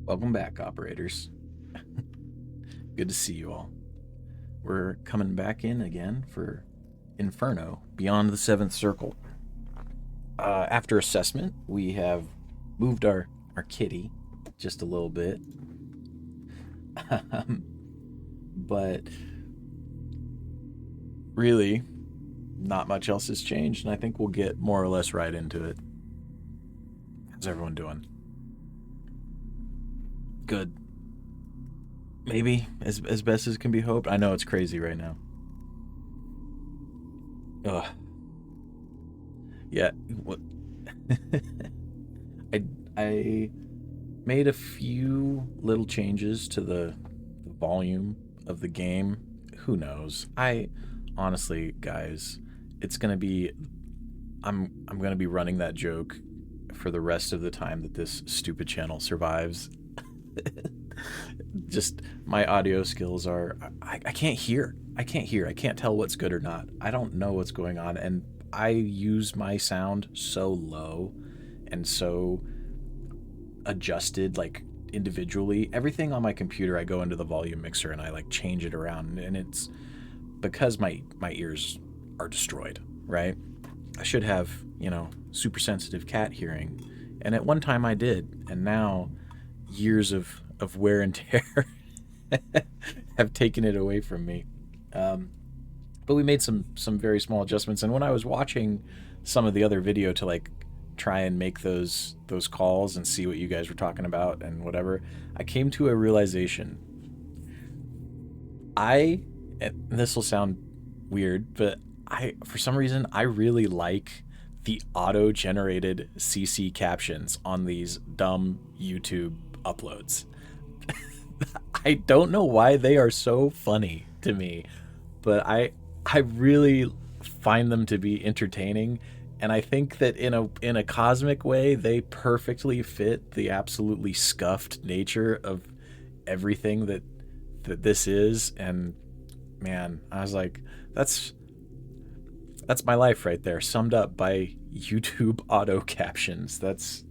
Welcome back, operators. Good to see you all. We're coming back in again for Inferno, Beyond the Seventh Circle. After assessment, we have moved our kitty just a little bit. But really, not much else has changed, and I think we'll get more or less right into it. How's everyone doing? Good. Maybe as best as can be hoped. I know it's crazy right now. Ugh. Yeah. What? I made a few little changes to the volume of the game. Who knows? I honestly, guys, it's gonna be. I'm gonna be running that joke for the rest of the time that this stupid channel survives. Just my audio skills are I can't hear. I can't tell what's good or not. I don't know what's going on, and I use my sound so low and so adjusted, like, individually. Everything on my computer, I go into the volume mixer and I like change it around, and it's because my ears are destroyed, right? I should have, super sensitive cat hearing, and at one time I did, and now years of wear and tear have taken it away from me. But we made some very small adjustments, and when I was watching some of the other video to like try and make those calls and see what you guys were talking about and whatever, I came to a realization. And this will sound weird, but for some reason I really like the auto-generated CC captions on these dumb YouTube uploads. I don't know why they are so funny to me, but I really find them to be entertaining, and I think that in a cosmic way they perfectly fit the absolutely scuffed nature of everything that this is. And man, I was like, that's my life right there, summed up by YouTube auto captions. That's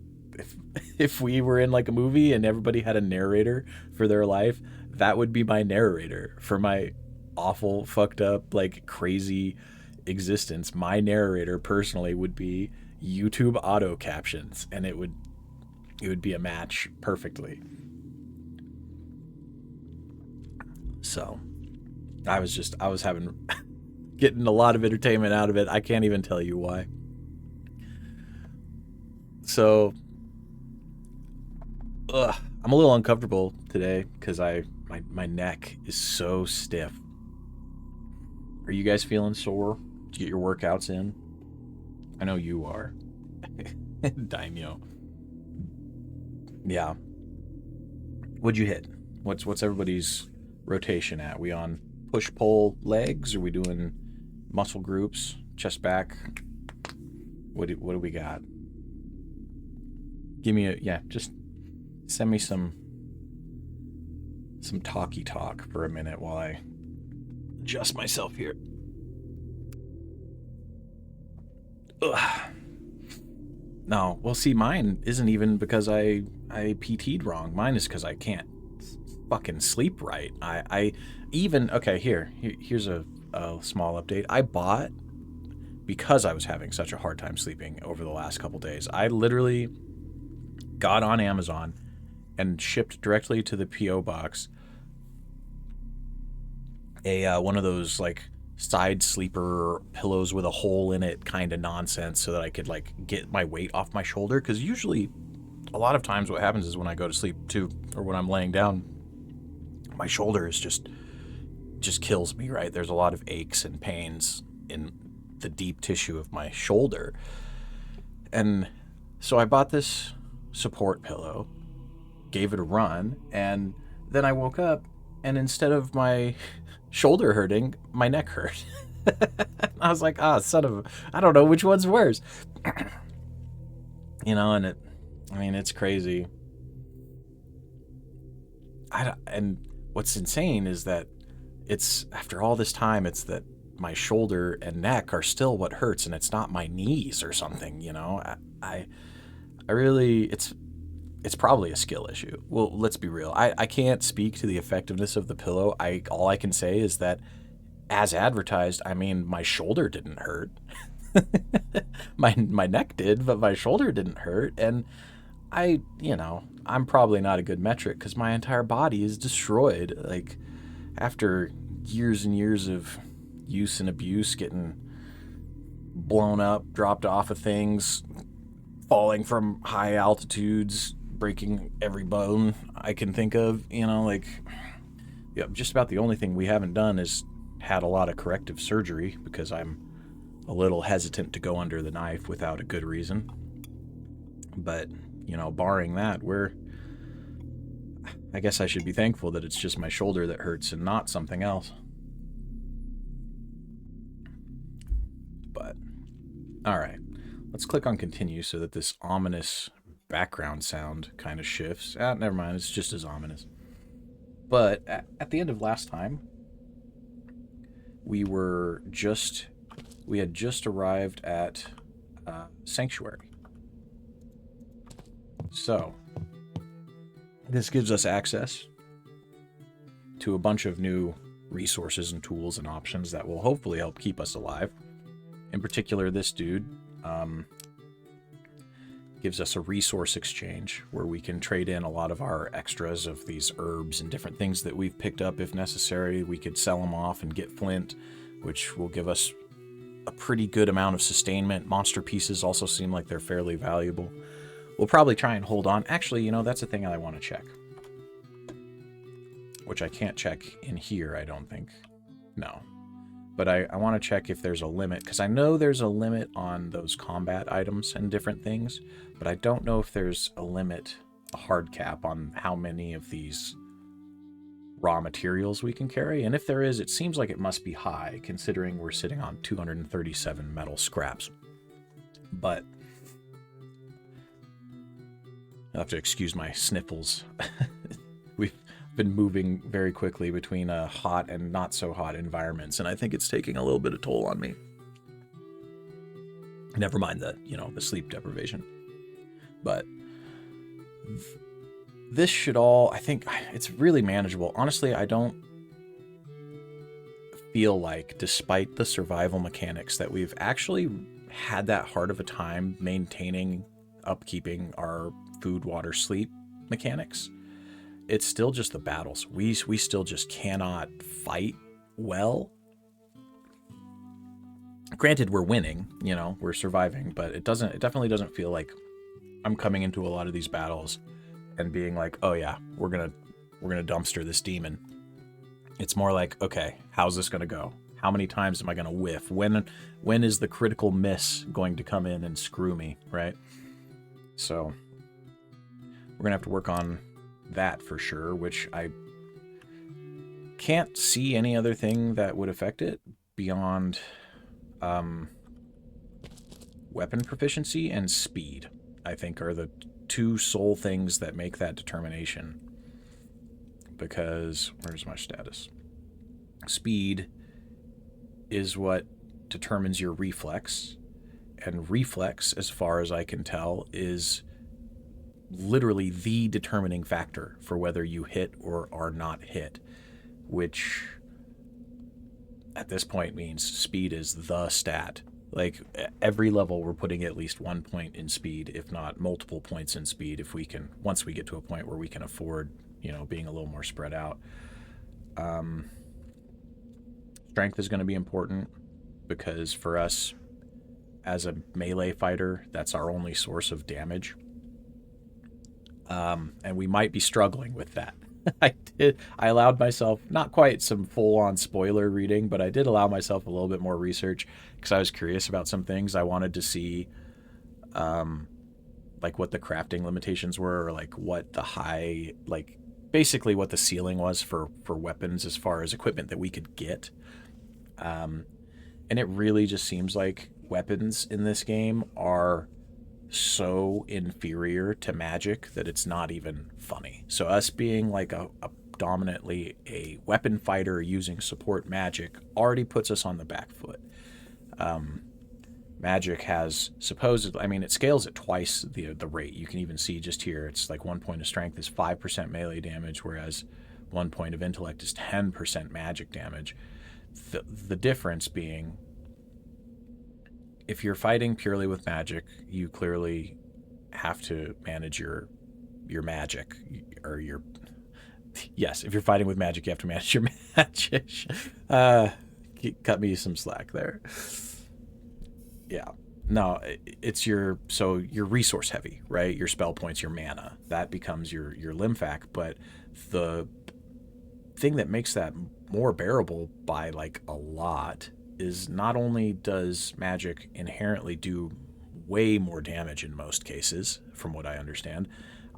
if we were in like a movie and everybody had a narrator for their life, that would be my narrator for my awful, fucked up, like crazy existence. My narrator personally would be YouTube auto captions, and it would be a match perfectly. So I was having getting a lot of entertainment out of it. I can't even tell you why. So I'm a little uncomfortable today because my neck is so stiff. Are you guys feeling sore? Did you get your workouts in? I know you are. Daimyo. Yeah. What'd you hit? What's everybody's rotation at? We on push pull legs? Are we doing muscle groups? Chest back? What do we got? Give me just send me some talky talk for a minute while I adjust myself here. Ugh. No, well, see, mine isn't even because I PT'd wrong. Mine is because I can't fucking sleep right. I even, okay, here's a small update. I bought, because I was having such a hard time sleeping over the last couple days, I literally got on Amazon and shipped directly to the P.O. box one of those like side sleeper pillows with a hole in it kind of nonsense, so that I could like get my weight off my shoulder, because usually a lot of times what happens is when I go to sleep too, or when I'm laying down, my shoulder is just kills me, right? There's a lot of aches and pains in the deep tissue of my shoulder. And so I bought this support pillow, gave it a run, and then I woke up, and instead of my shoulder hurting, my neck hurt. I was like, son of a, I don't know which one's worse. And it's crazy. And what's insane is that it's, after all this time, it's that my shoulder and neck are still what hurts, and it's not my knees or something, you know? I really, it's probably a skill issue. Well, let's be real. I can't speak to the effectiveness of the pillow. All I can say is that, as advertised, I mean, my shoulder didn't hurt. my neck did, but my shoulder didn't hurt. And I'm probably not a good metric because my entire body is destroyed. Like, after years and years of use and abuse, getting blown up, dropped off of things, falling from high altitudes, breaking every bone I can think of, just about the only thing we haven't done is had a lot of corrective surgery because I'm a little hesitant to go under the knife without a good reason. But, barring that, I guess I should be thankful that it's just my shoulder that hurts and not something else. But, alright. Let's click on continue so that this ominous background sound kind of shifts. Never mind, it's just as ominous. But at the end of last time, we had just arrived at Sanctuary. So, this gives us access to a bunch of new resources and tools and options that will hopefully help keep us alive. In particular, this dude gives us a resource exchange where we can trade in a lot of our extras of these herbs and different things that we've picked up if necessary. We could sell them off and get flint, which will give us a pretty good amount of sustainment. Monster pieces also seem like they're fairly valuable. We'll probably try and hold on. Actually, that's a thing I want to check. Which I can't check in here, I don't think. No. But I want to check if there's a limit, because I know there's a limit on those combat items and different things, but I don't know if there's a limit, a hard cap on how many of these raw materials we can carry. And if there is, it seems like it must be high, considering we're sitting on 237 metal scraps. But I'll have to excuse my sniffles. We've been moving very quickly between hot and not so hot environments, and I think it's taking a little bit of toll on me. Never mind the sleep deprivation. But this should all, I think it's really manageable. Honestly, I don't feel like, despite the survival mechanics, that we've actually had that hard of a time maintaining, upkeeping our food, water, sleep mechanics. It's still just the battles. We still just cannot fight well. Granted, we're winning, we're surviving, but it definitely doesn't feel like I'm coming into a lot of these battles and being like, oh yeah, we're gonna dumpster this demon. It's more like, okay, how's this gonna go? How many times am I gonna whiff? When is the critical miss going to come in and screw me, right? So we're gonna have to work on that for sure, which I can't see any other thing that would affect it beyond weapon proficiency and speed, I think, are the two sole things that make that determination. Because, where's my status? Speed is what determines your reflex, and reflex, as far as I can tell, is literally the determining factor for whether you hit or are not hit, which at this point means speed is the stat. Like, every level we're putting at least 1 point in speed, if not multiple points in speed, if we can, once we get to a point where we can afford, being a little more spread out. Strength is going to be important because for us as a melee fighter, that's our only source of damage. And we might be struggling with that. I allowed myself, not quite some full-on spoiler reading, but I did allow myself a little bit more research because I was curious about some things. I wanted to see, like, what the crafting limitations were, or like what the high, like, basically what the ceiling was for weapons as far as equipment that we could get. And it really just seems like weapons in this game are so inferior to magic that it's not even funny. So us being like a predominantly a weapon fighter using support magic already puts us on the back foot. Magic has supposedly, I mean, it scales at twice the rate. You can even see just here, it's like 1 point of strength is 5% melee damage, whereas 1 point of intellect is 10% magic damage. The difference being, if you're fighting purely with magic, you clearly have to manage your magic, or your, yes, if you're fighting with magic, you have to manage your magic. Cut me some slack there. Yeah. No, it's you're resource heavy, right? Your spell points, your mana, that becomes your lymphac. But the thing that makes that more bearable by like a lot is not only does magic inherently do way more damage in most cases, from what I understand,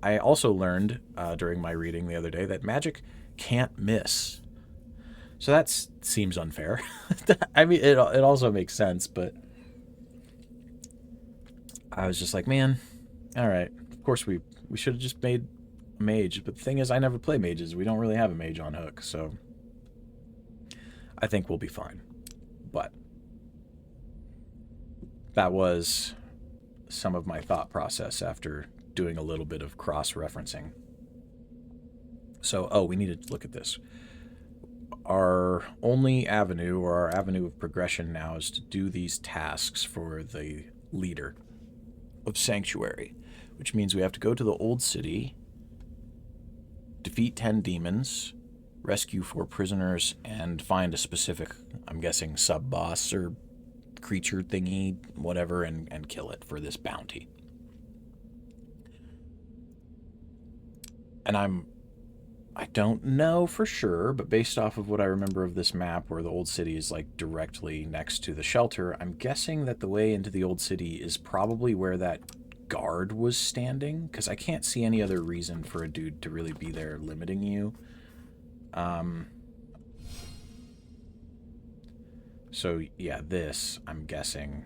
I also learned during my reading the other day that magic can't miss. So that seems unfair. I mean, it also makes sense, but I was just like, man, all right. Of course, we should have just made a mage. But the thing is, I never play mages. We don't really have a mage on hook, so I think we'll be fine. But that was some of my thought process after doing a little bit of cross-referencing. So, we need to look at this. Our only avenue, or our avenue of progression now, is to do these tasks for the leader of Sanctuary, which means we have to go to the old city, defeat 10 demons, rescue 4 prisoners, and find a specific, I'm guessing, sub-boss or creature thingy, whatever, and kill it for this bounty. And I don't know for sure, but based off of what I remember of this map, where the old city is like directly next to the shelter, I'm guessing that the way into the old city is probably where that guard was standing, because I can't see any other reason for a dude to really be there limiting you. So yeah, this, I'm guessing,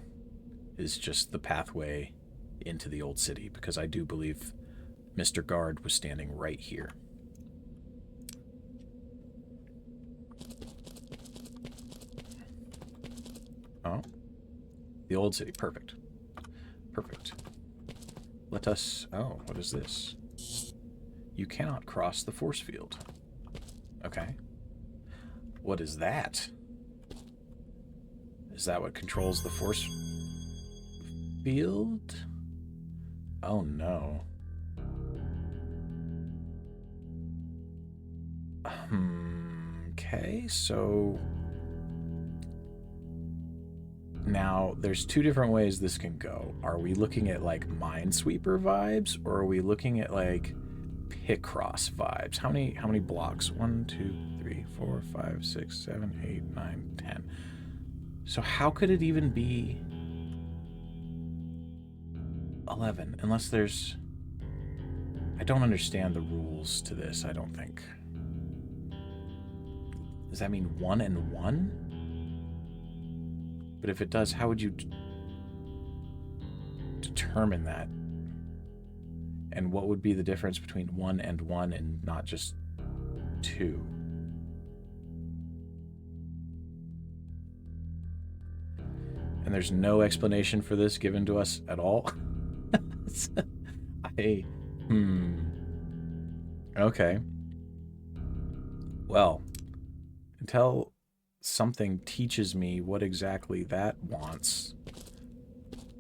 is just the pathway into the old city, because I do believe Mr. Guard was standing right here. Oh, the old city. Perfect. Perfect. Let us... Oh, what is this? You cannot cross the force field. Okay. What is that? Is that what controls the force field? Oh, no. Okay, so... Now, there's 2 different ways this can go. Are we looking at, like, Minesweeper vibes, or are we looking at, like, Picross vibes? How many blocks? 1, 2, 3, 4, 5, 6, 7, 8, 9, 10. So how could it even be 11? Unless there's... I don't understand the rules to this, I don't think. Does that mean 1 and 1? But if it does, how would you determine that? And what would be the difference between 1 and 1 and not just 2? And there's no explanation for this given to us at all? Okay. Well, until something teaches me what exactly that wants,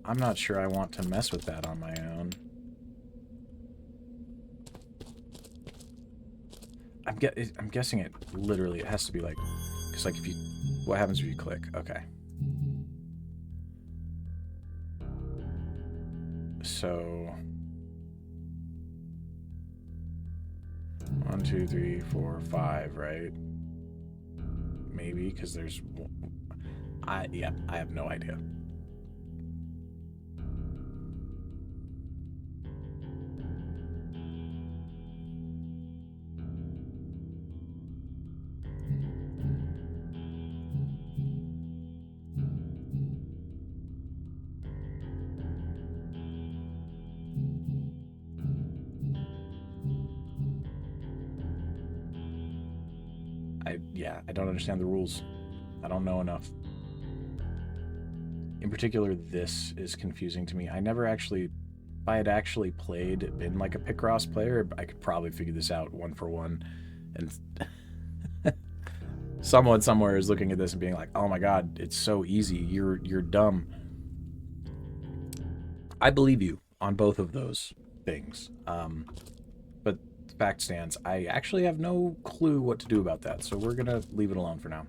I'm not sure I want to mess with that on my own. I'm guessing it literally, it has to be like, because like if you, what happens if you click? Okay. So 1, 2, 3, 4, 5, right? Maybe, because there's... I have no idea. Yeah, I don't understand the rules. I don't know enough. In particular, this is confusing to me. I never actually, if I had actually played, been like a Picross player, I could probably figure this out one for one. And someone somewhere is looking at this and being like, "Oh my God, it's so easy. You're dumb." I believe you on both of those things. But the fact stands, I actually have no clue what to do about that. So we're gonna leave it alone for now.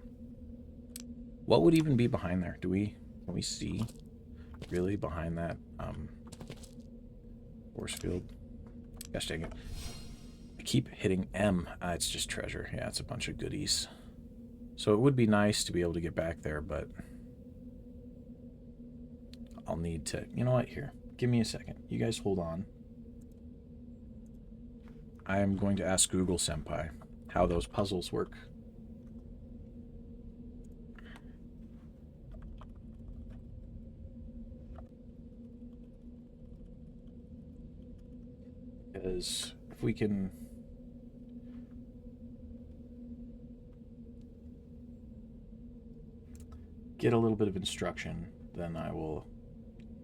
What would even be behind there? Can we see really behind that force field? Gosh dang it. I keep hitting M. It's just treasure. Yeah, it's a bunch of goodies. So it would be nice to be able to get back there, but I'll need to... You know what? Here. Give me a second. You guys hold on. I am going to ask Google Senpai how those puzzles work. Because if we can... get a little bit of instruction, then I will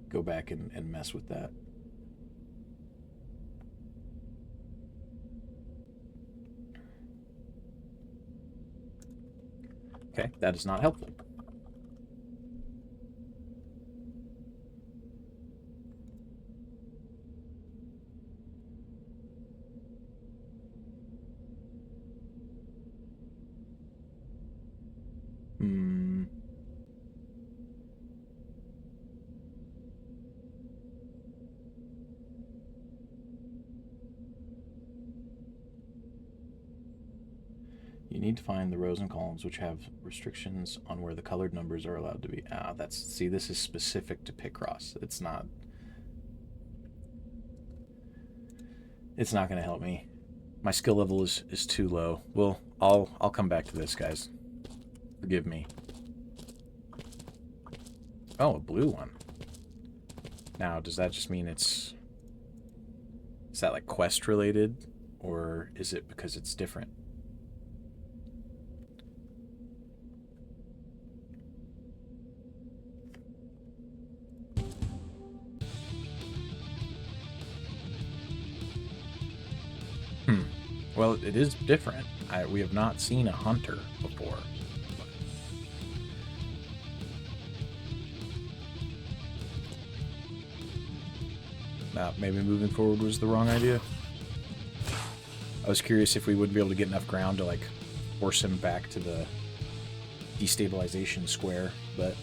go back and mess with that. Okay, that is not helpful. You need to find the rows and columns which have restrictions on where the colored numbers are allowed to be. See, this is specific to Picross. It's not going to help me. My skill level is too low. Well, I'll come back to this, guys. Forgive me. Oh, a blue one. Now, does that just mean is that like quest related, or is it because it's different? Well, it is different. We have not seen a hunter before. Maybe moving forward was the wrong idea. I was curious if we would be able to get enough ground to, like, force him back to the destabilization square, but...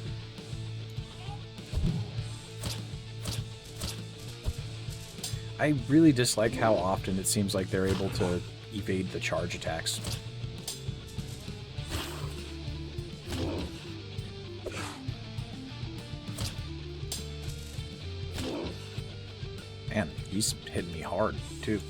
I really dislike how often it seems like they're able to evade the charge attacks. Man, he's hitting me hard, too.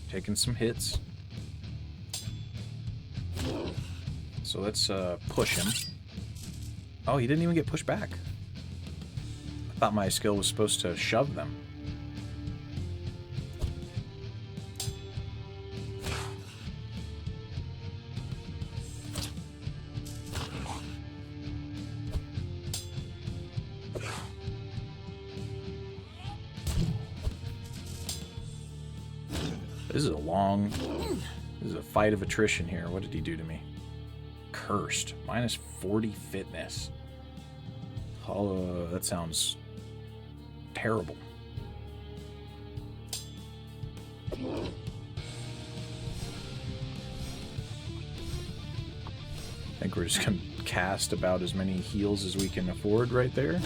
Taking some hits. So let's push him. Oh, he didn't even get pushed back. I thought my skill was supposed to shove them. This is a fight of attrition here. What did he do to me? Cursed. Minus 40 fitness. Oh, that sounds terrible. I think we're just going to cast about as many heals as we can afford right there.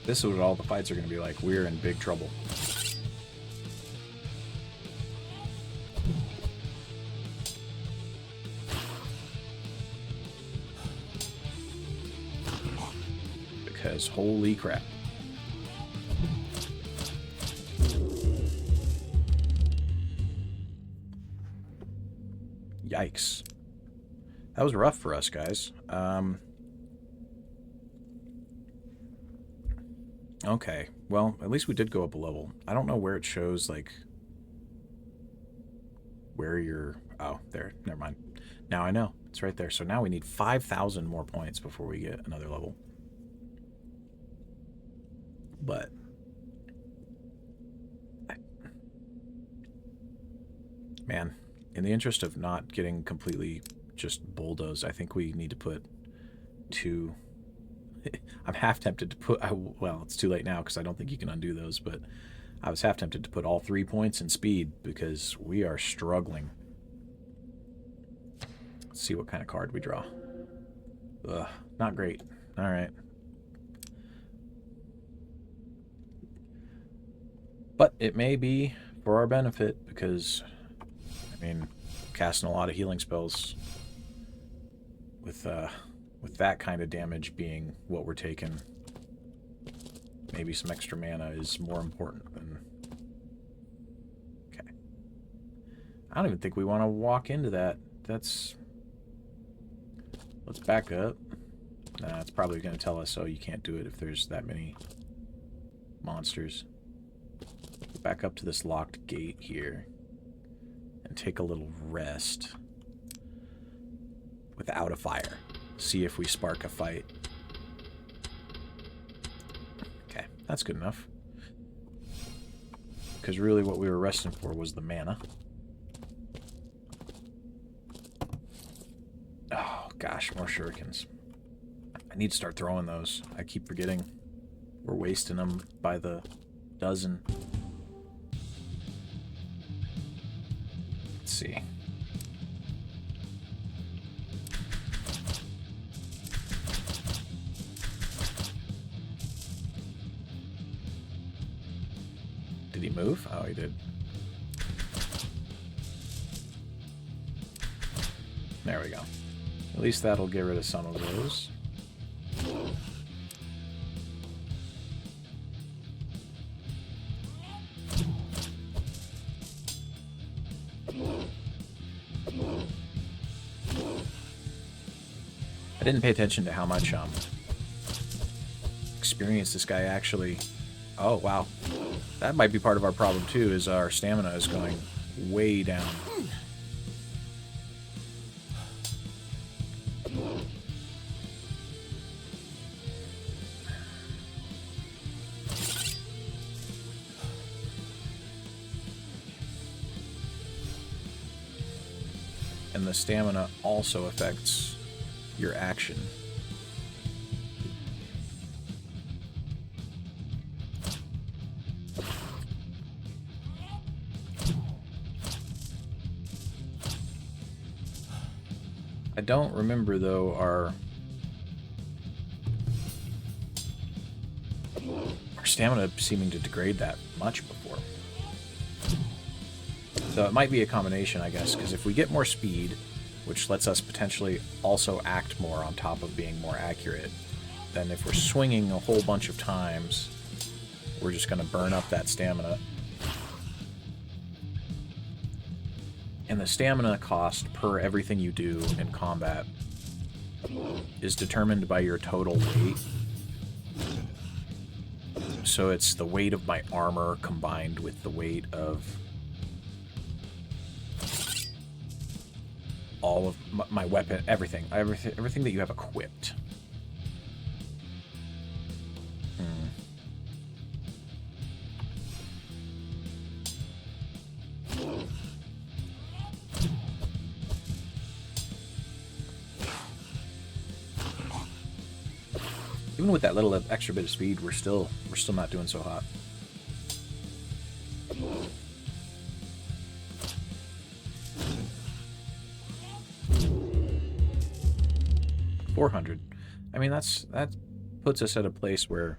This is what all the fights are going to be like. We're in big trouble. Because holy crap. Yikes. That was rough for us, guys. Okay, well, at least we did go up a level. I don't know where it shows, like, where you're... Oh, there. Never mind. Now I know. It's right there. So now we need 5,000 more points before we get another level. But... Man, in the interest of not getting completely just bulldozed, I think we need to put 2... I'm half tempted to put... well, it's too late now because I don't think you can undo those, but I was half tempted to put all 3 points in speed because we are struggling. Let's see what kind of card we draw. Ugh, not great. All right. But it may be for our benefit because, I mean, casting a lot of healing spells with that kind of damage being what we're taking, maybe some extra mana is more important than... Okay. I don't even think we want to walk into that. That's... Let's back up. Nah, it's probably going to tell us, oh, you can't do it if there's that many monsters. Back up to this locked gate here and take a little rest without a fire. See if we spark a fight. Okay, that's good enough. Because really what we were resting for was the mana. Oh gosh, more shurikens. I need to start throwing those. I keep forgetting. We're wasting them by the dozen. Let's see. Did he move? Oh, he did. There we go. At least that'll get rid of some of those. I didn't pay attention to how much experience this guy actually... Oh, wow. That might be part of our problem, too, is our stamina is going way down. And the stamina also affects your action. I don't remember, though, our stamina seeming to degrade that much before. So it might be a combination, I guess, because if we get more speed, which lets us potentially also act more on top of being more accurate, then if we're swinging a whole bunch of times, we're just going to burn up that stamina. And the stamina cost per everything you do in combat is determined by your total weight. So it's the weight of my armor combined with the weight of all of my weapon, everything that you have equipped. Even with that little extra bit of speed, we're still not doing so hot. $400. I mean, that puts us at a place where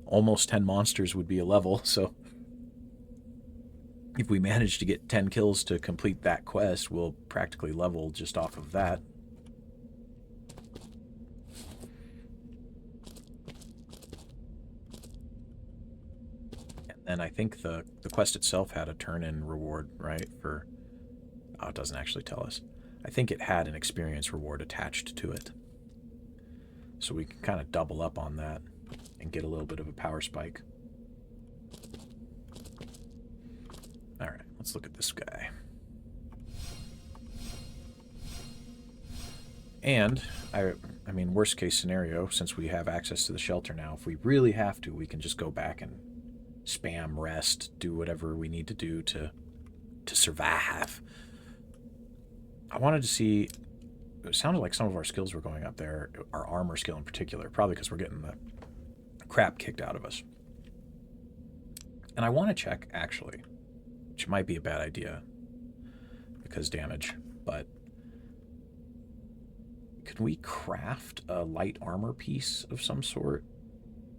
almost 10 monsters would be a level, so if we manage to get 10 kills to complete that quest, we'll practically level just off of that. And then I think the quest itself had a turn-in reward, right? For... oh, it doesn't actually tell us. I think it had an experience reward attached to it. So we can kind of double up on that and get a little bit of a power spike. Alright, let's look at this guy. And, I mean, worst case scenario, since we have access to the shelter now, if we really have to, we can just go back and spam, rest, do whatever we need to do to survive. I wanted to see... it sounded like some of our skills were going up there, our armor skill in particular, probably because we're getting the crap kicked out of us. And I want to check, actually, which might be a bad idea, because damage, but can we craft a light armor piece of some sort?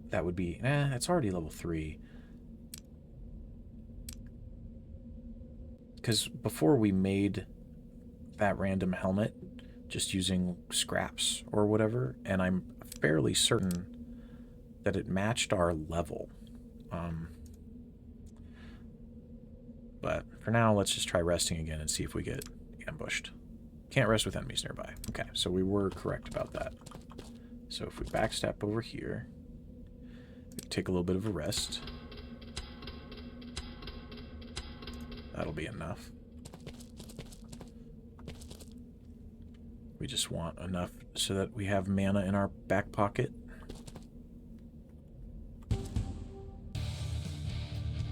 That would be... it's already level 3. Because before we made that random helmet just using scraps or whatever, and I'm fairly certain that it matched our level. But for now, let's just try resting again and see if we get ambushed. Can't rest with enemies nearby. Okay, so we were correct about that. So if we backstep over here, we take a little bit of a rest. That'll be enough. We just want enough so that we have mana in our back pocket.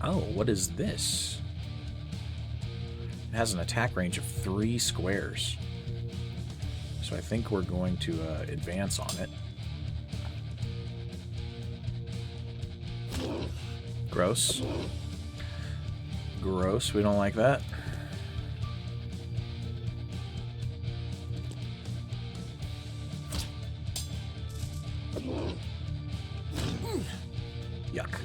Oh, what is this? It has an attack range of 3 squares. So I think we're going to advance on it. Gross. Gross, we don't like that. Yuck.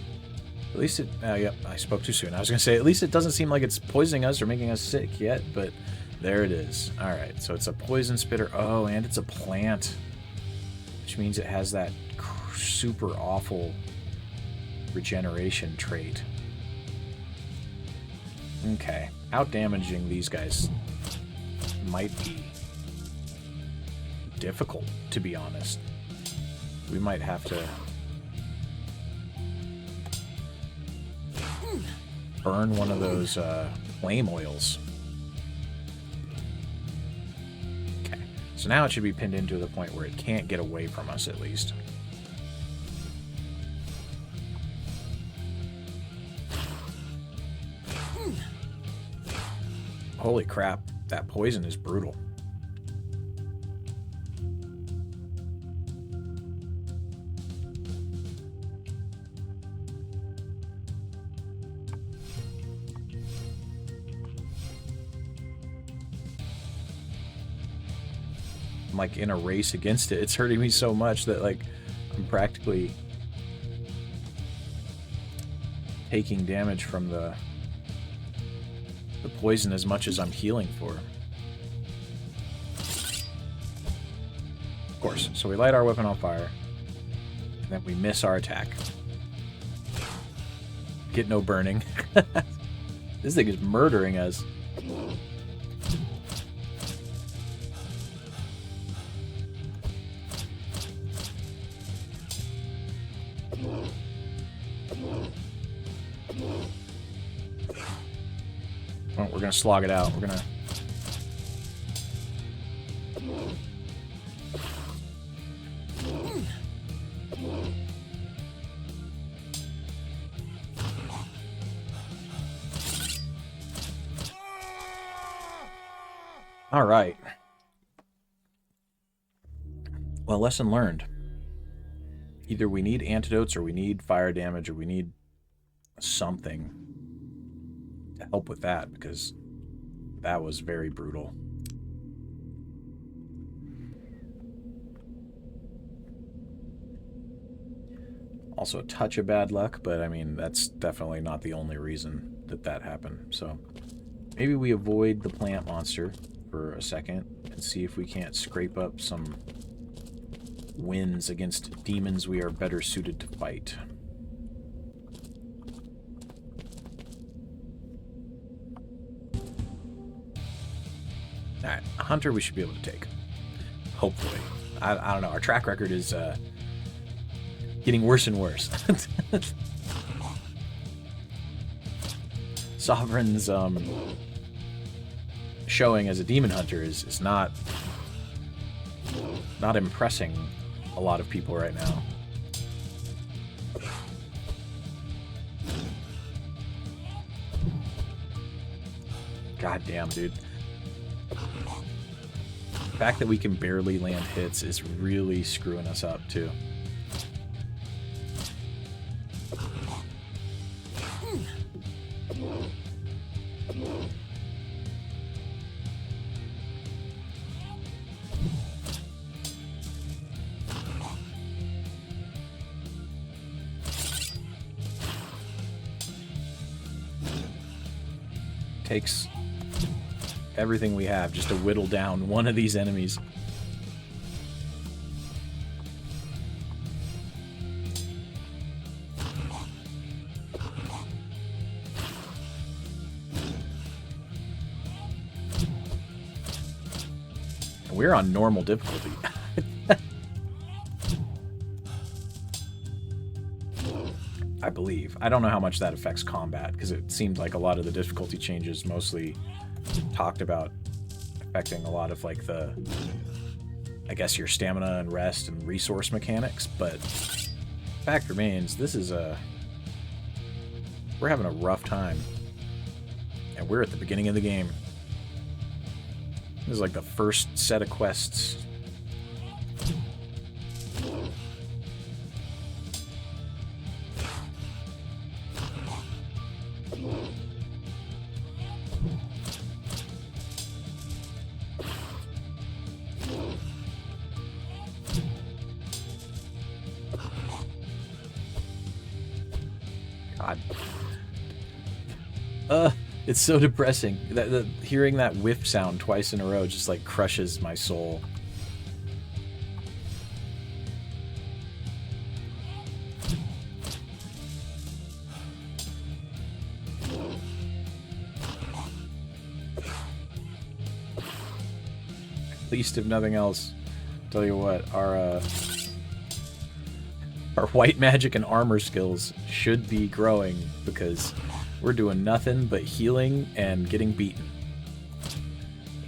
At least it... yep, I spoke too soon. I was going to say, at least it doesn't seem like it's poisoning us or making us sick yet, but there it is. Alright, so it's a poison spitter. Oh, and it's a plant. Which means it has that super awful regeneration trait. Okay. Out-damaging these guys might be difficult, to be honest. We might have to burn one of those flame oils. Okay. So now it should be pinned into the point where it can't get away from us, at least. Holy crap, that poison is brutal. I'm like in a race against it. It's hurting me so much that like I'm practically taking damage from the poison as much as I'm healing for. Of course. So we light our weapon on fire, and then we miss our attack. Get no burning. This thing is murdering us. Oh, we're gonna slog it out. We're gonna... All right. Well, lesson learned. Either we need antidotes, or we need fire damage, or we need something to help with that, because that was very brutal. Also a touch of bad luck, but I mean, that's definitely not the only reason that that happened. So maybe we avoid the plant monster for a second and see if we can't scrape up some wins against demons we are better suited to fight. Alright, a hunter we should be able to take. Hopefully. I don't know, our track record is getting worse and worse. Sovereign's showing as a demon hunter is not impressing a lot of people right now. God damn, dude. The fact that we can barely land hits is really screwing us up, too. Takes everything we have just to whittle down one of these enemies. And we're on normal difficulty. I believe. I don't know how much that affects combat, because it seemed like a lot of the difficulty changes mostly talked about affecting a lot of, like, the, I guess, your stamina and rest and resource mechanics, but fact remains, this is we're having a rough time, and we're at the beginning of the game. This is like the first set of quests. It's so depressing. Hearing that whiff sound twice in a row just like crushes my soul. At least, if nothing else, tell you what, our white magic and armor skills should be growing, because we're doing nothing but healing and getting beaten.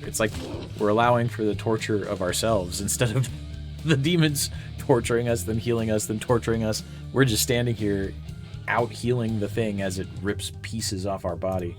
It's like we're allowing for the torture of ourselves instead of the demons torturing us, then healing us, then torturing us. We're just standing here out healing the thing as it rips pieces off our body.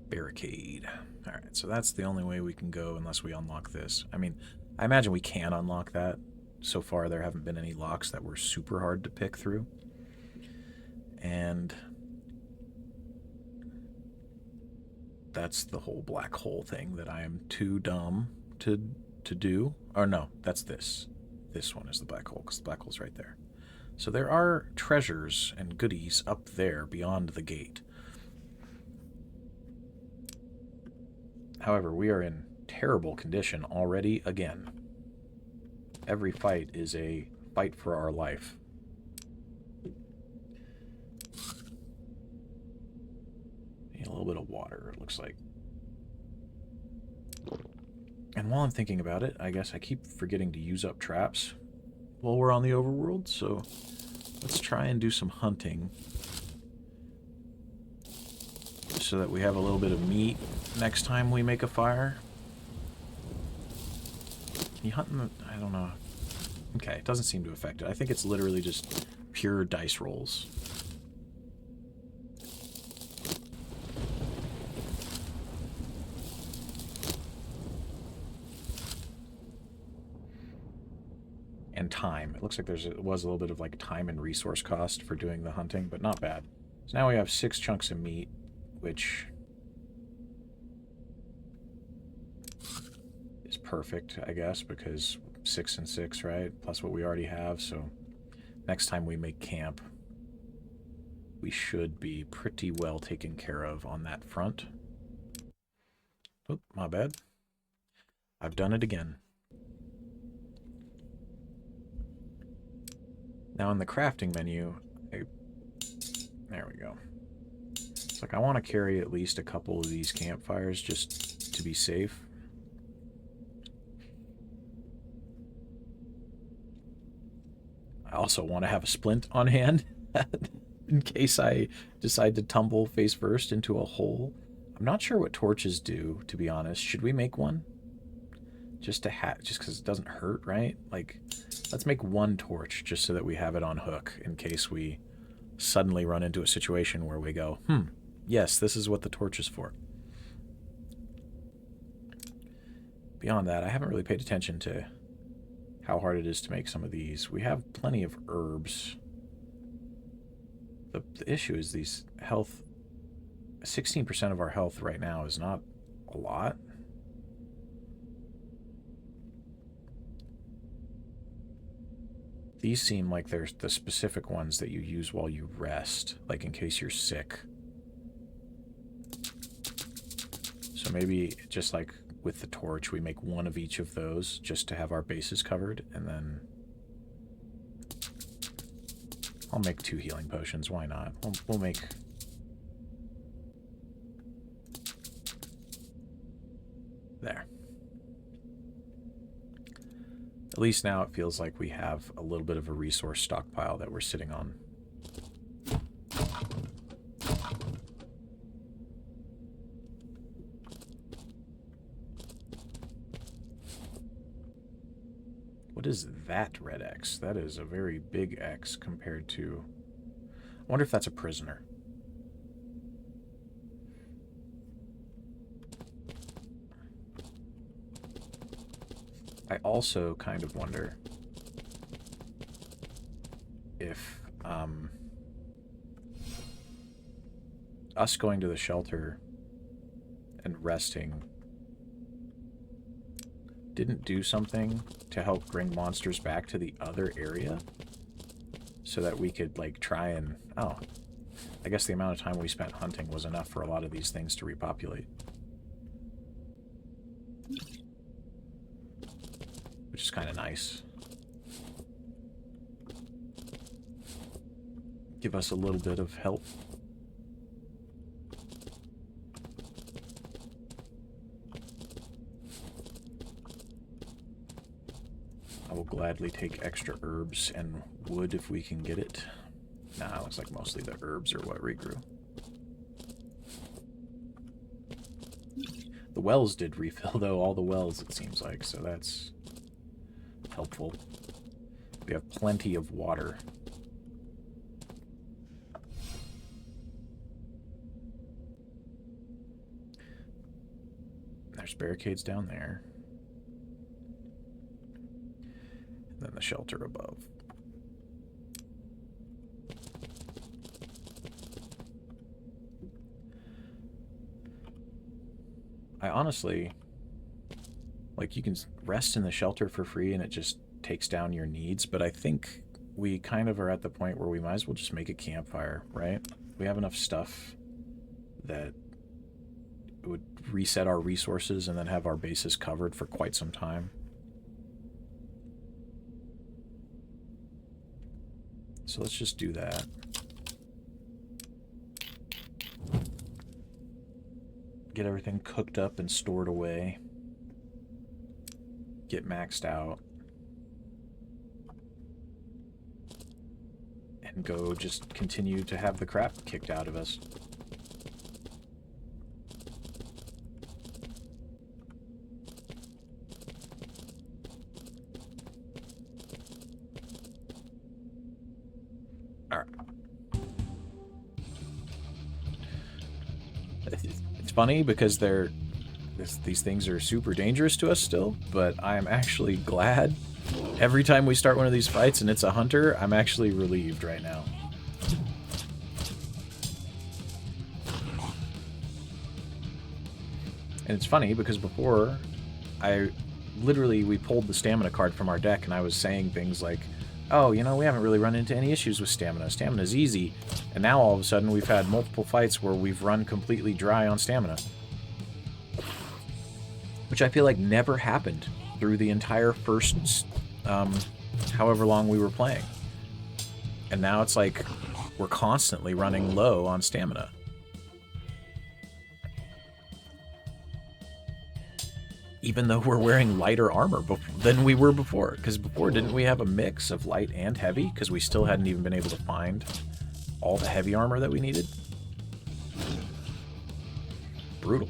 Barricade. Alright, so that's the only way we can go unless we unlock this. I mean, I imagine we can unlock that. So far, there haven't been any locks that were super hard to pick through. And that's the whole black hole thing that I am too dumb to do. Or no, that's this. This one is the black hole, because the black hole's right there. So there are treasures and goodies up there beyond the gate. However, we are in terrible condition already again. Every fight is a fight for our life. Need a little bit of water, it looks like. And while I'm thinking about it, I guess I keep forgetting to use up traps while we're on the overworld, so let's try and do some hunting so that we have a little bit of meat next time we make a fire. Can you hunt in the... I don't know. Okay, it doesn't seem to affect it. I think it's literally just pure dice rolls. time. It looks like was a little bit of like time and resource cost for doing the hunting, but not bad. So now we have 6 chunks of meat, which is perfect, I guess, because 6 and 6, right? Plus what we already have, so next time we make camp, we should be pretty well taken care of on that front. Oh, my bad. I've done it again. Now in the crafting menu, there we go. It's like I want to carry at least a couple of these campfires just to be safe. I also want to have a splint on hand in case I decide to tumble face first into a hole. I'm not sure what torches do, to be honest. Should we make one? Just because it doesn't hurt, right? Like, let's make 1 torch just so that we have it on hook in case we suddenly run into a situation where we go, yes, this is what the torch is for. Beyond that, I haven't really paid attention to how hard it is to make some of these. We have plenty of herbs. The issue is these health... 16% of our health right now is not a lot. These seem like they're the specific ones that you use while you rest, like in case you're sick. So maybe just like with the torch, we make 1 of each of those just to have our bases covered, and then I'll make 2 healing potions. Why not? We'll make... There. At least now it feels like we have a little bit of a resource stockpile that we're sitting on. What is that red X? That is a very big X compared to... I wonder if that's a prisoner. I also kind of wonder if us going to the shelter and resting didn't do something to help bring monsters back to the other area so that we could like try and... Oh, I guess the amount of time we spent hunting was enough for a lot of these things to repopulate. Which is kind of nice. Give us a little bit of help. I will gladly take extra herbs and wood if we can get it. Nah, it looks like mostly the herbs are what regrew. The wells did refill, though, all the wells, it seems like, so that's helpful. We have plenty of water. There's barricades down there. And then the shelter above. I honestly, like, you can rest in the shelter for free and it just takes down your needs, but I think we kind of are at the point where we might as well just make a campfire, right? We have enough stuff that it would reset our resources and then have our bases covered for quite some time. So let's just do that. Get everything cooked up and stored away. Get maxed out. And go just continue to have the crap kicked out of us. Alright. It's funny because they're these things are super dangerous to us still, but I am actually glad every time we start one of these fights and it's a hunter. I'm actually relieved right now. And it's funny because before, we pulled the stamina card from our deck and I was saying things like, oh, you know, we haven't really run into any issues with stamina. Stamina's easy. And now all of a sudden we've had multiple fights where we've run completely dry on stamina. Which I feel like never happened through the entire first, however long we were playing. And now it's like we're constantly running low on stamina. Even though we're wearing lighter armor than we were before. Because before, didn't we have a mix of light and heavy? Because we still hadn't even been able to find all the heavy armor that we needed. Brutal.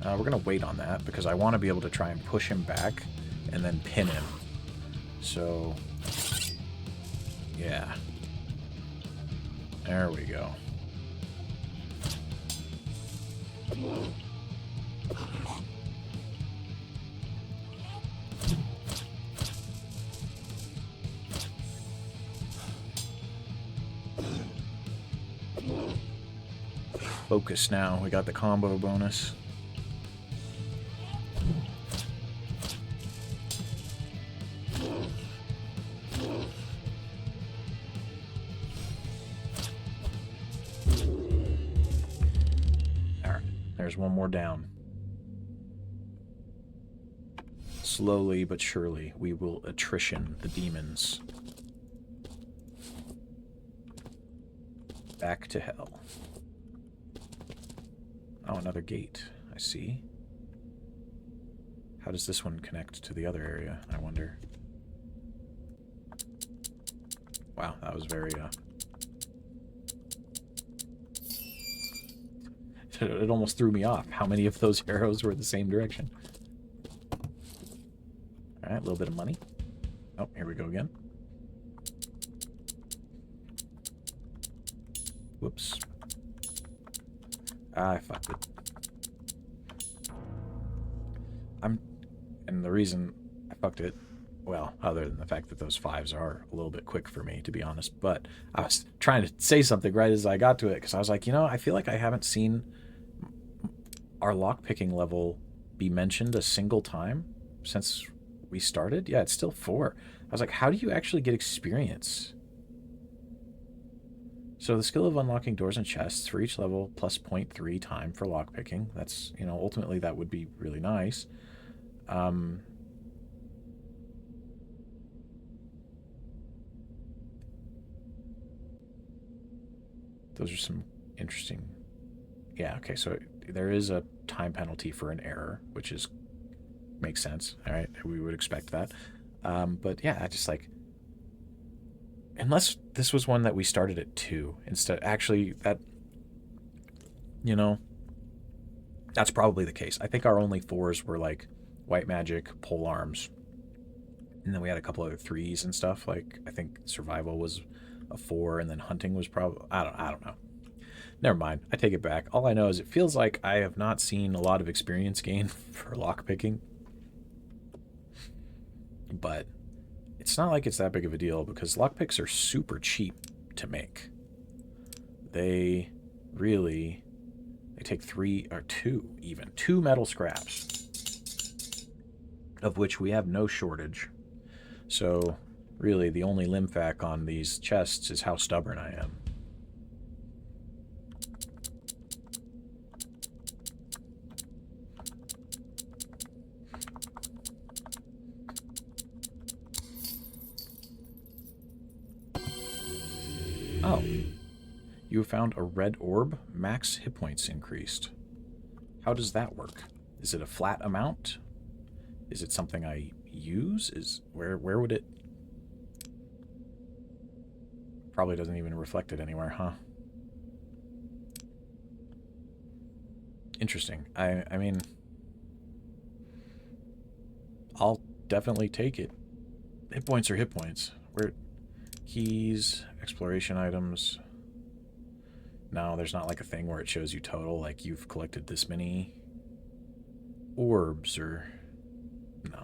We're going to wait on that because I want to be able to try and push him back and then pin him. So, yeah. There we go. Focus now. We got the combo bonus. Alright, there's one more down. Slowly but surely, we will attrition the demons. Back to hell. Oh, another gate. I see. How does this one connect to the other area, I wonder? Wow, that was very, It almost threw me off. How many of those arrows were the same direction? Alright, a little bit of money. Oh, here we go again. Whoops. I fucked it. And the reason I fucked it, well, other than the fact that those 5s are a little bit quick for me, to be honest, but I was trying to say something right as I got to it, because I was like, you know, I feel like I haven't seen our lockpicking level be mentioned a single time since we started. Yeah, it's still 4. I was like, how do you actually get experience? So the skill of unlocking doors and chests for each level plus 0.3 time for lockpicking. That's, you know, ultimately that would be really nice. Those are some interesting... Yeah, okay, so there is a time penalty for an error, which is... makes sense, all right? We would expect that. But yeah, I just like... Unless this was one that we started at 2 instead. Actually, that... You know, that's probably the case. I think our only 4s were like white magic, pole arms, and then we had a couple other 3s and stuff. Like I think survival was a 4, and then hunting was probably I don't know. Never mind. I take it back. All I know is it feels like I have not seen a lot of experience gain for lockpicking, but it's not like it's that big of a deal because lockpicks are super cheap to make. They really... They take 3 or 2 even. 2 metal scraps, of which we have no shortage. So really the only limfac on these chests is how stubborn I am. Oh. You have found a red orb. Max hit points increased. How does that work? Is it a flat amount? Is it something I use? Where would it... Probably doesn't even reflect it anywhere, huh? Interesting. I mean... I'll definitely take it. Hit points are hit points. Where... Keys, exploration items... No, there's not like a thing where it shows you total, like you've collected this many orbs or... No.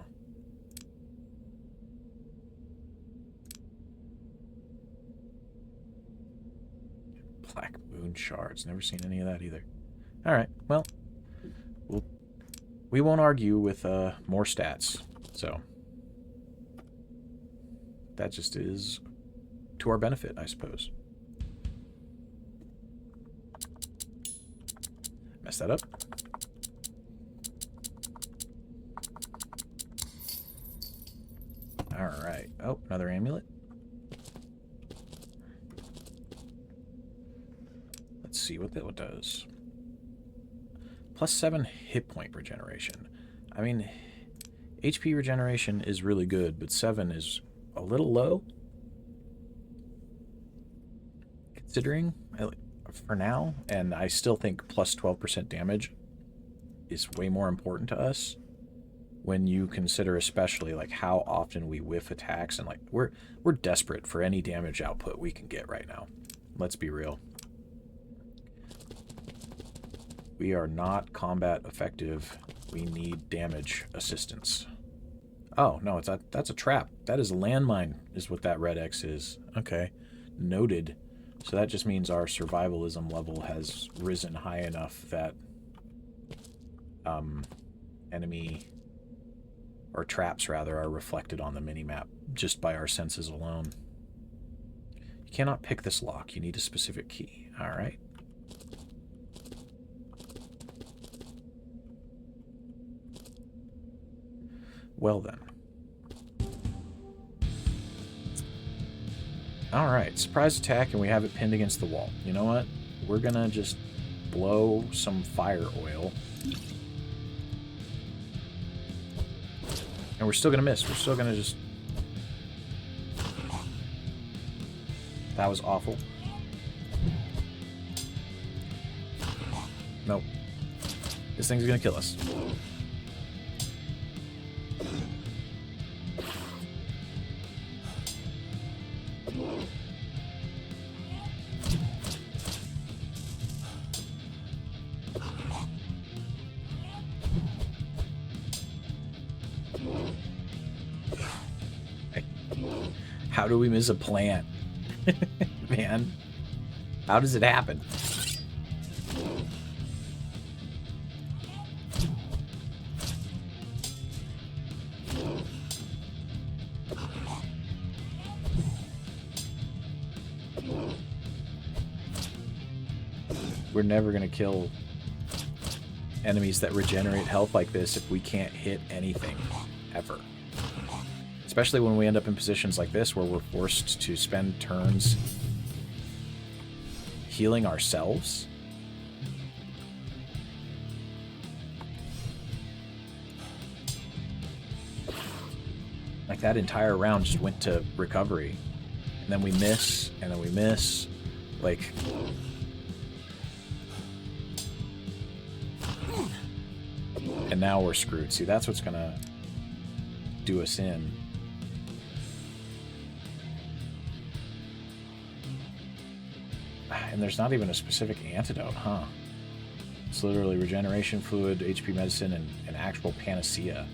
Black moon shards. Never seen any of that either. Alright, well, we won't argue with more stats, so that just is to our benefit, I suppose. Mess that up. Alright. Oh, another amulet. Let's see what that does. +7 hit point regeneration. I mean, HP regeneration is really good, but 7 is a little low. Considering, for now, and I still think +12% damage is way more important to us when you consider especially like how often we whiff attacks, and like we're desperate for any damage output we can get right now. Let's be real. We are not combat effective. We need damage assistance. Oh, no, that's a trap. That is a landmine, is what that red X is. Okay. Noted. So that just means our survivalism level has risen high enough that enemy, or traps rather, are reflected on the minimap just by our senses alone. You cannot pick this lock. You need a specific key. All right. Well then. Alright, surprise attack, and we have it pinned against the wall. You know what? We're gonna just blow some fire oil. And we're still gonna miss. We're still gonna just... That was awful. Nope. This thing's gonna kill us. How do we miss a plant? Man, how does it happen? We're never going to kill enemies that regenerate health like this if we can't hit anything, ever. Especially when we end up in positions like this where we're forced to spend turns healing ourselves. Like that entire round just went to recovery. And then we miss, and then we miss. Like... And now we're screwed. See, that's what's gonna do us in. And there's not even a specific antidote, huh? It's literally regeneration fluid, HP medicine, and actual panacea,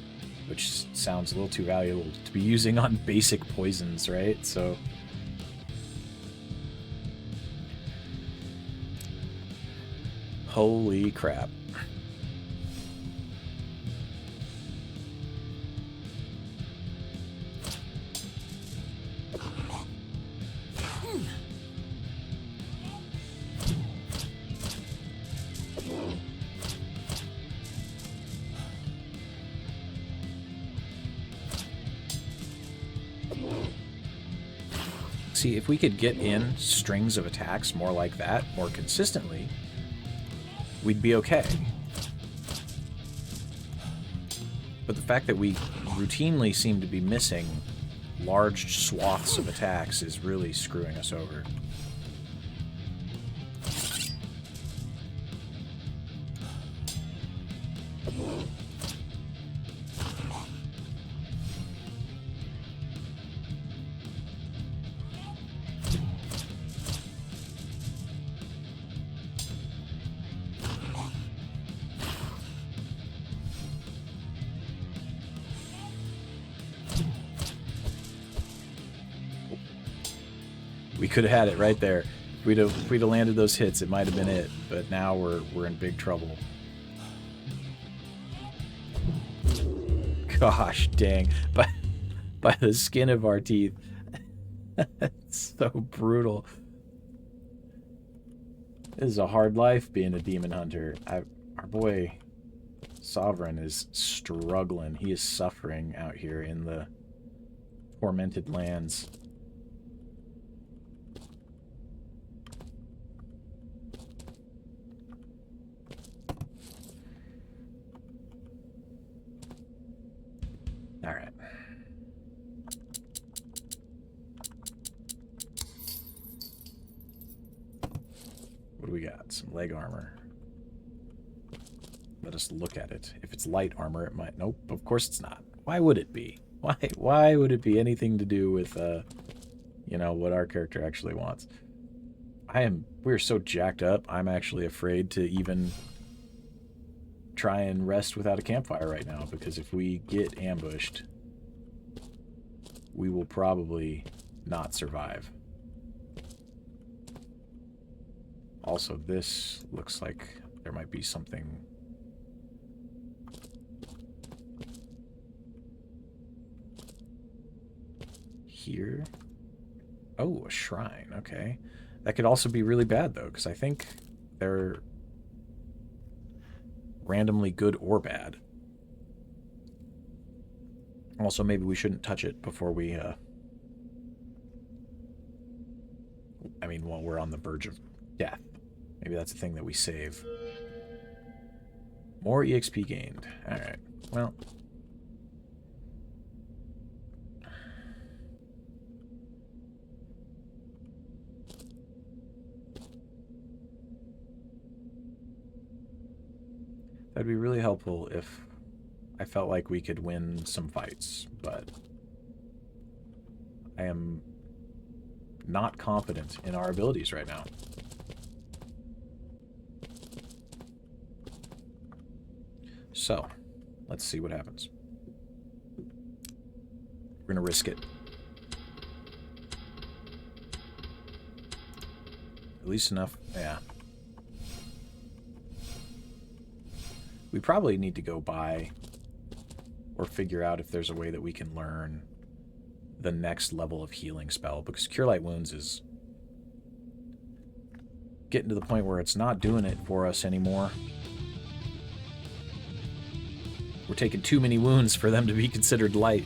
which sounds a little too valuable to be using on basic poisons, right? So... Holy crap. See, if we could get in strings of attacks more like that, more consistently, we'd be okay. But the fact that we routinely seem to be missing large swaths of attacks is really screwing us over. We could have had it right there. If we'd have landed those hits, it might have been it. But now we're in big trouble. Gosh dang. By the skin of our teeth. It's so brutal. This is a hard life being a demon hunter. Our boy Sovereign is struggling. He is suffering out here in the tormented lands. All right. What do we got? Some leg armor. Let us look at it. If it's light armor, it might... Nope, of course it's not. Why would it be? Why would it be anything to do with, you know, what our character actually wants? We're so jacked up, I'm actually afraid to even try and rest without a campfire right now, because if we get ambushed, we will probably not survive. Also, this looks like there might be something... here. Oh, a shrine. Okay. That could also be really bad, though, because I think they're randomly good or bad. Also, maybe we shouldn't touch it before we, I mean, while we're on the verge of death. Maybe that's a thing that we save. More EXP gained. Alright. Well... that'd be really helpful if I felt like we could win some fights, but I am not confident in our abilities right now. So, let's see what happens. We're gonna risk it. At least enough, yeah. We probably need to go by or figure out if there's a way that we can learn the next level of healing spell, because Cure Light Wounds is getting to the point where it's not doing it for us anymore. We're taking too many wounds for them to be considered light.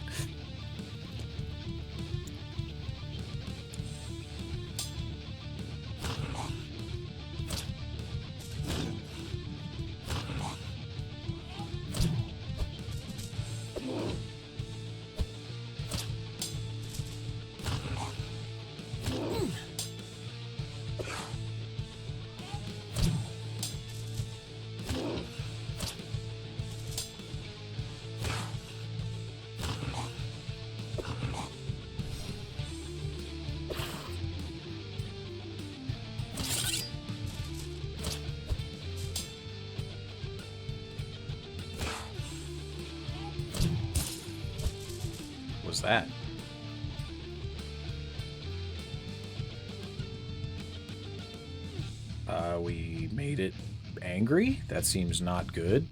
That we made it angry. That seems not good.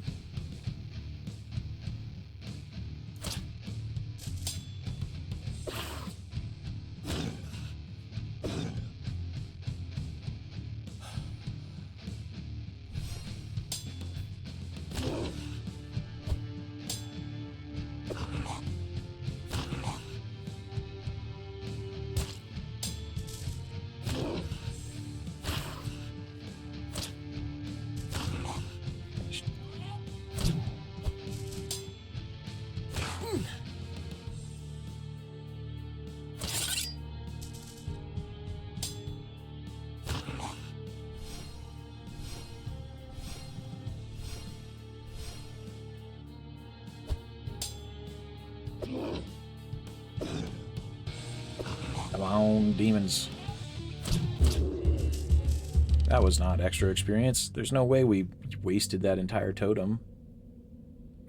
Come on, demons. That was not extra experience. There's no way we wasted that entire totem.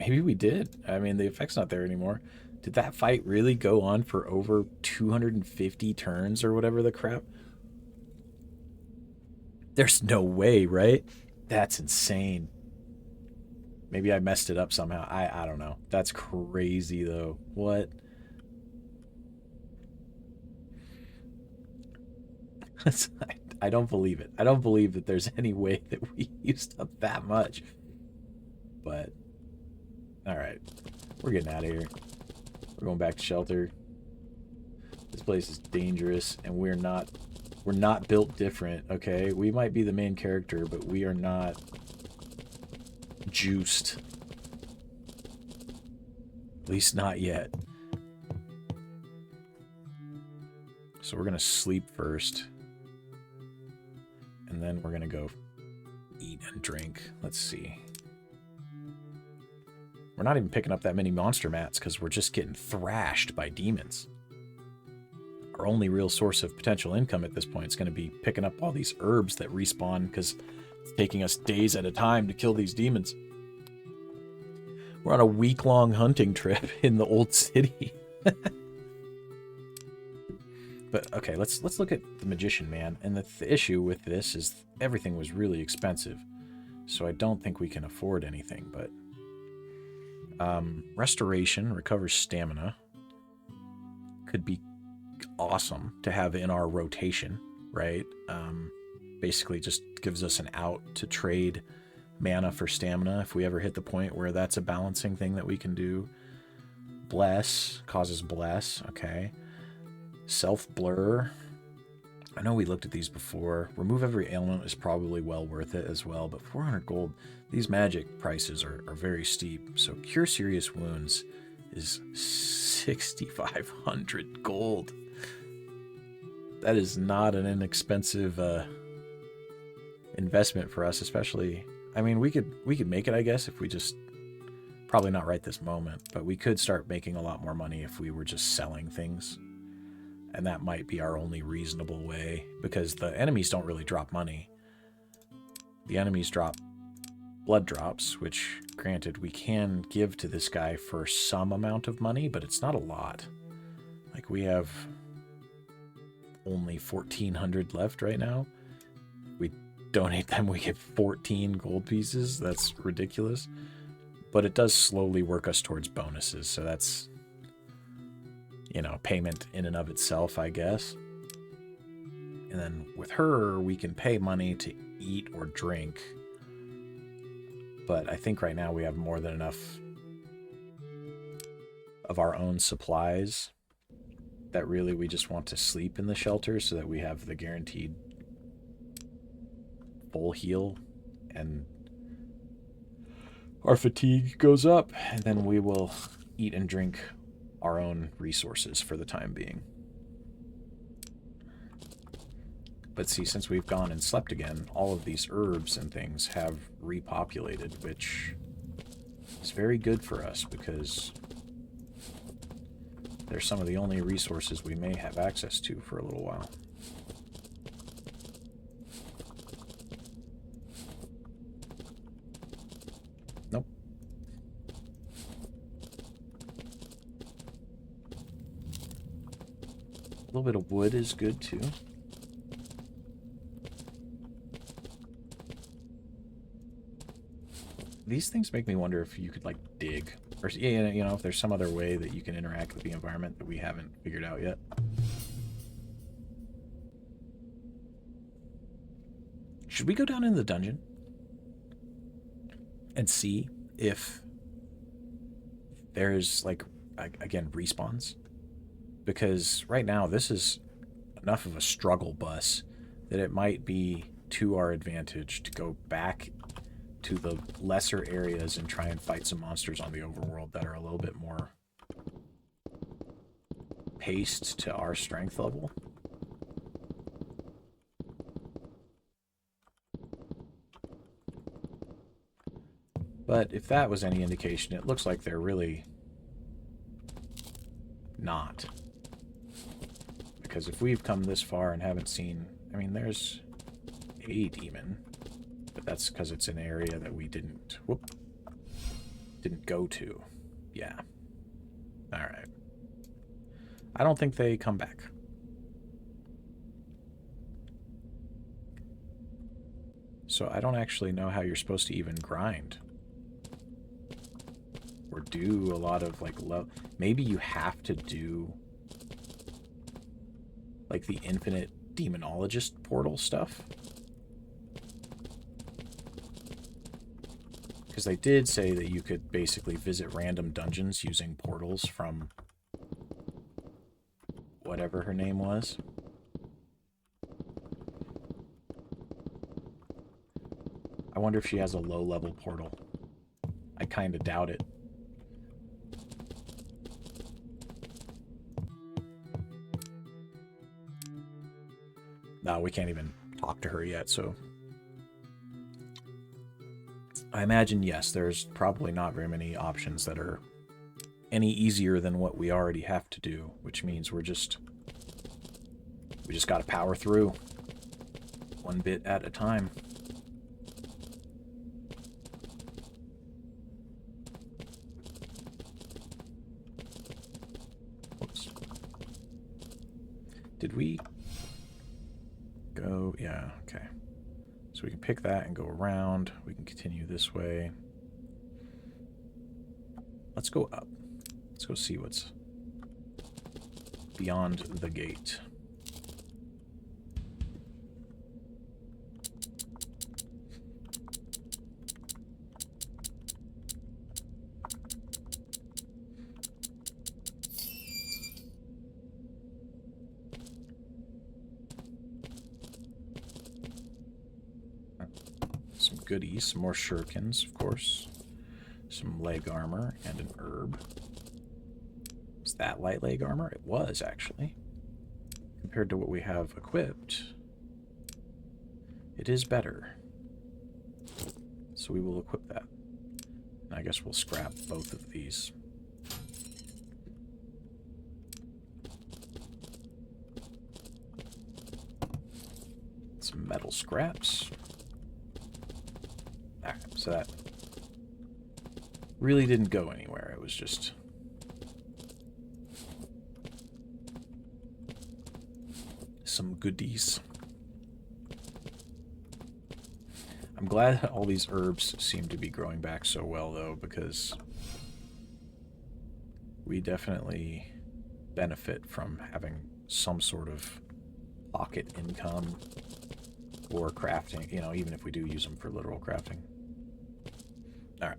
Maybe we did. I mean, the effect's not there anymore. Did that fight really go on for over 250 turns or whatever the crap? There's no way, right? That's insane. Maybe I messed it up somehow. I don't know. That's crazy though. What? I don't believe it. I don't believe that there's any way that we used up that much. But all right, we're getting out of here. We're going back to shelter. This place is dangerous, and we're not built different. Okay, we might be the main character, but we are not juiced. At least not yet. So we're gonna sleep first. And then we're gonna go eat and drink. Let's see. We're not even picking up that many monster mats because we're just getting thrashed by demons. Our only real source of potential income at this point is going to be picking up all these herbs that respawn because it's taking us days at a time to kill these demons. We're on a week-long hunting trip in the old city. But okay, let's look at the Magician Man. And the issue with this is everything was really expensive, so I don't think we can afford anything. But Restoration recovers stamina. Could be awesome to have in our rotation, right? Basically just gives us an out to trade mana for stamina if we ever hit the point where that's a balancing thing that we can do. Bless causes bless. Okay. Self-blur. I know we looked at these before. Remove every ailment is probably well worth it as well, but 400 gold, these magic prices are very steep. So cure serious wounds is 6,500 gold. That is not an inexpensive investment for us, especially. I mean, we could make it, I guess, if we just probably not right this moment, but we could start making a lot more money if we were just selling things. And that might be our only reasonable way, because the enemies don't really drop money. The enemies drop blood drops, which, granted, we can give to this guy for some amount of money, but it's not a lot. Like, we have only 1,400 left right now. We donate them, we get 14 gold pieces. That's ridiculous. But it does slowly work us towards bonuses, so that's, you know, payment in and of itself, I guess. And then with her, we can pay money to eat or drink. But I think right now we have more than enough of our own supplies that really we just want to sleep in the shelter so that we have the guaranteed full heal and our fatigue goes up, and then we will eat and drink our own resources for the time being. But see, since we've gone and slept again, all of these herbs and things have repopulated, which is very good for us because they're some of the only resources we may have access to for a little while. Nope. A little bit of wood is good too. These things make me wonder if you could, like, dig. Or, you know, if there's some other way that you can interact with the environment that we haven't figured out yet. Should we go down in the dungeon and see if there's, like, again, respawns? Because right now this is enough of a struggle bus that it might be to our advantage to go back to the lesser areas and try and fight some monsters on the overworld that are a little bit more paced to our strength level. But if that was any indication, it looks like they're really not. Because if we've come this far and haven't seen... I mean, there's a demon. But that's because it's an area that we didn't go to. Yeah. Alright. I don't think they come back. so I don't actually know how you're supposed to even grind. Or do a lot of, like, maybe you have to do, like, the infinite demonologist portal stuff. Because they did say that you could basically visit random dungeons using portals from whatever her name was. I wonder if she has a low-level portal. I kind of doubt it. No, we can't even talk to her yet, so... I imagine, yes, there's probably not very many options that are any easier than what we already have to do, which means we just gotta power through one bit at a time. Whoops. Did we go? Yeah, okay. So we can pick that and go around. We can continue this way. Let's go up. Let's go see what's beyond the gate. Some goodies, some more shurikens, of course. Some leg armor and an herb. Was that light leg armor? It was, actually. Compared to what we have equipped, it is better. So we will equip that. And I guess we'll scrap both of these. Some metal scraps. Alright, so that really didn't go anywhere. It was just some goodies. I'm glad all these herbs seem to be growing back so well, though, because we definitely benefit from having some sort of pocket income or crafting, you know, even if we do use them for literal crafting. Alright.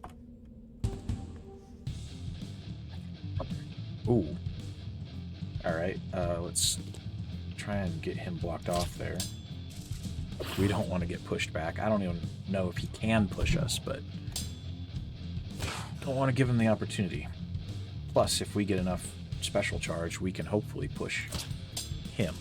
Ooh. Alright, let's try and get him blocked off there. We don't want to get pushed back. I don't even know if he can push us, but don't want to give him the opportunity. Plus, if we get enough special charge, we can hopefully push him.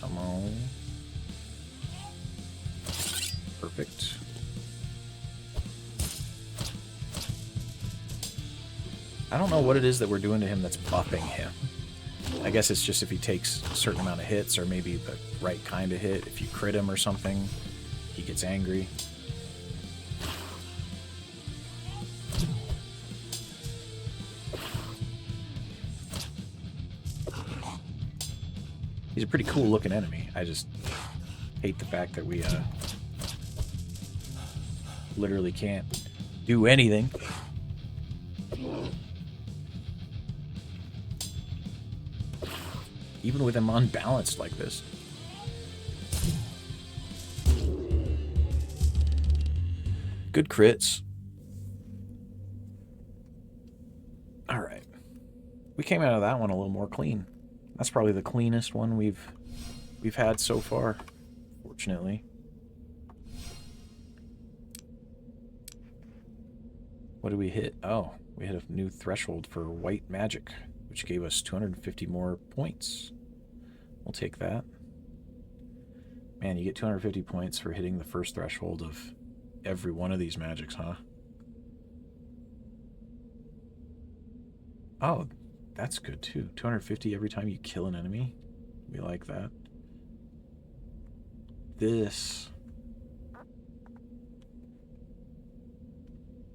Come on. Perfect. I don't know what it is that we're doing to him that's buffing him. I guess it's just if he takes a certain amount of hits, or maybe the right kind of hit. If you crit him or something, he gets angry. He's a pretty cool looking enemy. I just hate the fact that we literally can't do anything. Even with him unbalanced like this. Good crits. Alright. We came out of that one a little more clean. That's probably the cleanest one we've had so far, fortunately. What did we hit? Oh, we hit a new threshold for white magic, which gave us 250 more points. We'll take that. Man, you get 250 points for hitting the first threshold of every one of these magics, huh? Oh, That's good too. 250 every time you kill an enemy. We like that. This.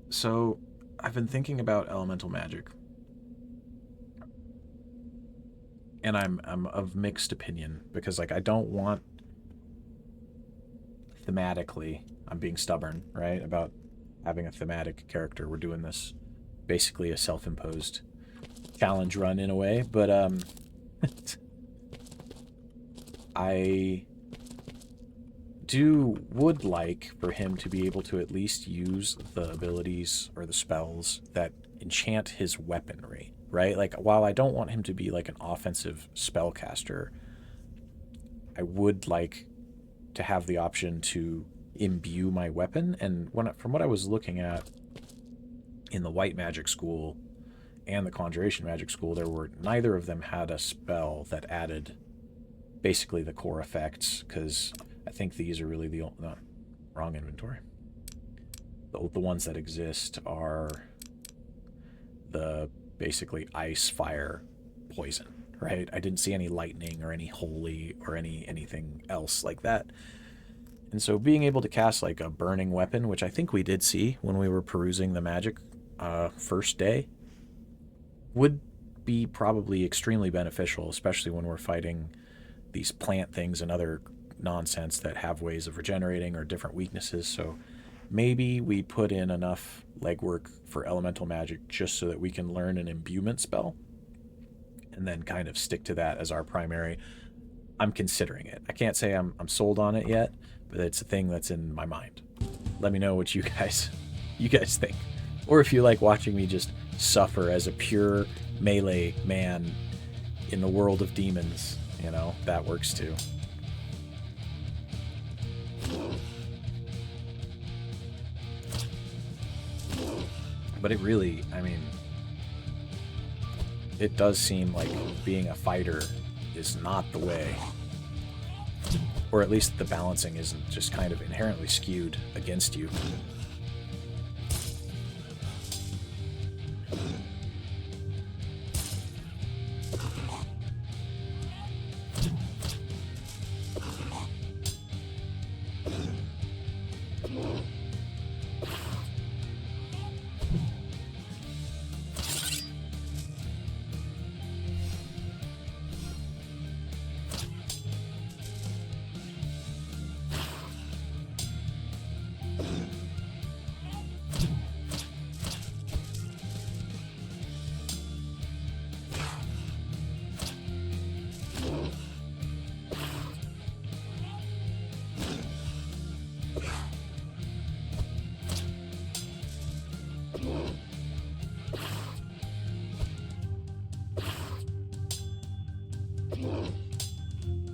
So, I've been thinking about elemental magic. And I'm of mixed opinion because like I don't want thematically, I'm being stubborn, right? About having a thematic character. We're doing this basically a self-imposed challenge run in a way, but I would like for him to be able to at least use the abilities or the spells that enchant his weaponry, right? Like while I don't want him to be like an offensive spellcaster, I would like to have the option to imbue my weapon. And from what I was looking at in the White Magic School and the Conjuration Magic School, neither of them had a spell that added basically the core effects, because I think these are really the no, wrong inventory. The ones that exist are the basically ice, fire, poison, right? I didn't see any lightning or any holy or anything else like that. And so being able to cast like a burning weapon, which I think we did see when we were perusing the magic first day, would be probably extremely beneficial, especially when we're fighting these plant things and other nonsense that have ways of regenerating or different weaknesses. So maybe we put in enough legwork for elemental magic just so that we can learn an imbuement spell and then kind of stick to that as our primary. I'm considering it. I can't say I'm sold on it yet, but it's a thing that's in my mind. Let me know what you guys think. Or if you like watching me just suffer as a pure melee man in the world of demons, you know, that works too. But it really, I mean, it does seem like being a fighter is not the way. Or at least the balancing isn't just kind of inherently skewed against you.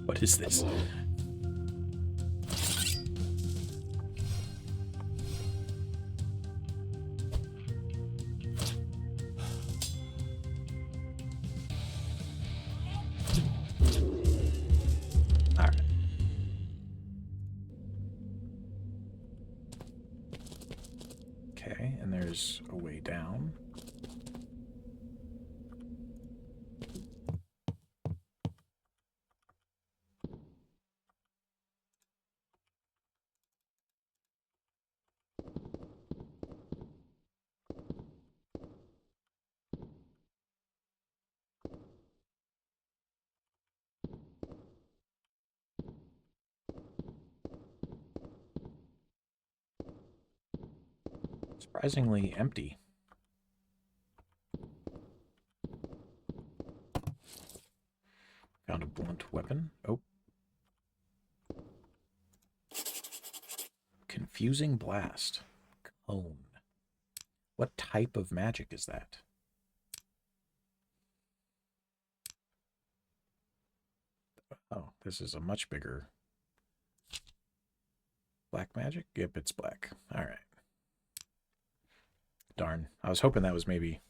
What is this? Alright. Okay, and there's a way down. Surprisingly empty. Found a blunt weapon. Oh. Confusing blast. Cone. What type of magic is that? Oh, this is a much bigger... Black magic? Yep, it's black. Alright. Darn. I was hoping that was maybe...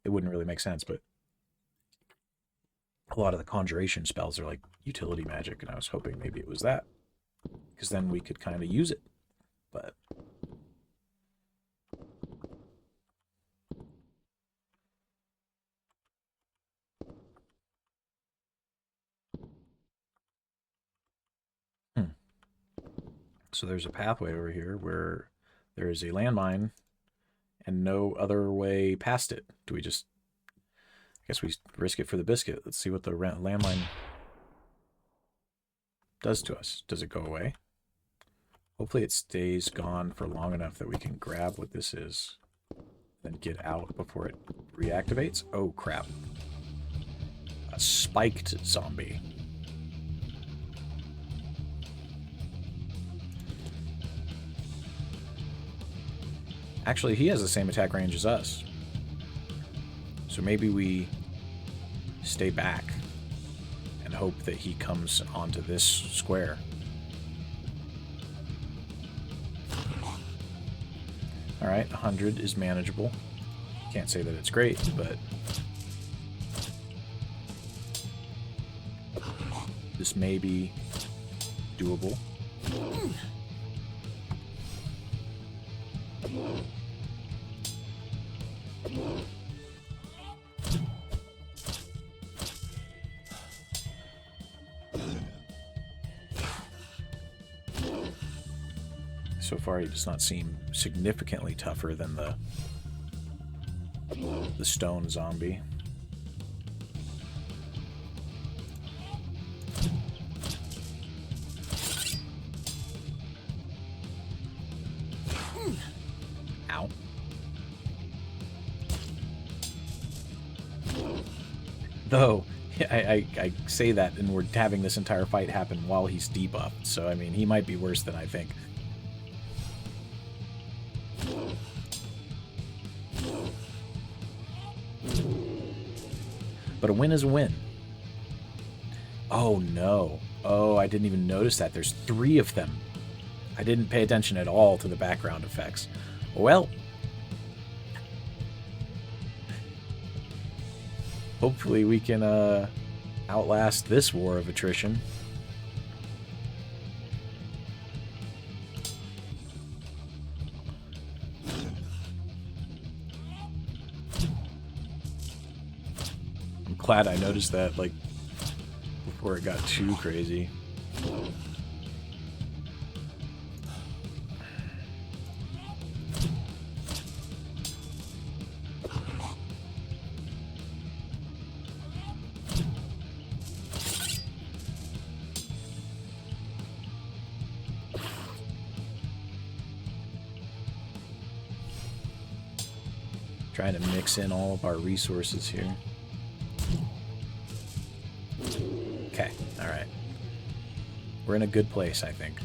It wouldn't really make sense, but... A lot of the conjuration spells are like utility magic, and I was hoping maybe it was that. Because then we could kind of use it. But... So there's a pathway over here where there is a landmine and no other way past it. Do we just... I guess we risk it for the biscuit. Let's see what the landmine does to us. Does it go away? Hopefully it stays gone for long enough that we can grab what this is and get out before it reactivates. Oh, crap. A spiked zombie. Actually, he has the same attack range as us. So maybe we stay back and hope that he comes onto this square. Alright, 100 is manageable. Can't say that it's great, but this may be doable. So far, he does not seem significantly tougher than the stone zombie. Ow. Though, I say that, and we're having this entire fight happen while he's debuffed, so I mean, he might be worse than I think. But a win is a win. Oh no. Oh, I didn't even notice that. There's 3 of them. I didn't pay attention at all to the background effects. Well, hopefully we can outlast this war of attrition. I'm glad I noticed that, like, before it got too crazy. Trying to mix in all of our resources here. Okay, alright. We're in a good place, I think.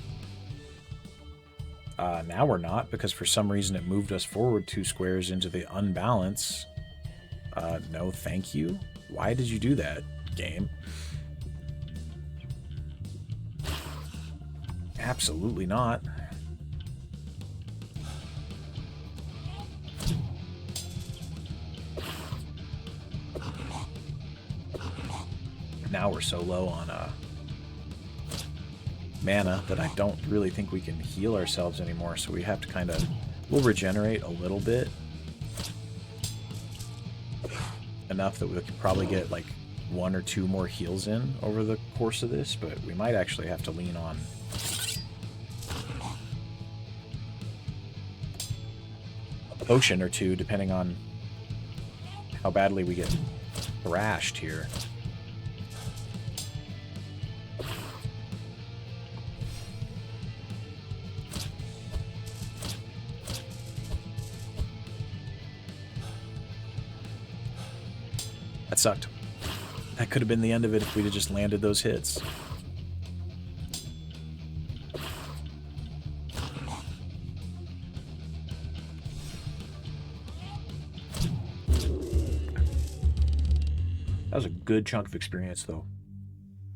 Now we're not, because for some reason it moved us forward 2 squares into the unbalance. No thank you? Why did you do that, game? Absolutely not. Now we're so low on mana that I don't really think we can heal ourselves anymore, so we have to kind of... We'll regenerate a little bit. Enough that we could probably get like 1 or 2 more heals in over the course of this, but we might actually have to lean on a potion or 2, depending on how badly we get thrashed here. That sucked. That could have been the end of it if we'd have just landed those hits. That was a good chunk of experience, though.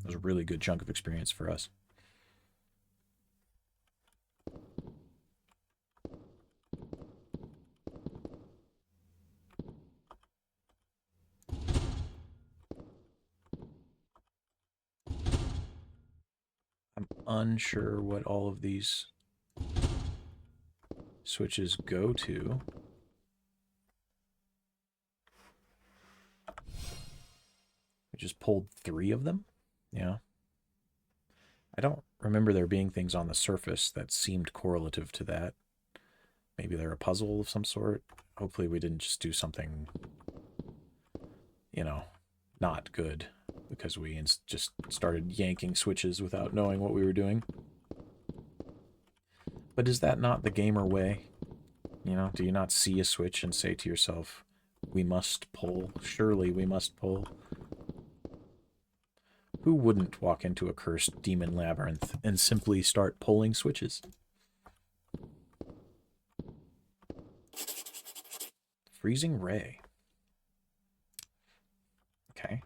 That was a really good chunk of experience for us. I'm unsure what all of these switches go to. We just pulled 3 of them? Yeah. I don't remember there being things on the surface that seemed correlative to that. Maybe they're a puzzle of some sort. Hopefully we didn't just do something, you know, not good because we just started yanking switches without knowing what we were doing. But is that not the gamer way? You know, do you not see a switch and say to yourself, we must pull? Surely we must pull. Who wouldn't walk into a cursed demon labyrinth and simply start pulling switches? Freezing Ray. Okay.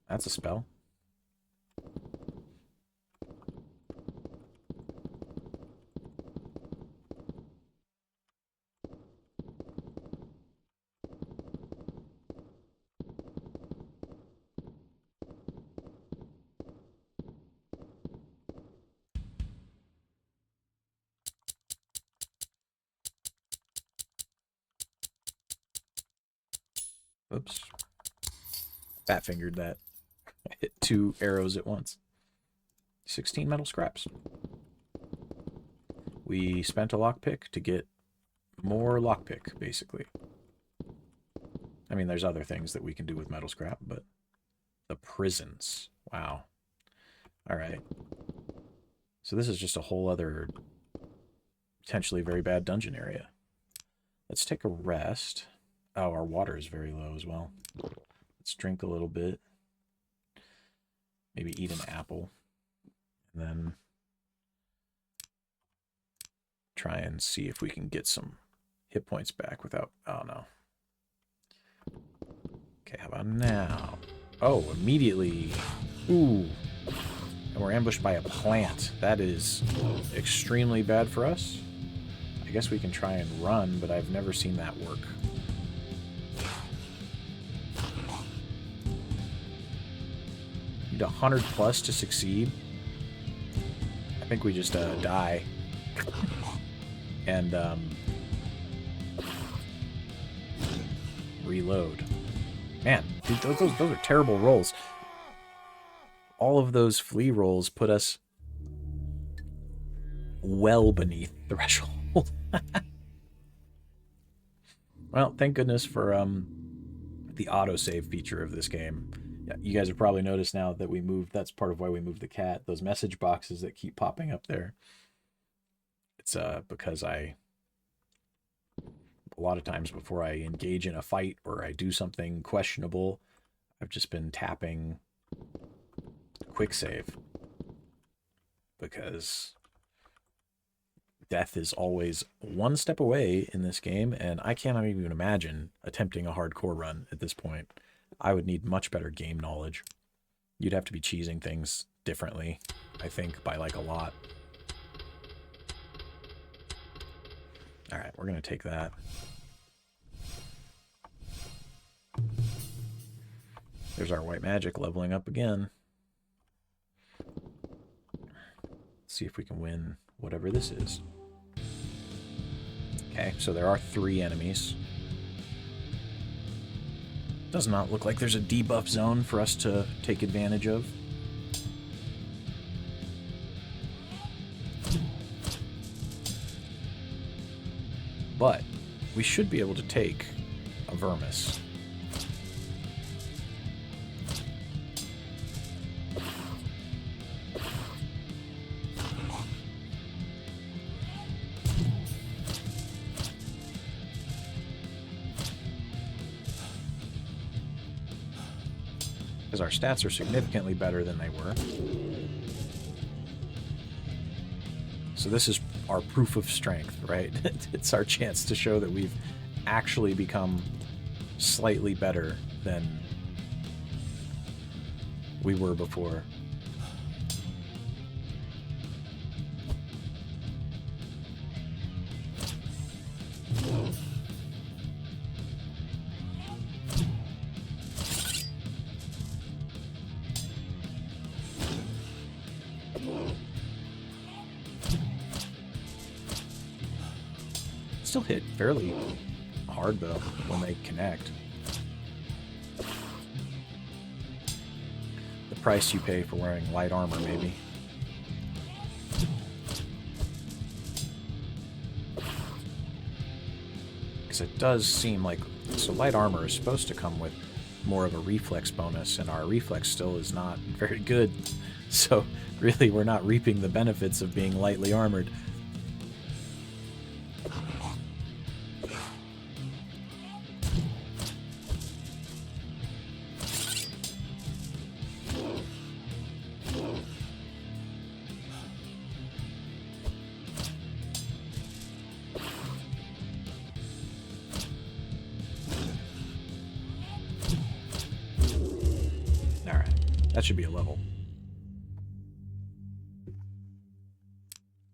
That's a spell. Oops. Fat-fingered that. I hit 2 arrows at once. 16 metal scraps. We spent a lockpick to get more lockpick, basically. I mean, there's other things that we can do with metal scrap, but the prisons. Wow. All right. So this is just a whole other potentially very bad dungeon area. Let's take a rest. Oh, our water is very low as well. Let's drink a little bit. Maybe eat an apple. And then try and see if we can get some hit points back without... Oh, no. Okay, how about now? Oh, immediately. Ooh. And we're ambushed by a plant. That is extremely bad for us. I guess we can try and run, but I've never seen that work. Need 100 plus to succeed. I think we just die. And reload. Man, dude, those are terrible rolls. All of those flea rolls put us well beneath threshold. Well, thank goodness for the autosave feature of this game. Yeah, you guys have probably noticed now that we moved. That's part of why we moved the cat. Those message boxes that keep popping up there. It's because a lot of times before I engage in a fight or I do something questionable, I've just been tapping quick save because death is always one step away in this game, and I cannot even imagine attempting a hardcore run at this point. I would need much better game knowledge. You'd have to be cheesing things differently, I think, by like a lot. All right, we're going to take that. There's our white magic leveling up again. Let's see if we can win whatever this is. Okay, so there are 3 enemies. Does not look like there's a debuff zone for us to take advantage of. But we should be able to take a Vermis. Because our stats are significantly better than they were. So this is our proof of strength, right? It's our chance to show that we've actually become slightly better than we were before. Still hit fairly hard though when they connect. The price you pay for wearing light armor, maybe. Because it does seem like... So light armor is supposed to come with more of a reflex bonus, and our reflex still is not very good. So really, we're not reaping the benefits of being lightly armored. That should be a level.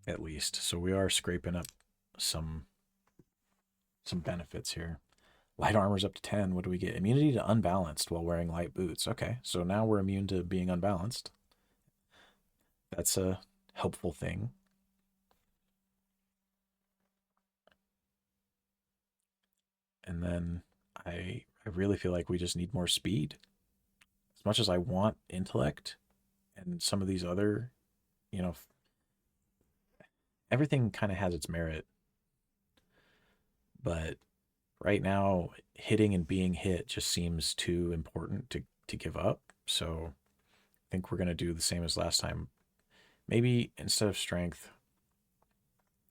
At least. So we are scraping up some benefits here. Light armor's up to 10. What do we get? Immunity to unbalanced while wearing light boots. Okay, so now we're immune to being unbalanced. That's a helpful thing. And then I really feel like we just need more speed. As much as I want intellect and some of these other, you know, everything kind of has its merit. But right now, hitting and being hit just seems too important to give up. So I think we're going to do the same as last time. Maybe instead of strength,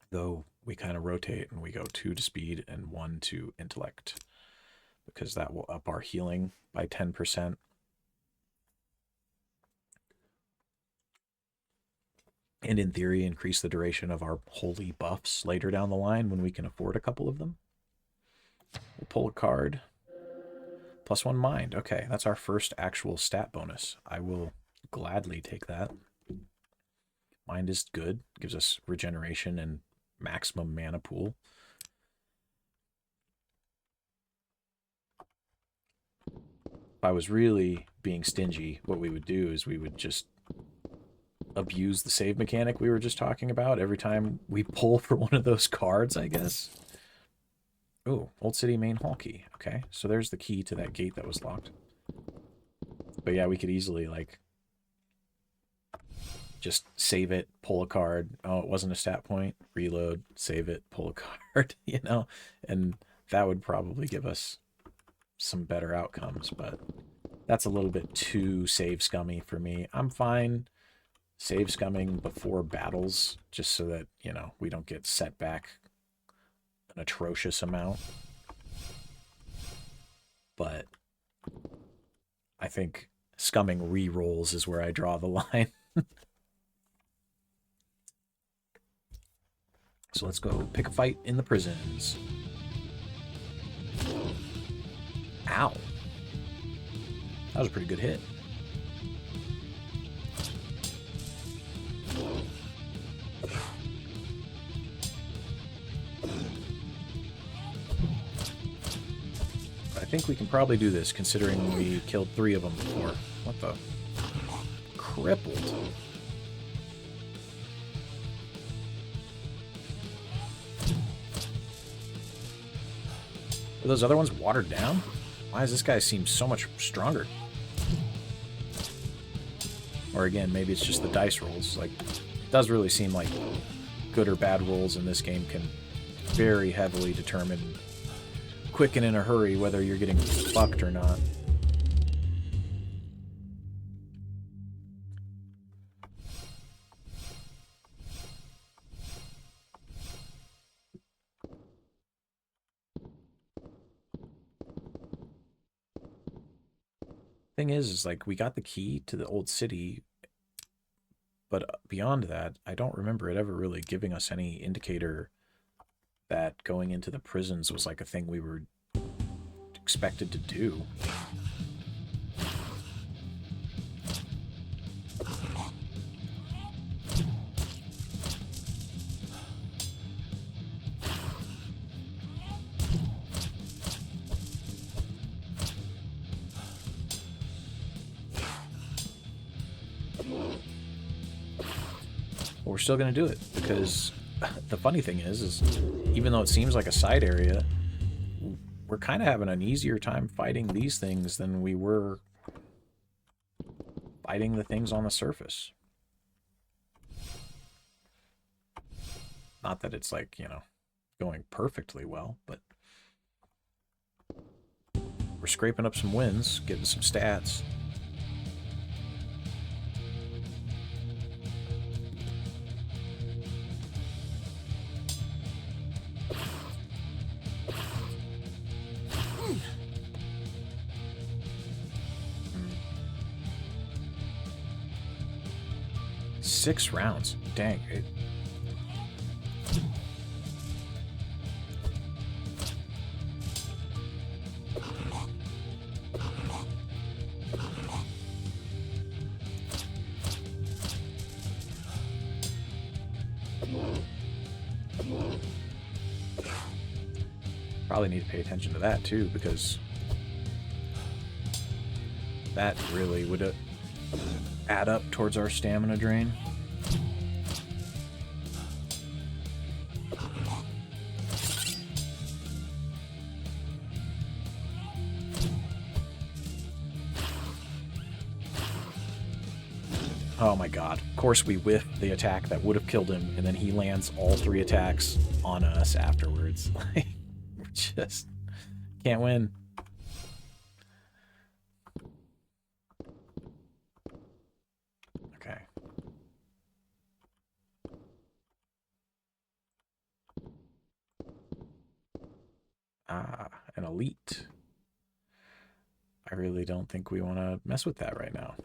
though, we kind of rotate and we go 2 to speed and 1 to intellect, because that will up our healing by 10%. And in theory, increase the duration of our holy buffs later down the line when we can afford a couple of them. We'll pull a card. +1 mind. Okay, that's our first actual stat bonus. I will gladly take that. Mind is good. Gives us regeneration and maximum mana pool. If I was really being stingy, what we would do is we would just abuse the save mechanic we were just talking about every time we pull for one of those cards, I guess. Oh, Old City main hall key. Okay, so there's the key to that gate that was locked. But yeah, we could easily, like, just save it, pull a card. Oh, it wasn't a stat point. Reload, save it, pull a card, you know? And that would probably give us some better outcomes, but that's a little bit too save scummy for me. I'm fine save scumming before battles, just so that, you know, we don't get set back an atrocious amount. But I think scumming re-rolls is where I draw the line. So let's go pick a fight in the prisons. Ow. That was a pretty good hit. I think we can probably do this, considering we killed 3 of them before. What the? Crippled. Are those other ones watered down? Why does this guy seem so much stronger? Or again, maybe it's just the dice rolls. Like, it does really seem like good or bad rolls in this game can very heavily determine quick and in a hurry whether you're getting fucked or not. Thing is like, we got the key to the old city, but beyond that, I don't remember it ever really giving us any indicator that going into the prisons was like a thing we were expected to do. We're still going to do it, because the funny thing is even though it seems like a side area, we're kind of having an easier time fighting these things than we were fighting the things on the surface. Not that it's like, you know, going perfectly well, but We're scraping up some wins, getting some stats. Six rounds. Dang. Probably need to pay attention to that too, because that really would add up towards our stamina drain. Oh my god. Of course we whiffed the attack that would have killed him, and then he lands all 3 attacks on us afterwards. Like, we just can't win. Okay. Ah, an elite. I really don't think we want to mess with that right now,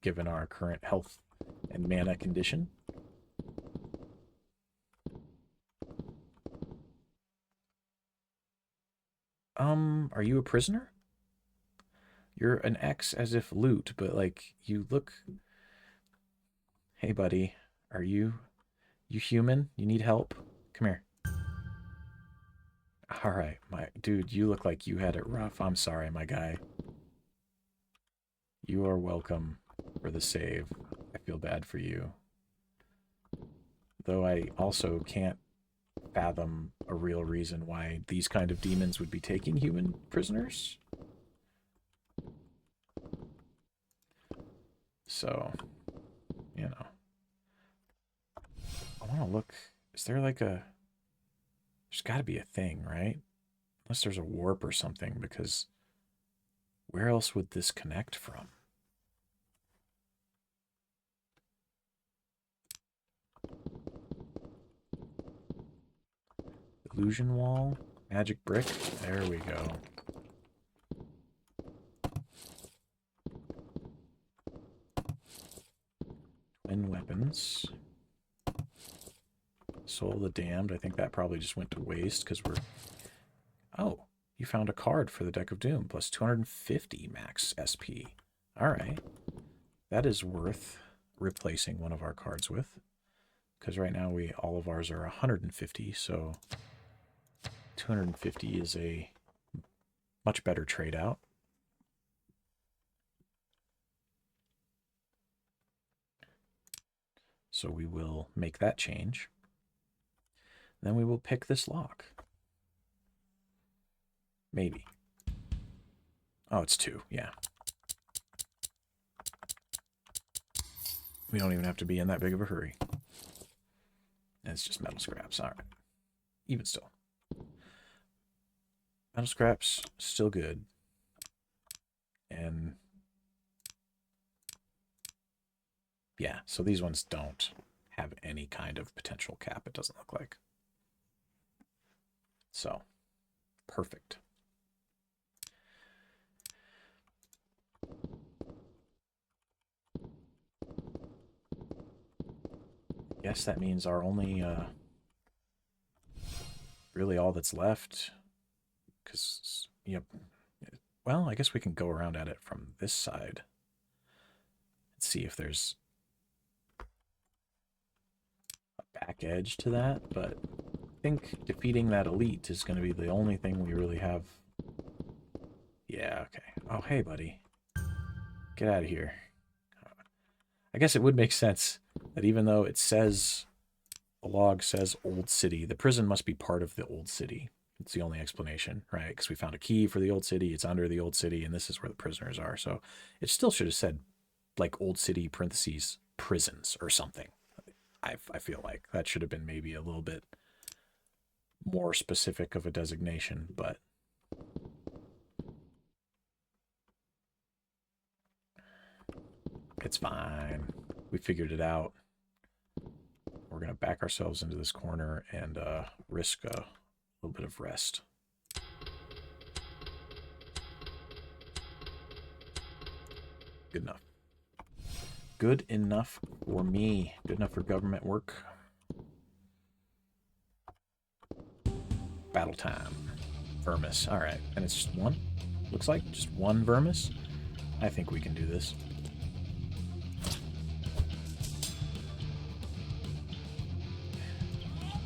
given our current health and mana condition. Are you a prisoner? You're an X as if loot, but like you look. Hey buddy, are you human? You need help? Come here. All right, my dude, you look like you had it rough. I'm sorry, my guy. You are welcome for the save. I feel bad for you. Though I also can't fathom a real reason why these kind of demons would be taking human prisoners. So, you know. I want to look. Is there like a... There's got to be a thing, right? Unless there's a warp or something, because where else would this connect from? Illusion wall, magic brick. There we go. Twin weapons. Soul of the Damned. I think that probably just went to waste because we're... Oh, you found a card for the Deck of Doom, plus 250 max SP. All right. That is worth replacing one of our cards with, because right now all of ours are 150, so 250 is a much better trade out. So we will make that change. Then we will pick this lock. Maybe. Oh, it's 2, yeah. We don't even have to be in that big of a hurry. It's just metal scraps, all right. Even still. Metal scraps, still good. And yeah, so these ones don't have any kind of potential cap, it doesn't look like. So, perfect. Guess that means our only, really all that's left, because, you know, well, I guess we can go around at it from this side and see if there's a back edge to that, but I think defeating that elite is going to be the only thing we really have. Yeah, okay. Oh, hey, buddy. Get out of here. I guess it would make sense that even though it says, the log says Old City, the prison must be part of the Old City. It's the only explanation, right? Because we found a key for the Old City, it's under the Old City, and this is where the prisoners are. So it still should have said, like, Old City, parentheses, prisons, or something. I feel like that should have been maybe a little bit more specific of a designation, but It's fine. We figured it out. We're going to back ourselves into this corner and risk a little bit of rest. Good enough. Good enough for me. Good enough for government work. Battle time. Vermis. All right. And it's just one? Looks like just one Vermis? I think we can do this.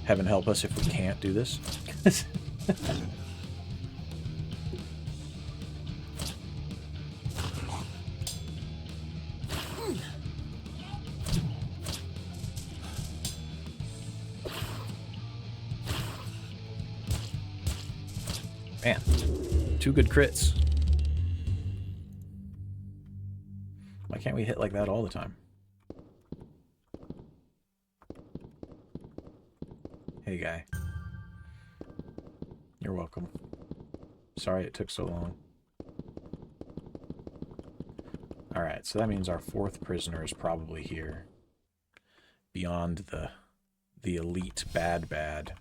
Heaven help us if we can't do this. Man, 2 good crits. Why can't we hit like that all the time? Hey, guy. You're welcome. Sorry it took so long. Alright, so that means our 4th prisoner is probably here. Beyond the elite bad.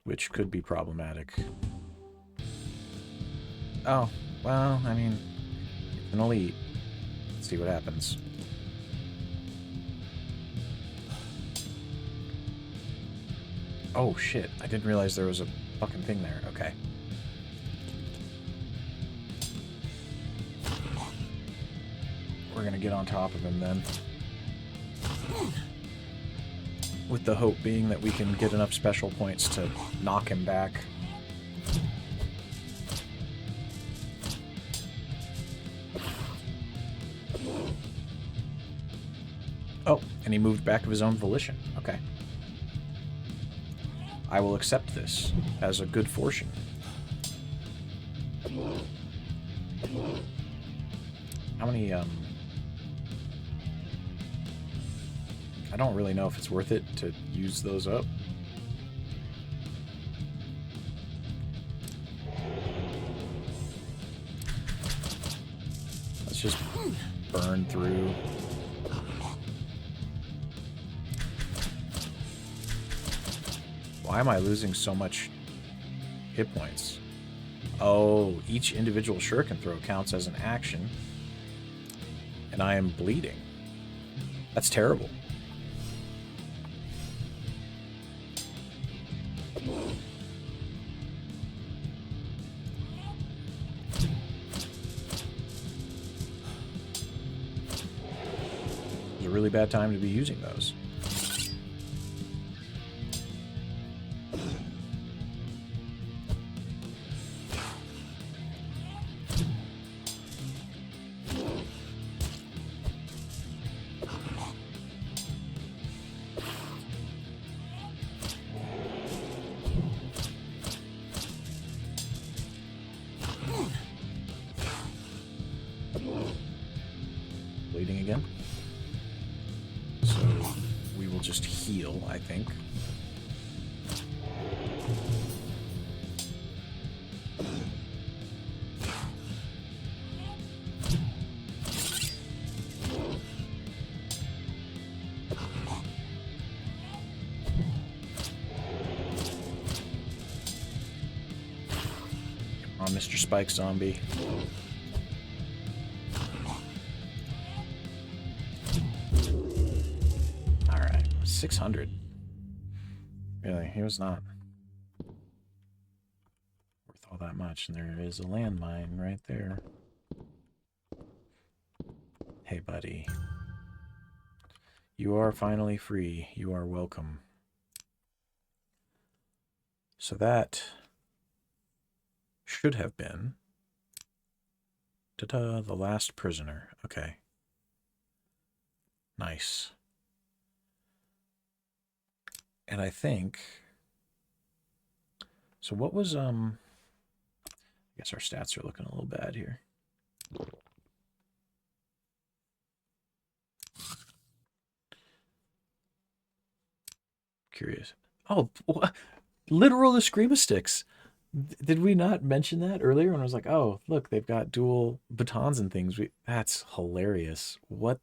Which could be problematic. Oh, well, I mean, an elite. Let's see what happens. Oh, shit. I didn't realize there was a fucking thing there. Okay. We're gonna get on top of him then. With the hope being that we can get enough special points to knock him back. Oh, and he moved back of his own volition. Okay. I will accept this as a good fortune. How many, I don't really know if it's worth it to use those up. Let's just burn through. Why am I losing so much hit points? Oh, each individual shuriken throw counts as an action. And I am bleeding. That's terrible. It's a really bad time to be using those. Bleeding again. So we will just heal, I think. Come on, Mr. Spike Zombie. Alright, 600. Really, he was not worth all that much, and there is a landmine right there. Hey, buddy. You are finally free. You are welcome. So that should have been ta-da, the last prisoner. Okay. Nice. And I think so what was I guess our stats are looking a little bad here. Curious. Oh, literal Eskrima sticks. Did we not mention that earlier when I was like, oh, look, they've got dual batons and things. That's hilarious. What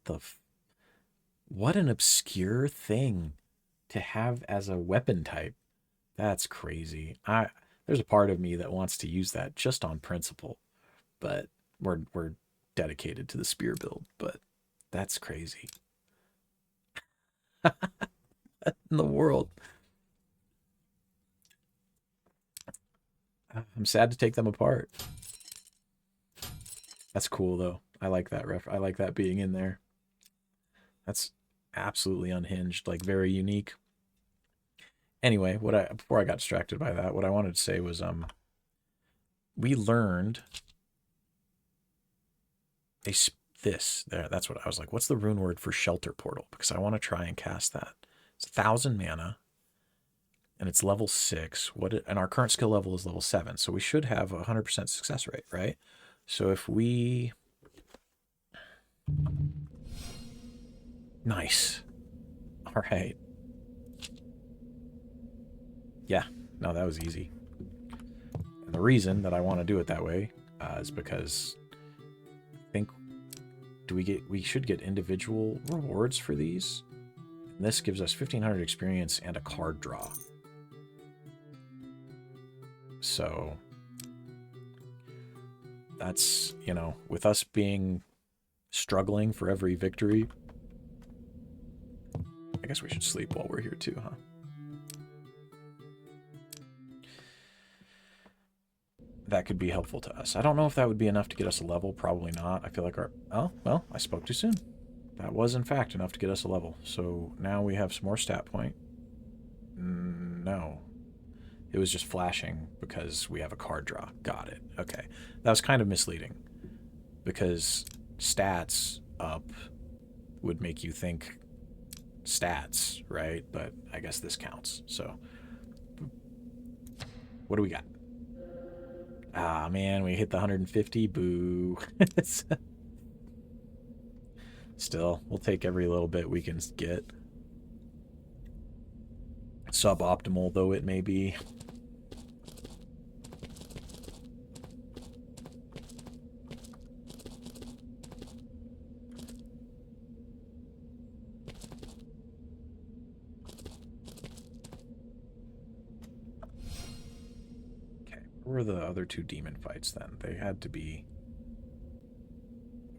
an obscure thing to have as a weapon type. That's crazy. There's a part of me that wants to use that just on principle, but we're dedicated to the spear build, but that's crazy. In the world. I'm sad to take them apart. That's cool though. I like that I like that being in there. That's absolutely unhinged, like very unique. Anyway, before I got distracted by that, what I wanted to say was we learned that's what I was like, what's the rune word for shelter portal? Because I want to try and cast that. It's 1,000 mana and it's level 6. And our current skill level is level 7, so we should have a 100% success rate, right? So if we... Nice. All right. Yeah, no, that was easy. And the reason that I want to do it that way is because I think we should get individual rewards for these. And this gives us 1,500 experience and a card draw. So that's, you know, with us being struggling for every victory, I guess we should sleep while we're here too, huh? That could be helpful to us. I don't know if that would be enough to get us a level. Probably not. I feel like oh, well, I spoke too soon. That was, in fact, enough to get us a level. So now we have some more stat point. No. It was just flashing because we have a card draw. Got it. Okay. That was kind of misleading because stats up would make you think stats, right? But I guess this counts. So what do we got? Ah, man, we hit the 150. Boo. Still, we'll take every little bit we can get. Suboptimal though it may be. Where were the other two demon fights then? They had to be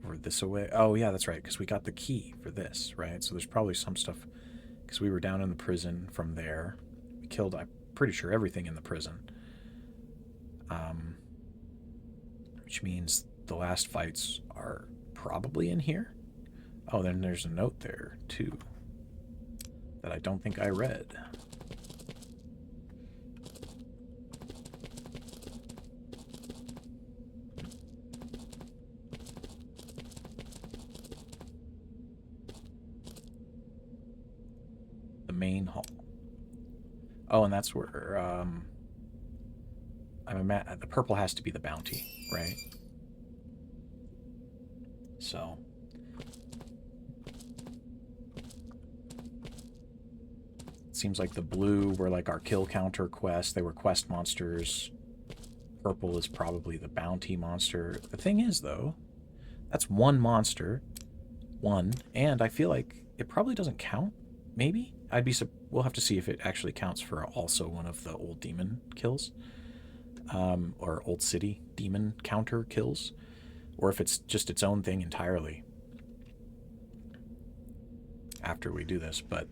over this away. Oh, yeah, that's right, because we got the key for this, right? So there's probably some stuff, because we were down in the prison from there. We killed, I'm pretty sure, everything in the prison. Which means the last fights are probably in here. Oh, then there's a note there, too, that I don't think I read. Main hall. Oh, and that's where the purple has to be the bounty, right? So it seems like the blue were like our kill counter quest. They were quest monsters. Purple is probably the bounty monster. The thing is, though, that's one monster, and I feel like it probably doesn't count. Maybe? We'll have to see if it actually counts for also one of the old demon kills. Or old city demon counter kills. Or if it's just its own thing entirely. After we do this. But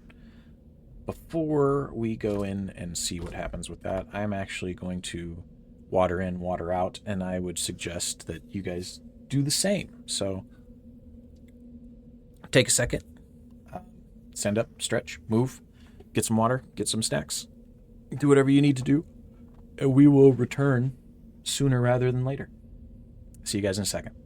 before we go in and see what happens with that, I'm actually going to water in, water out, and I would suggest that you guys do the same. So take a second. Stand up, stretch, move, get some water, get some snacks. Do whatever you need to do. And we will return sooner rather than later. See you guys in a second.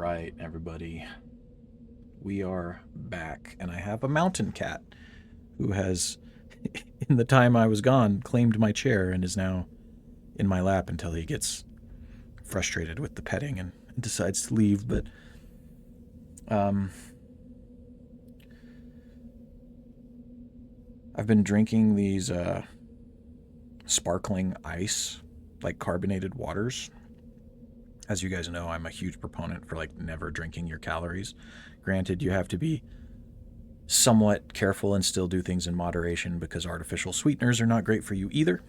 right, everybody. We are back, and I have a mountain cat who has, in the time I was gone, claimed my chair and is now in my lap until he gets frustrated with the petting and decides to leave. But I've been drinking these sparkling ice, like carbonated waters. As you guys know, I'm a huge proponent for like never drinking your calories. Granted, you have to be somewhat careful and still do things in moderation because artificial sweeteners are not great for you either.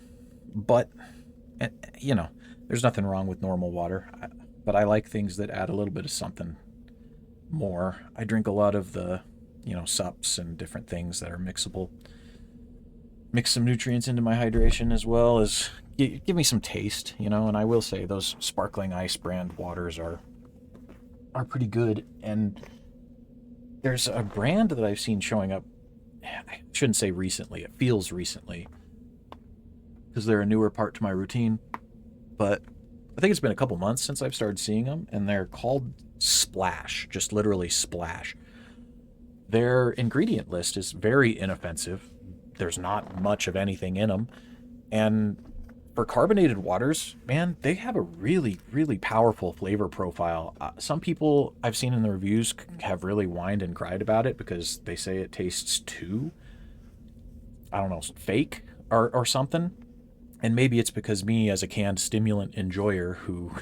But, you know, there's nothing wrong with normal water. But I like things that add a little bit of something more. I drink a lot of the, sups and different things that are mixable. Mix some nutrients into my hydration as well as give me some taste, and I will say those sparkling ice brand waters are pretty good. And there's a brand that I've seen showing up, I shouldn't say recently, it feels recently, because they're a newer part to my routine, but I think it's been a couple months since I've started seeing them, and they're called Splash, just literally Splash. Their ingredient list is very inoffensive. There's not much of anything in them, and for carbonated waters, man, they have a really, really powerful flavor profile. Some people I've seen in the reviews have really whined and cried about it because they say it tastes too, I don't know, fake or something. And maybe it's because me, as a canned stimulant enjoyer who,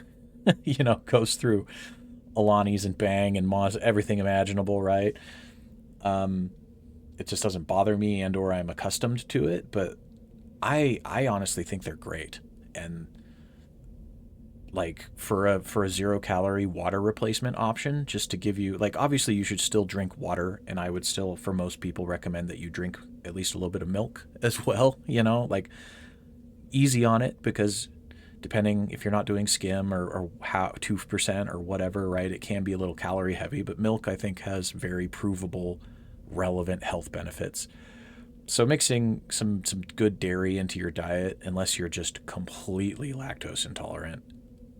goes through Alani's and Bang and Moz, everything imaginable, right? It just doesn't bother me, and or I'm accustomed to it, but I honestly think they're great. And like for a 0-calorie water replacement option, just to give you, like, obviously you should still drink water, and I would still, for most people, recommend that you drink at least a little bit of milk as well, like easy on it, because depending if you're not doing skim or how 2% or whatever, right, it can be a little calorie heavy, but milk I think has very provable relevant health benefits. So mixing some good dairy into your diet, unless you're just completely lactose intolerant,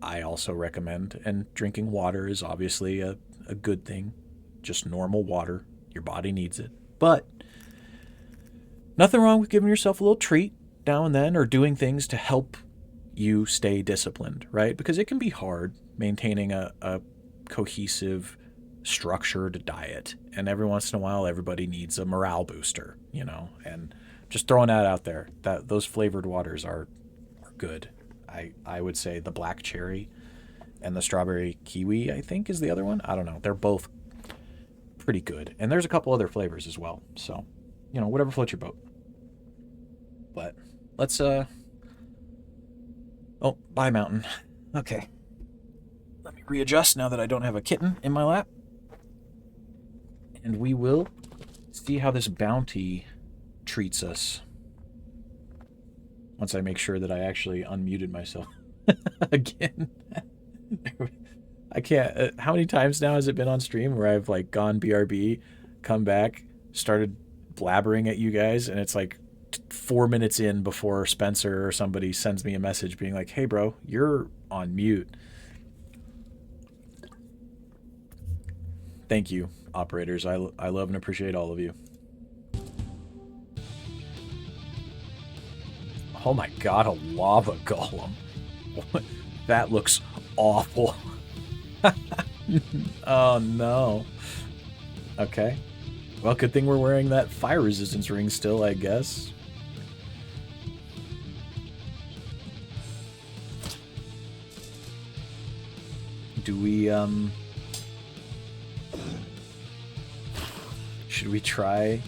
I also recommend. And drinking water is obviously a good thing. Just normal water. Your body needs it. But nothing wrong with giving yourself a little treat now and then, or doing things to help you stay disciplined, right? Because it can be hard maintaining a cohesive, structured diet, and every once in a while everybody needs a morale booster, and just throwing that out there, that those flavored waters are good. I would say the black cherry and the strawberry kiwi, I think, is the other one. I don't know, they're both pretty good, and there's a couple other flavors as well, so whatever floats your boat. But let's oh, bye mountain. Okay, let me readjust now that I don't have a kitten in my lap. And we will see how this bounty treats us. Once I make sure that I actually unmuted myself again. I can't. How many times now has it been on stream where I've like gone BRB, come back, started blabbering at you guys, and it's like 4 minutes in before Spencer or somebody sends me a message being like, "Hey, bro, you're on mute." Thank you, operators. I love and appreciate all of you. Oh my god, a lava golem. That looks awful. Oh no. Okay. Well, good thing we're wearing that fire resistance ring still, I guess. Do we, should we try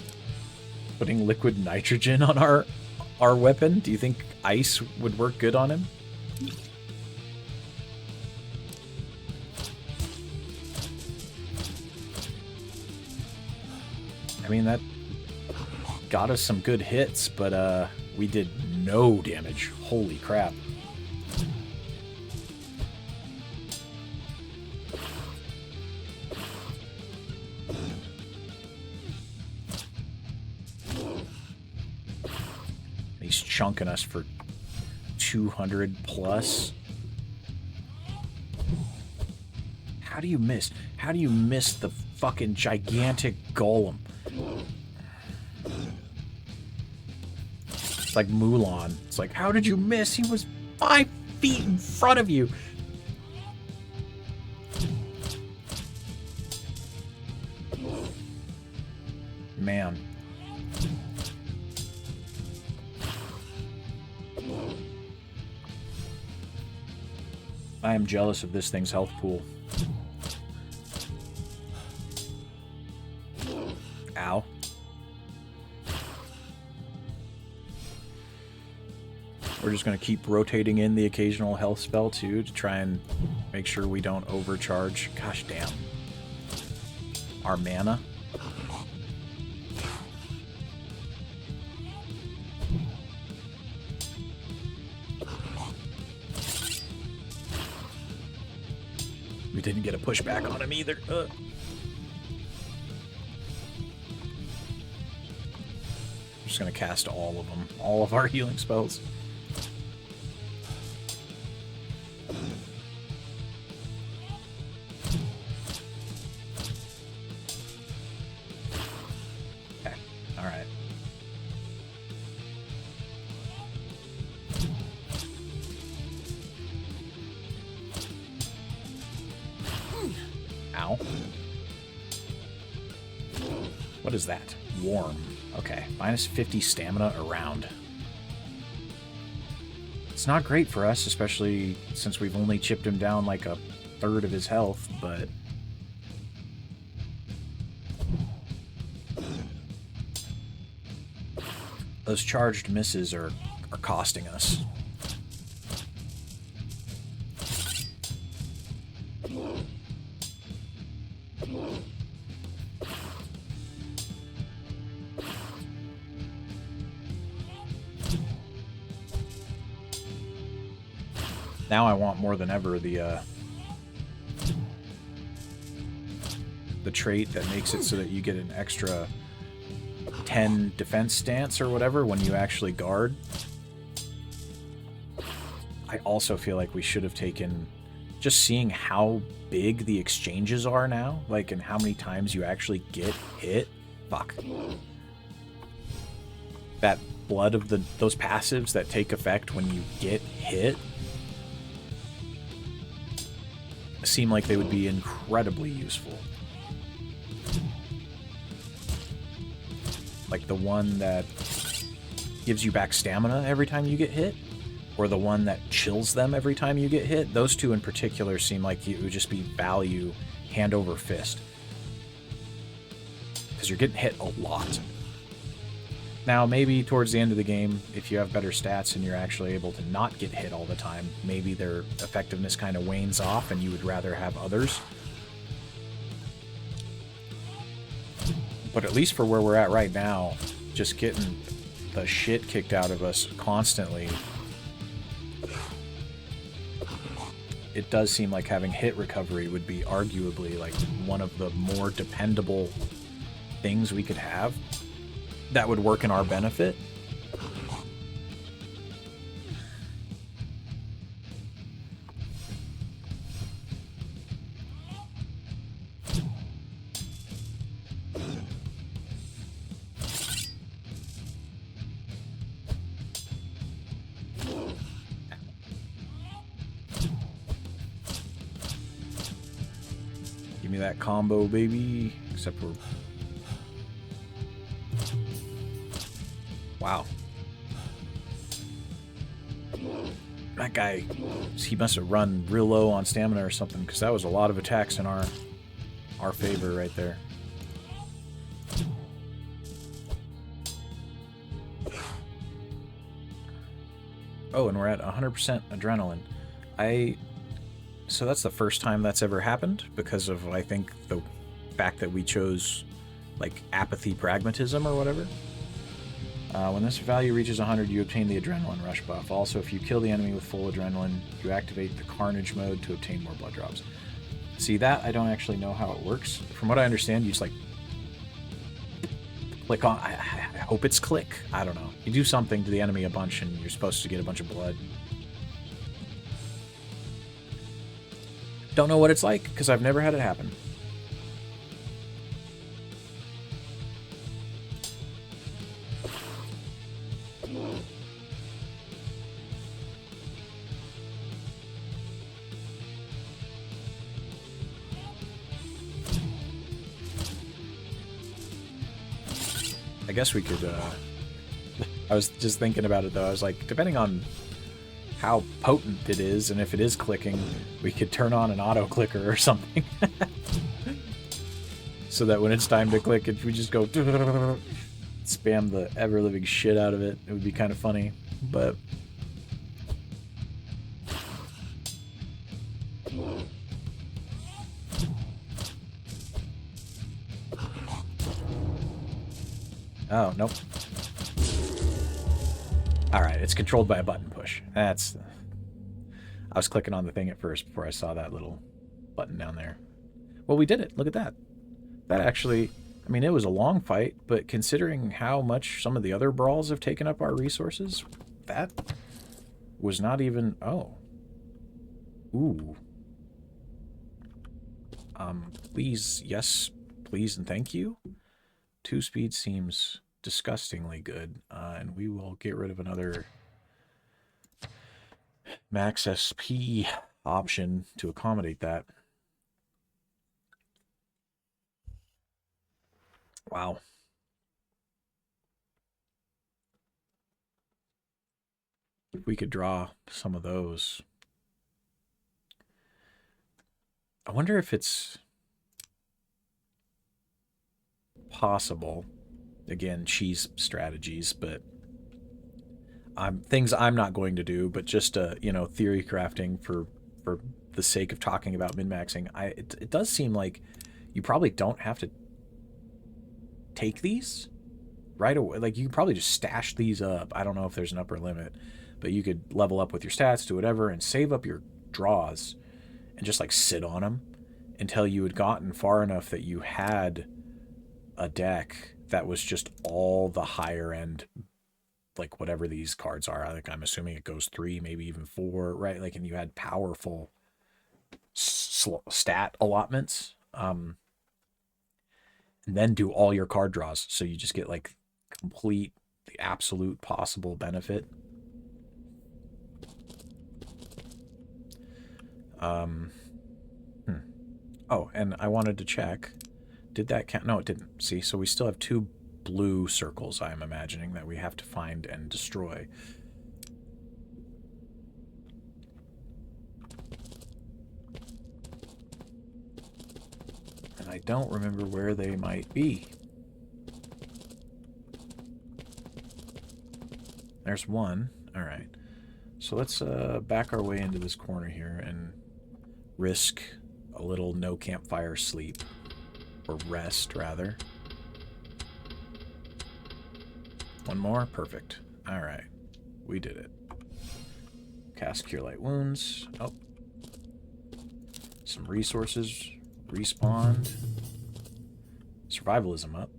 putting liquid nitrogen on our weapon? Do you think ice would work good on him? I mean, that got us some good hits, but we did no damage. Holy crap. He's chunking us for 200 plus. How do you miss? How do you miss the fucking gigantic golem? It's like Mulan. It's like, how did you miss? He was 5 feet in front of you. Man. I am jealous of this thing's health pool. Ow. We're just going to keep rotating in the occasional health spell, too, to try and make sure we don't overcharge. Gosh damn. Our mana. We didn't get a pushback on him either. I'm just going to cast all of them. All of our healing spells. Okay. Alright. Ow. What is that? Warm. Okay. Minus 50 stamina around. It's not great for us, especially since we've only chipped him down like a third of his health, but... those charged misses are costing us. Now I want more than ever the trait that makes it so that you get an extra 10 defense stance or whatever when you actually guard. I also feel like we should have taken, just seeing how big the exchanges are now, like, and how many times you actually get hit. Fuck. That blood of those passives that take effect when you get hit seem like they would be incredibly useful. Like the one that gives you back stamina every time you get hit, or the one that chills them every time you get hit. Those two in particular seem like it would just be value hand over fist. Because you're getting hit a lot. Now, maybe towards the end of the game, if you have better stats and you're actually able to not get hit all the time, maybe their effectiveness kind of wanes off and you would rather have others. But at least for where we're at right now, just getting the shit kicked out of us constantly, it does seem like having hit recovery would be arguably like one of the more dependable things we could have that would work in our benefit. Give me that combo, baby. Except we're... wow. That guy, he must have run real low on stamina or something, because that was a lot of attacks in our favor right there. Oh, and we're at 100% adrenaline. So that's the first time that's ever happened, because of, I think, the fact that we chose, like, apathy pragmatism or whatever. When this value reaches 100, you obtain the adrenaline rush buff. Also, if you kill the enemy with full adrenaline, you activate the carnage mode to obtain more blood drops. See, that I don't actually know how it works. From what I understand, you just, like, click on... I hope it's click. I don't know. You do something to the enemy a bunch, and you're supposed to get a bunch of blood. Don't know what it's like, because I've never had it happen. I guess we could, I was just thinking about it, though. I was like, depending on how potent it is, and if it is clicking, we could turn on an auto clicker or something. So that when it's time to click, if we just go spam the ever-living shit out of it, it would be kind of funny, but... Oh, nope. Alright, it's controlled by a button push. That's... I was clicking on the thing at first before I saw that little button down there. Well, we did it. Look at that. That actually... I mean, it was a long fight, but considering how much some of the other brawls have taken up our resources, that was not even... Oh. Ooh. Please, yes, please, and thank you. 2 speed seems disgustingly good, and we will get rid of another max SP option to accommodate that. Wow. If we could draw some of those. I wonder if it's possible, again, cheese strategies, but things I'm not going to do, but just you know, theory crafting for the sake of talking about min-maxing. It does seem like you probably don't have to take these right away. Like, you can probably just stash these up. I don't know if there's an upper limit, but you could level up with your stats, do whatever, and save up your draws and just like sit on them until you had gotten far enough that you had a deck that was just all the higher end, like whatever these cards are. Like, I'm assuming it goes 3, maybe even 4, right? Like, and you had powerful stat allotments, and then do all your card draws, so you just get like complete, the absolute possible benefit. Oh, and I wanted to check. Did that count? No, it didn't. See, so we still have 2 blue circles, I'm imagining, that we have to find and destroy. And I don't remember where they might be. There's one. All right. So let's back our way into this corner here and risk a little no campfire sleep. Or rest, rather. One more? Perfect. Alright. We did it. Cast Cure Light Wounds. Oh. Some resources. Respawned. Survivalism up.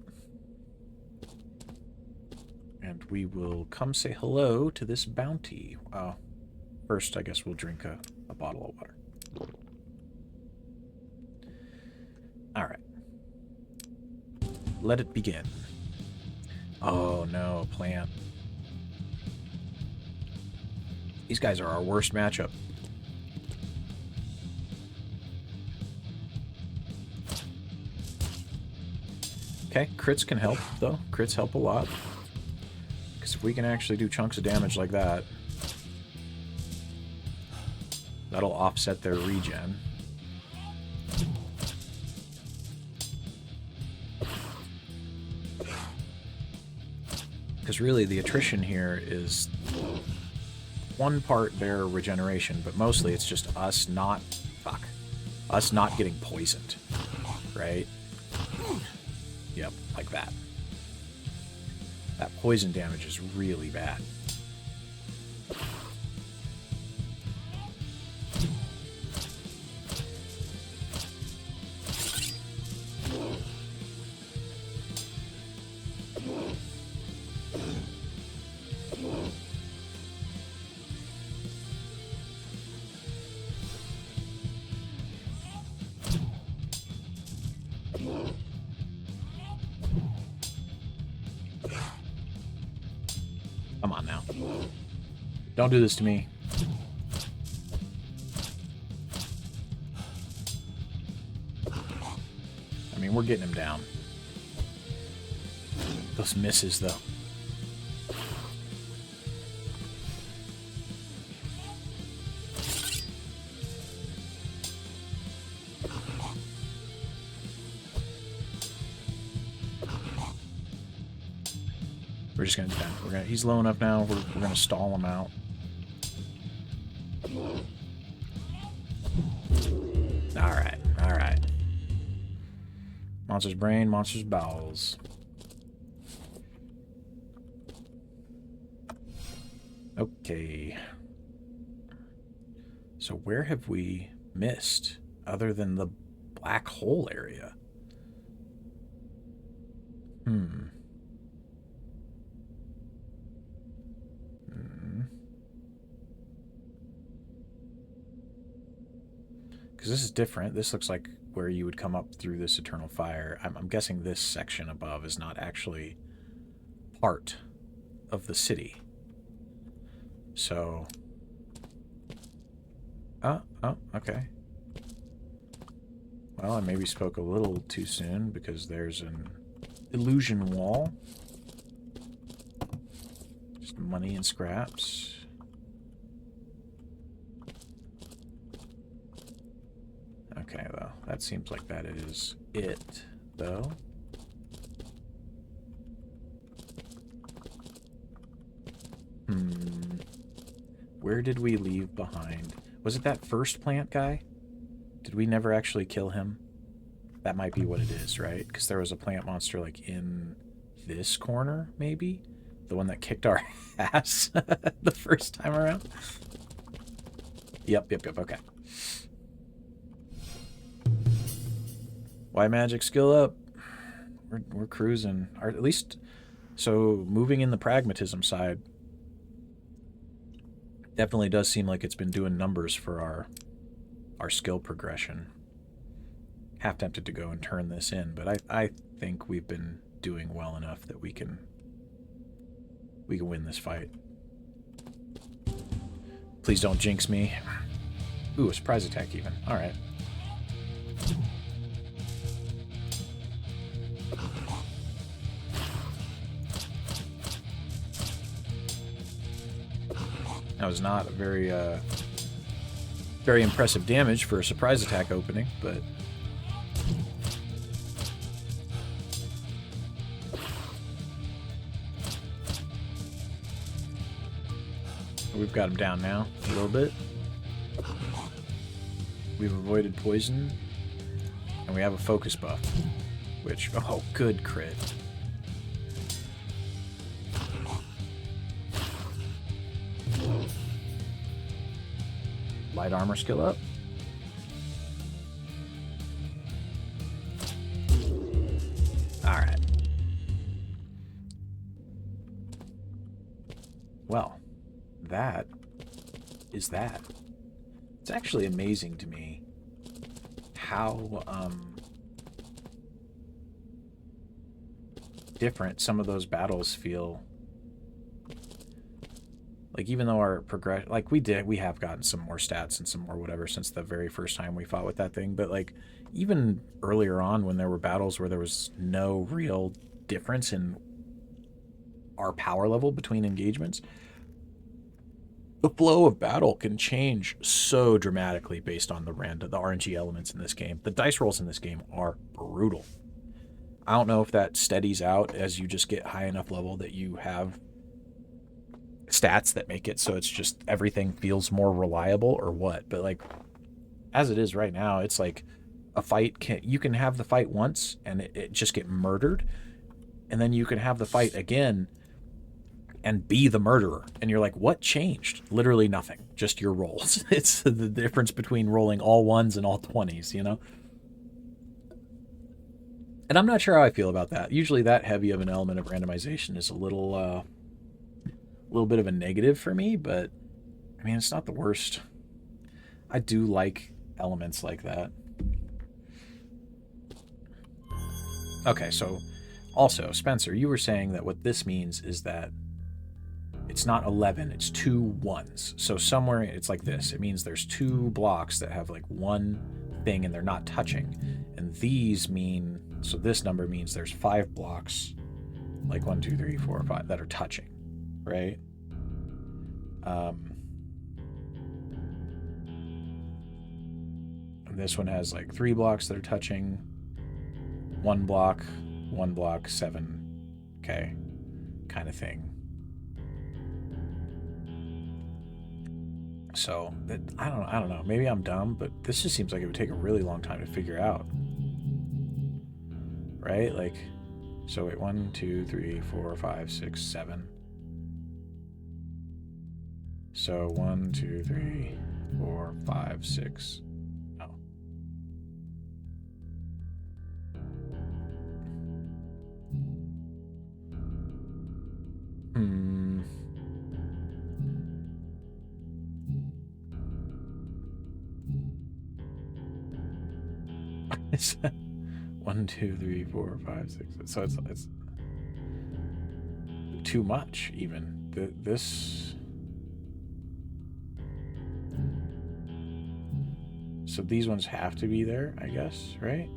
And we will come say hello to this bounty. First, I guess we'll drink a bottle of water. Alright. Let it begin. Oh no, plant. These guys are our worst matchup. Okay, crits can help, though. Crits help a lot. Because if we can actually do chunks of damage like that, that'll offset their regen. Because really the attrition here is one part their regeneration, but mostly it's just us not getting poisoned, right? Yep, like that. That poison damage is really bad. Come on now. Don't do this to me. I mean, we're getting him down. Those misses, though. We're just gonna defend. He's low enough now. We're gonna stall him out. All right, all right. Monster's brain, monster's bowels. Okay. So where have we missed other than the black hole area? Because this is different. This looks like where you would come up through this eternal fire. I'm guessing this section above is not actually part of the city. So... Oh, okay. Well, I maybe spoke a little too soon because there's an illusion wall. Just money and scraps. Okay, well, that seems like that is it, though. Where did we leave behind? Was it that first plant guy? Did we never actually kill him? That might be what it is, right? Because there was a plant monster, like, in this corner, maybe? The one that kicked our ass the first time around? Yep, okay. Why magic skill up? We're cruising. Or at least, so moving in the pragmatism side definitely does seem like it's been doing numbers for our skill progression. Half tempted to go and turn this in, but I think we've been doing well enough that we can win this fight. Please don't jinx me. Ooh, a surprise attack even. All right. That was not a very impressive damage for a surprise attack opening, but we've got him down now a little bit. We've avoided poison, and we have a focus buff, which, oh, good crit. Light armor skill up. Alright. Well, that is that. It's actually amazing to me how different some of those battles feel. Like, even though our progression, like, we have gotten some more stats and some more whatever since the very first time we fought with that thing, but, like, even earlier on when there were battles where there was no real difference in our power level between engagements, the flow of battle can change so dramatically based on the RNG elements in this game. The dice rolls in this game are brutal. I don't know if that steadies out as you just get high enough level that you have stats that make it so it's just everything feels more reliable or what, but like as it is right now, it's like a fight you can have the fight once and it just get murdered, and then you can have the fight again and be the murderer, and you're like, what changed? Literally nothing, just your rolls. It's the difference between rolling all ones and all 20s, you know? And I'm not sure how I feel about that. Usually that heavy of an element of randomization is a little bit of a negative for me, but I mean, it's not the worst. I do like elements like that. Okay, so also, Spencer, you were saying that what this means is that it's not 11, it's 2 ones. So somewhere it's like this. It means there's 2 blocks that have like one thing and they're not touching. And these mean, so this number means there's 5 blocks, like 1, 2, 3, 4, 5, that are touching, right? And this one has like 3 blocks that are touching, 1 block, 7, okay, kind of thing. So that, I don't know. Maybe I'm dumb, but this just seems like it would take a really long time to figure out, right? Like, so wait, 1, 2, 3, 4, 5, 6, 7. So 1, 2, 3, 4, 5, 6. No. It's 1, 2, 3, 4, 5, 6. So it's too much even. This. So these ones have to be there, I guess, right?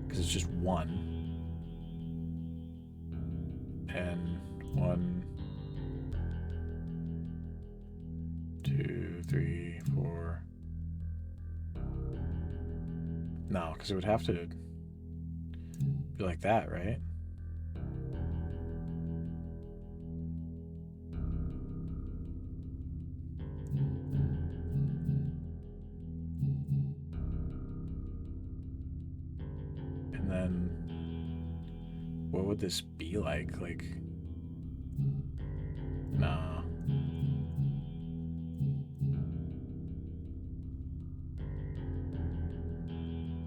Because it's just 1. And 1, 2, 3, 4. No, because it would have to be like that, right? And then what would this be like? Like, no.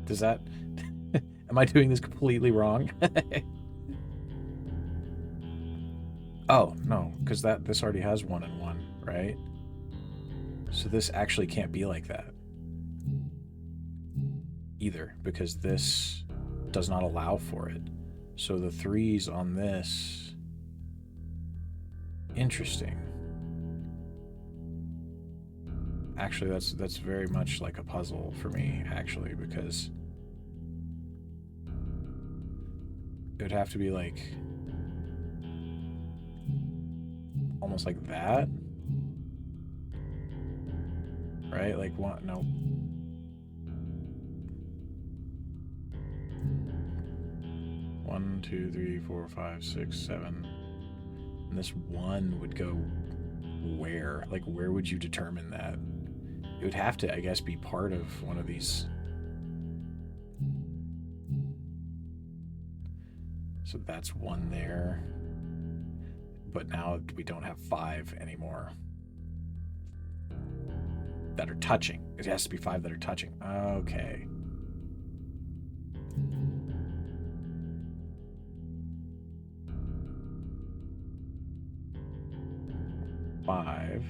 Does that... Am I doing this completely wrong? Oh, no, because this already has 1 and 1, right? So this actually can't be like that either, because this does not allow for it. So the 3s on this... Interesting. Actually, that's very much like a puzzle for me, actually, because it would have to be like almost like that, right? Like one, no. One, 2, 3, 4, 5, 6, 7. And this 1 would go where? Like, where would you determine that? It would have to, I guess, be part of one of these. So that's 1 there. But now we don't have 5 anymore that are touching. It has to be 5 that are touching. Okay. Five.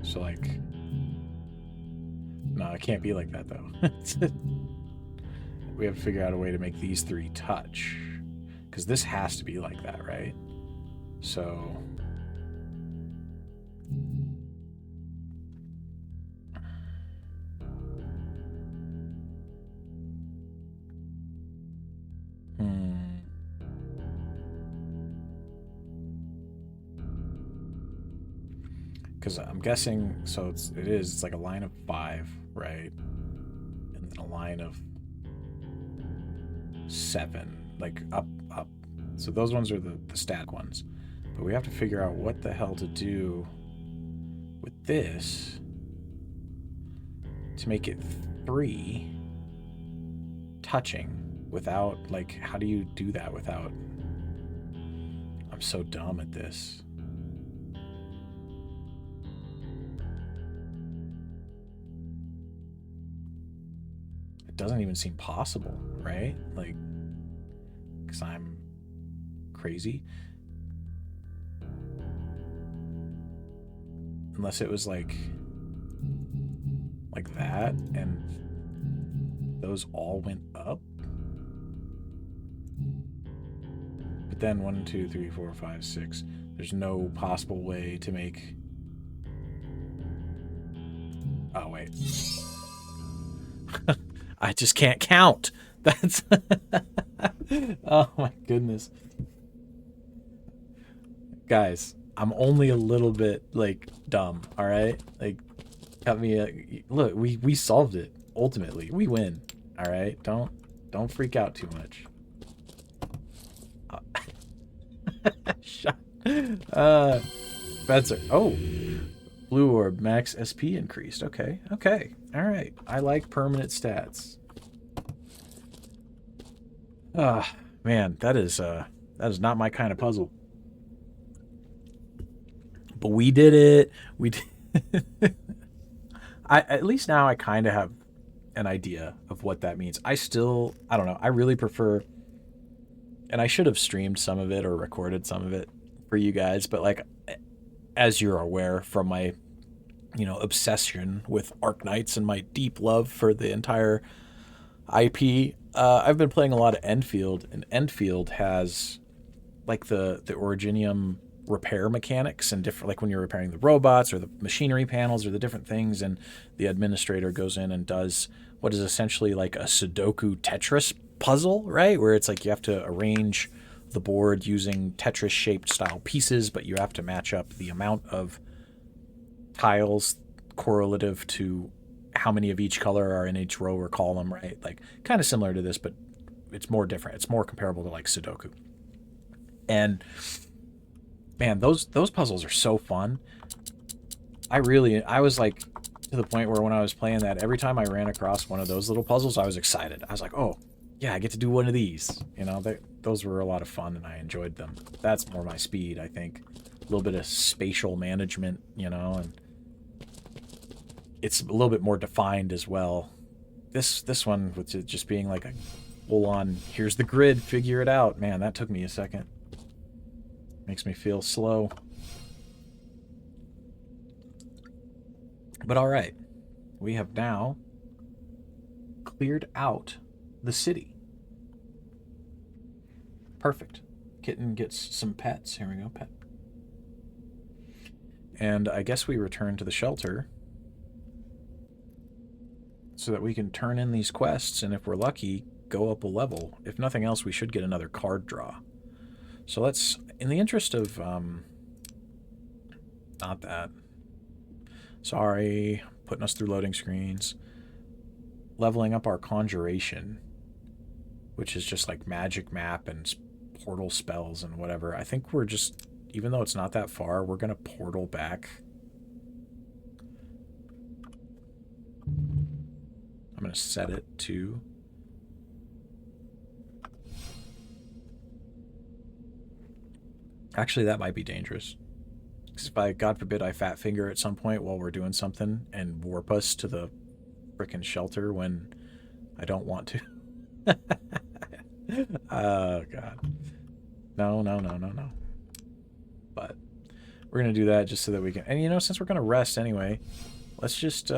So, like, no, it can't be like that, though. We have to figure out a way to make these 3 touch. Because this has to be like that, right? So... Because I'm guessing, so it's like a line of 5, right? And then a line of 7, like up. So those ones are the static ones. But we have to figure out what the hell to do with this to make it 3 touching without, like, how do you do that without... I'm so dumb at this. Doesn't even seem possible, right? Like, because I'm crazy. Unless it was like that, and those all went up. But then 1, 2, 3, 4, 5, 6. There's no possible way to make... Oh, wait. I just can't count. That's... Oh, my goodness. Guys, I'm only a little bit, like, dumb, all right? Like, cut me a... Look, we solved it. Ultimately, we win, all right? Don't freak out too much. Shut. Spencer. Oh, blue orb, max SP increased. Okay, okay, all right. I like permanent stats. Man, that is not my kind of puzzle. But we did it. We did. At least now I kind of have an idea of what that means. I don't know. I really prefer, and I should have streamed some of it or recorded some of it for you guys, but like, as you're aware from my, obsession with Arknights and my deep love for the entire IP, I've been playing a lot of Enfield, and Enfield has like the Originium repair mechanics and different, like when you're repairing the robots or the machinery panels or the different things, and the administrator goes in and does what is essentially like a Sudoku Tetris puzzle, right? Where it's like you have to arrange the board using Tetris shaped style pieces, but you have to match up the amount of tiles correlative to how many of each color are in each row or column, right? Like kind of similar to this, but it's more different. It's more comparable to like Sudoku. And man, those puzzles are so fun. I was like to the point where when I was playing that, every time I ran across one of those little puzzles, I was excited. I was like, oh, yeah, I get to do one of these. Those were a lot of fun, and I enjoyed them. That's more my speed, I think. A little bit of spatial management, and it's a little bit more defined as well. This one, with it just being like a full-on, here's the grid, figure it out. Man, that took me a second. Makes me feel slow. But all right, we have now cleared out the city. Perfect. Kitten gets some pets. Here we go, pet. And I guess we return to the shelter so that we can turn in these quests, and if we're lucky, go up a level. If nothing else, we should get another card draw. So let's, in the interest of, not that. Sorry, putting us through loading screens. Leveling up our conjuration, which is just like magic map and portal spells and whatever. I think we're just, even though it's not that far, we're going to portal back. I'm going to set it to... Actually, that might be dangerous. If God forbid, I fat finger at some point while we're doing something and warp us to the frickin' shelter when I don't want to. Oh, God. No. But we're going to do that just so that we can... And, since we're going to rest anyway, let's just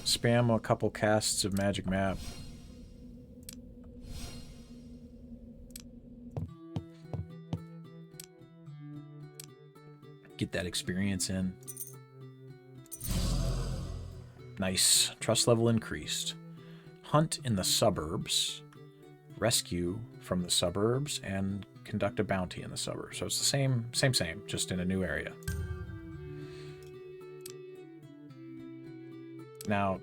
spam a couple casts of Magic Map. Get that experience in. Nice. Trust level increased. Hunt in the suburbs. Rescue from the suburbs. And conduct a bounty in the suburbs. So it's the same, just in a new area. Now,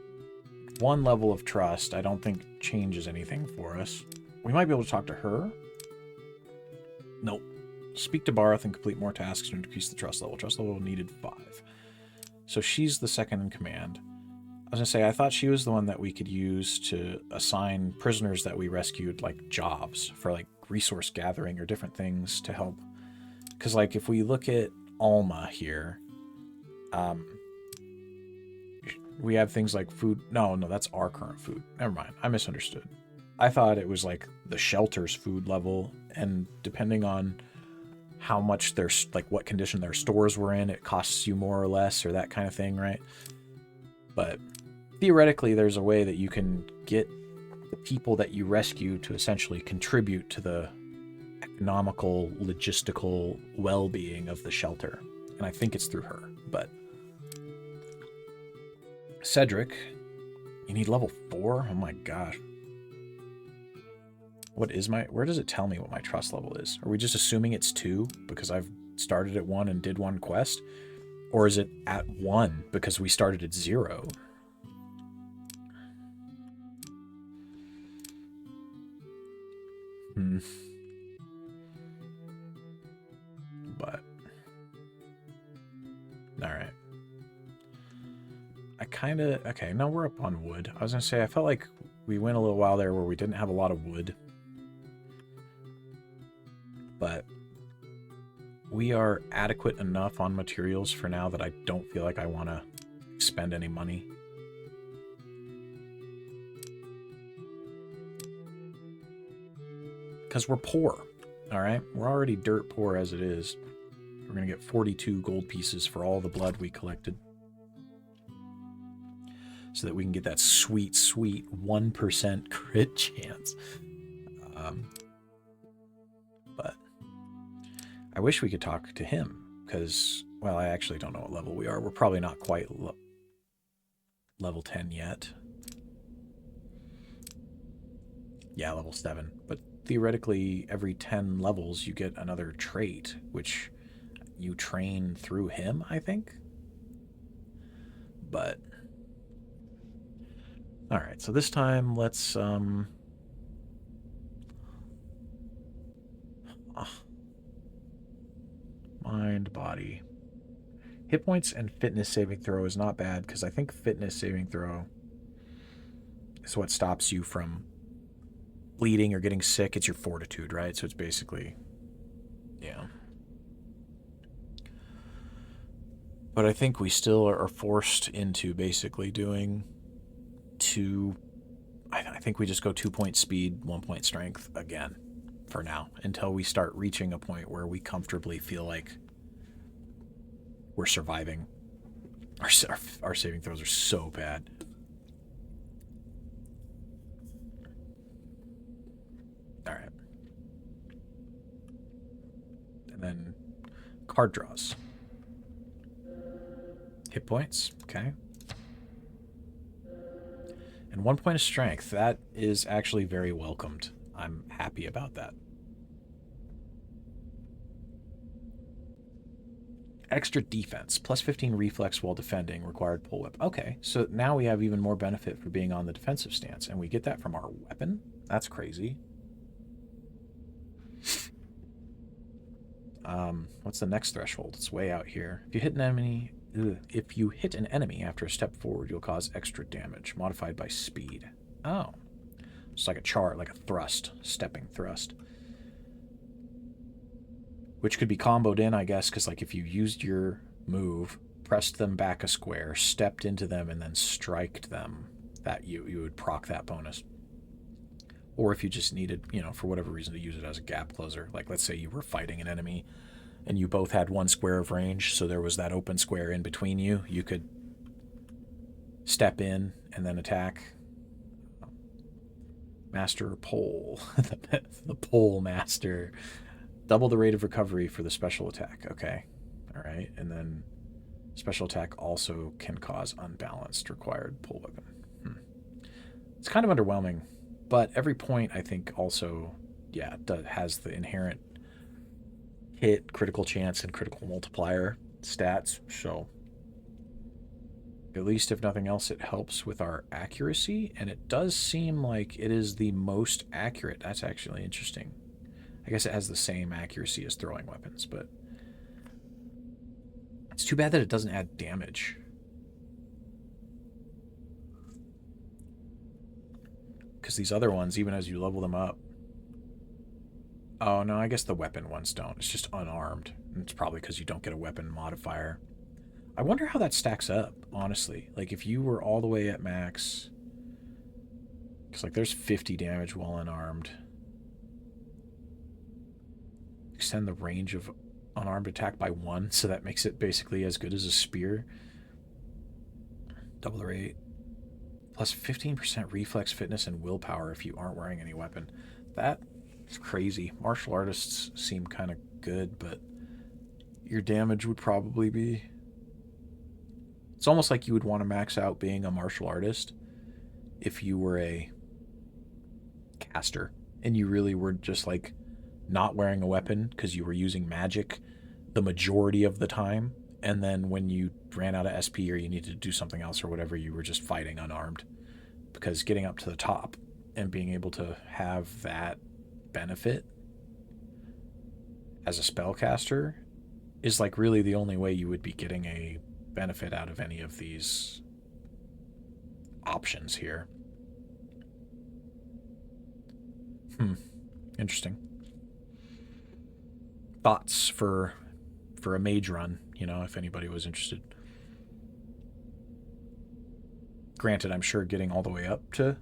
one level of trust I don't think changes anything for us. We might be able to talk to her. Nope. Speak to Barth and complete more tasks to increase the trust level. Trust level needed 5. So she's the second in command. I was going to say, I thought she was the one that we could use to assign prisoners that we rescued, like, jobs for, like, resource gathering or different things to help. Because, like, if we look at Alma here, we have things like food. No, that's our current food. Never mind. I misunderstood. I thought it was, like, the shelter's food level, and depending on how much their, like what condition their stores were in, it costs you more or less or that kind of thing, right? But theoretically, there's a way that you can get the people that you rescue to essentially contribute to the economical, logistical well-being of the shelter. And I think it's through her, but Cedric, you need level 4? Oh my gosh. What is my... Where does it tell me what my trust level is? Are we just assuming it's 2 because I've started at 1 and did 1 quest? Or is it at 1 because we started at 0? But... Alright. I kind of... Okay, now we're up on wood. I was going to say, I felt like we went a little while there where we didn't have a lot of wood. But we are adequate enough on materials for now that I don't feel like I want to spend any money. Because we're poor, all right? We're already dirt poor as it is. We're going to get 42 gold pieces for all the blood we collected. So that we can get that sweet, sweet 1% crit chance. But I wish we could talk to him, because, well, I actually don't know what level we are. We're probably not quite level 10 yet. Yeah, level 7. But theoretically, every 10 levels, you get another trait, which you train through him, I think. But... Alright, so this time, let's, mind, body. Hit points and fitness saving throw is not bad, because I think fitness saving throw is what stops you from bleeding or getting sick. It's your fortitude, right? So it's basically... Yeah. But I think we still are forced into basically doing 2... I think we just go 2 point speed, 1 point strength again. For now, until we start reaching a point where we comfortably feel like we're surviving. Our saving throws are so bad. All right. And then card draws. Hit points, okay. And 1 point of strength. That is actually very welcomed. I'm happy about that. Extra defense, plus 15 reflex while defending, required pull whip. Okay, so now we have even more benefit for being on the defensive stance, and we get that from our weapon? That's crazy. What's the next threshold? It's way out here. If you hit an enemy after a step forward, you'll cause extra damage, modified by speed. Oh. It's like a chart, like a thrust, stepping thrust. Which could be comboed in, I guess, because like if you used your move, pressed them back a square, stepped into them, and then striked them, that you would proc that bonus. Or if you just needed, you know, for whatever reason to use it as a gap closer. Like let's say you were fighting an enemy and you both had 1 square of range, so there was that open square in between you. You could step in and then attack. Master pole. The pole master. Double the rate of recovery for the special attack. Okay. Alright. And then special attack also can cause unbalanced required pull weapon. It's kind of underwhelming. But every point, I think, also, yeah, has the inherent hit, critical chance, and critical multiplier stats. So, at least if nothing else, it helps with our accuracy. And it does seem like it is the most accurate. That's actually interesting. I guess it has the same accuracy as throwing weapons, but it's too bad that it doesn't add damage. Because these other ones, even as you level them up... Oh, no, I guess the weapon ones don't. It's just unarmed. And it's probably because you don't get a weapon modifier. I wonder how that stacks up, honestly. Like, if you were all the way at max... Because, like, there's 50 damage while unarmed. Extend the range of unarmed attack by 1, so that makes it basically as good as a spear. Double the rate. Plus 15% reflex, fitness, and willpower if you aren't wearing any weapon. That is crazy. Martial artists seem kind of good, but your damage would probably be... It's almost like you would want to max out being a martial artist if you were a caster and you really were just like not wearing a weapon because you were using magic the majority of the time, and then when you ran out of SP or you needed to do something else or whatever, you were just fighting unarmed. Because getting up to the top and being able to have that benefit as a spellcaster is like really the only way you would be getting a benefit out of any of these options here. Interesting. Thoughts for a mage run, you know, if anybody was interested. Granted, I'm sure getting all the way up to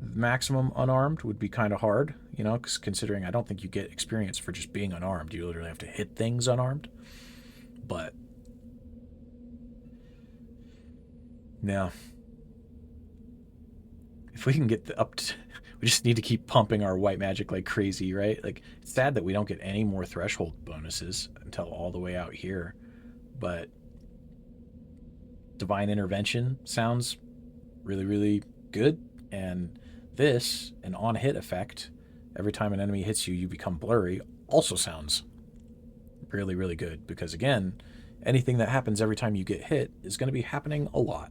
maximum unarmed would be kind of hard, you know, because considering I don't think you get experience for just being unarmed. You literally have to hit things unarmed. But yeah, if we can get up to... We just need to keep pumping our white magic like crazy, right? Like, it's sad that we don't get any more threshold bonuses until all the way out here. But Divine Intervention sounds really, really good. And this, an on-hit effect, every time an enemy hits you, you become blurry, also sounds really, really good. Because, again, anything that happens every time you get hit is going to be happening a lot.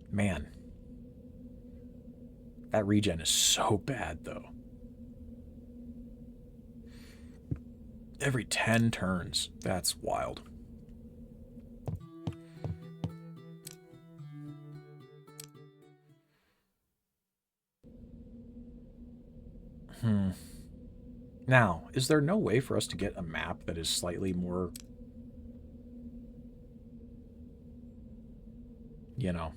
Man, that regen is so bad, though. Every 10 turns. That's wild. Now, is there no way for us to get a map that is slightly more, you know,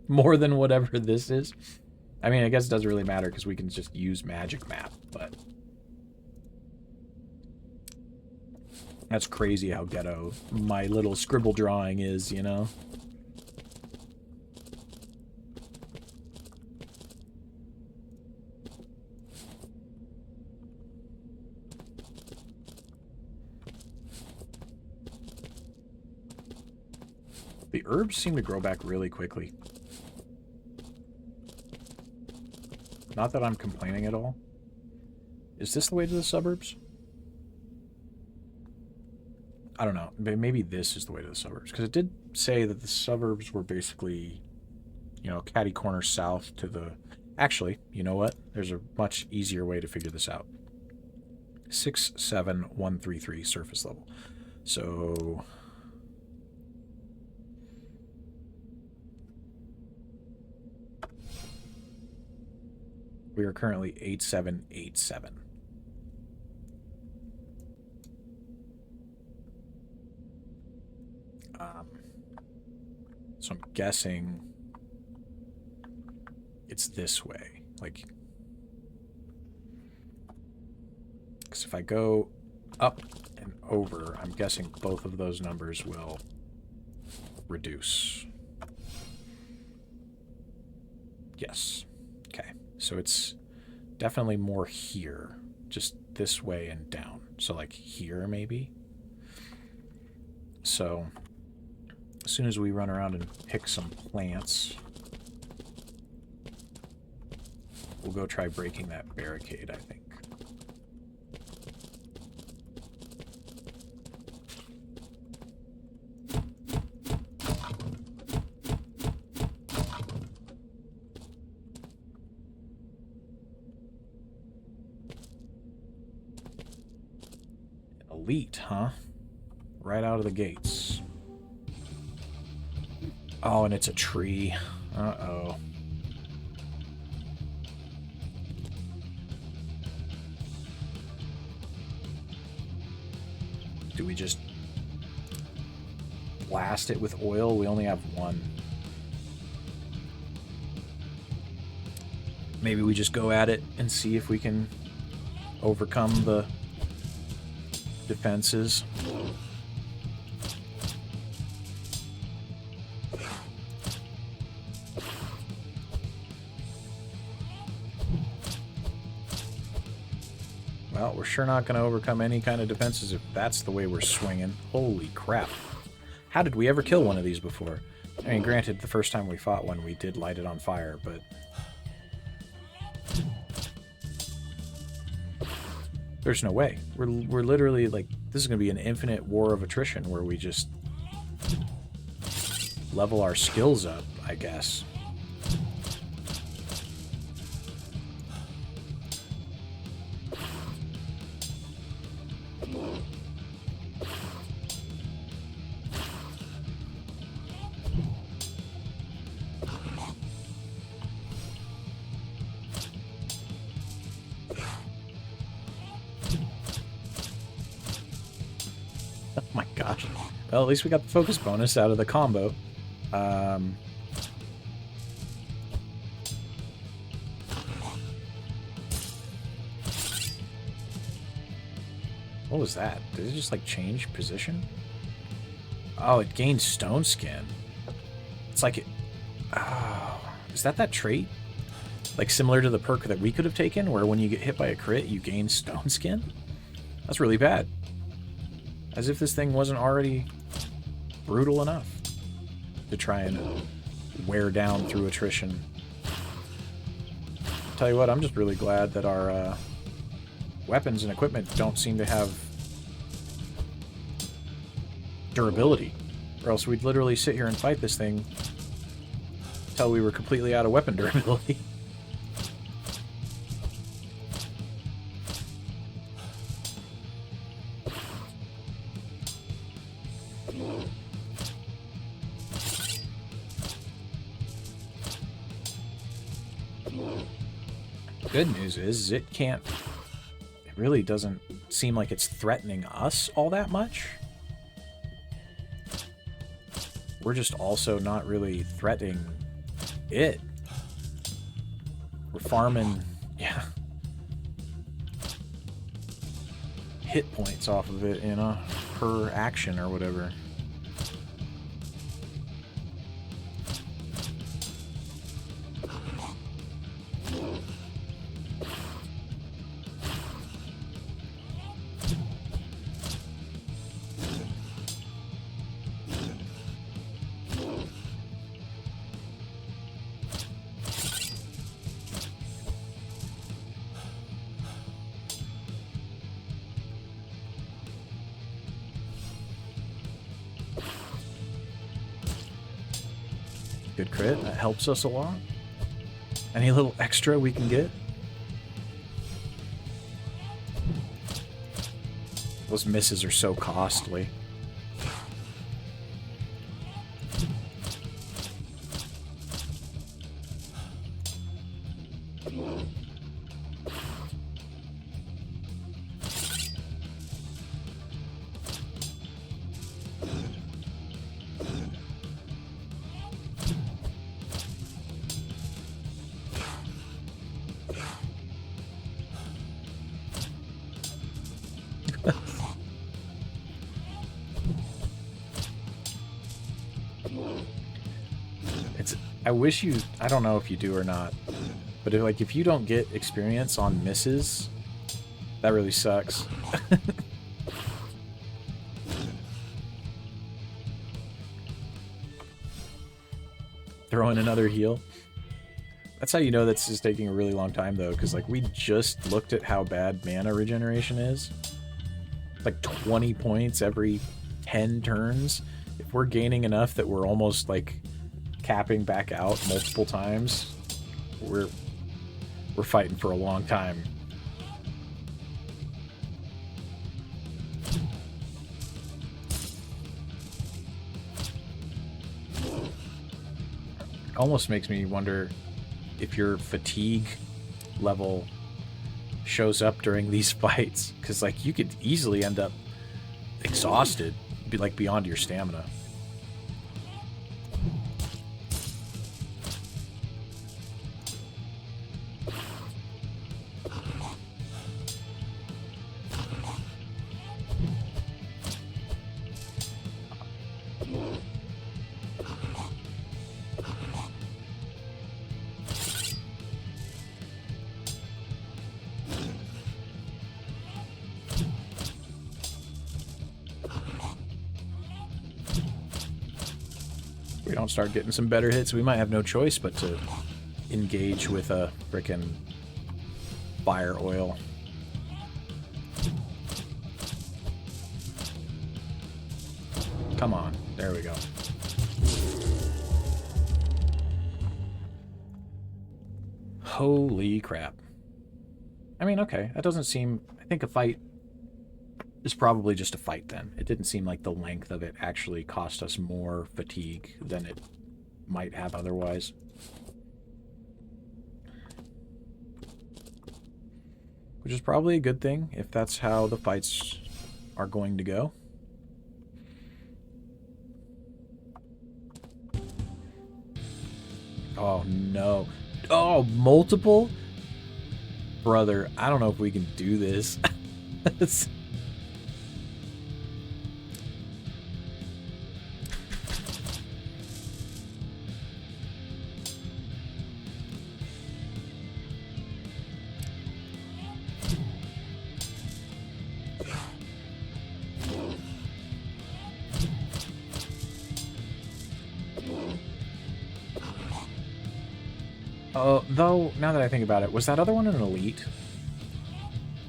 more than whatever this is? I mean, I guess it doesn't really matter because we can just use magic map, but that's crazy how ghetto my little scribble drawing is, you know? The herbs seem to grow back really quickly. Not that I'm complaining at all. Is this the way to the suburbs? I don't know. Maybe this is the way to the suburbs. Because it did say that the suburbs were basically, you know, catty corner south to the... Actually, you know what? There's a much easier way to figure this out. 67133 surface level. So... we are currently 8787. So I'm guessing it's this way. Like, because if I go up and over, I'm guessing both of those numbers will reduce. Yes. Okay. So it's definitely more here, just this way and down. So like here maybe. So as soon as we run around and pick some plants, we'll go try breaking that barricade, I think. Elite, huh? Right out of the gates. Oh, and it's a tree. Uh-oh. Do we just blast it with oil? We only have one. maybe we just go at it and see if we can overcome the defenses. Well, we're sure not going to overcome any kind of defenses if that's the way we're swinging. Holy crap. How did we ever kill one of these before? I mean, granted, the first time we fought one, we did light it on fire, but... there's no way. We're literally, like, this is going to be an infinite war of attrition where we just level our skills up, I guess. Oh my gosh. Well, at least we got the focus bonus out of the combo. What was that? Did it just, like, change position? Oh, it gained stone skin. It's like it... oh, is that trait? Like, similar to the perk that we could have taken, where when you get hit by a crit, you gain stone skin? That's really bad. As if this thing wasn't already brutal enough to try and wear down through attrition. Tell you what, I'm just really glad that our weapons and equipment don't seem to have durability. Or else we'd literally sit here and fight this thing until we were completely out of weapon durability. Good news is it can't... it really doesn't seem like it's threatening us all that much. We're just also not really threatening it. We're farming, yeah, hit points off of it, you know, per action or whatever. Good crit. That helps us a lot. Any little extra we can get? Those misses are so costly. I wish you... I don't know if you do or not, but if you don't get experience on misses, that really sucks. Throw in another heal. That's how you know this is taking a really long time, though, because, like, we just looked at how bad mana regeneration is. Like, 20 points every 10 turns. If we're gaining enough that we're almost, like, capping back out multiple times, we're fighting for a long time. It almost makes me wonder if your fatigue level shows up during these fights, because, like, you could easily end up exhausted, be like beyond your stamina. don't start getting some better hits, we might have no choice but to engage with a frickin' fire oil. Come on. There we go. Holy crap. I mean, okay. That doesn't seem... I think a fight is probably just a fight then. It didn't seem like the length of it actually cost us more fatigue than it might have otherwise. Which is probably a good thing if that's how the fights are going to go. Oh, no. Oh, multiple? Brother, I don't know if we can do this. Though, now that I think about it, was that other one an elite?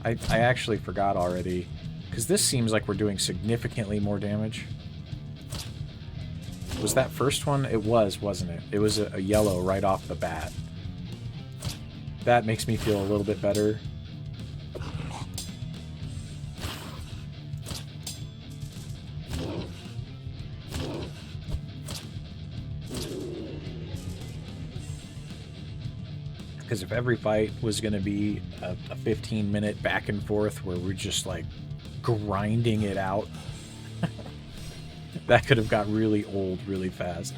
I actually forgot already. Because this seems like we're doing significantly more damage. Was that first one? It was, wasn't it? It was a yellow right off the bat. That makes me feel a little bit better. Because if every fight was going to be a 15-minute back and forth where we're just like grinding it out, that could have got really old really fast.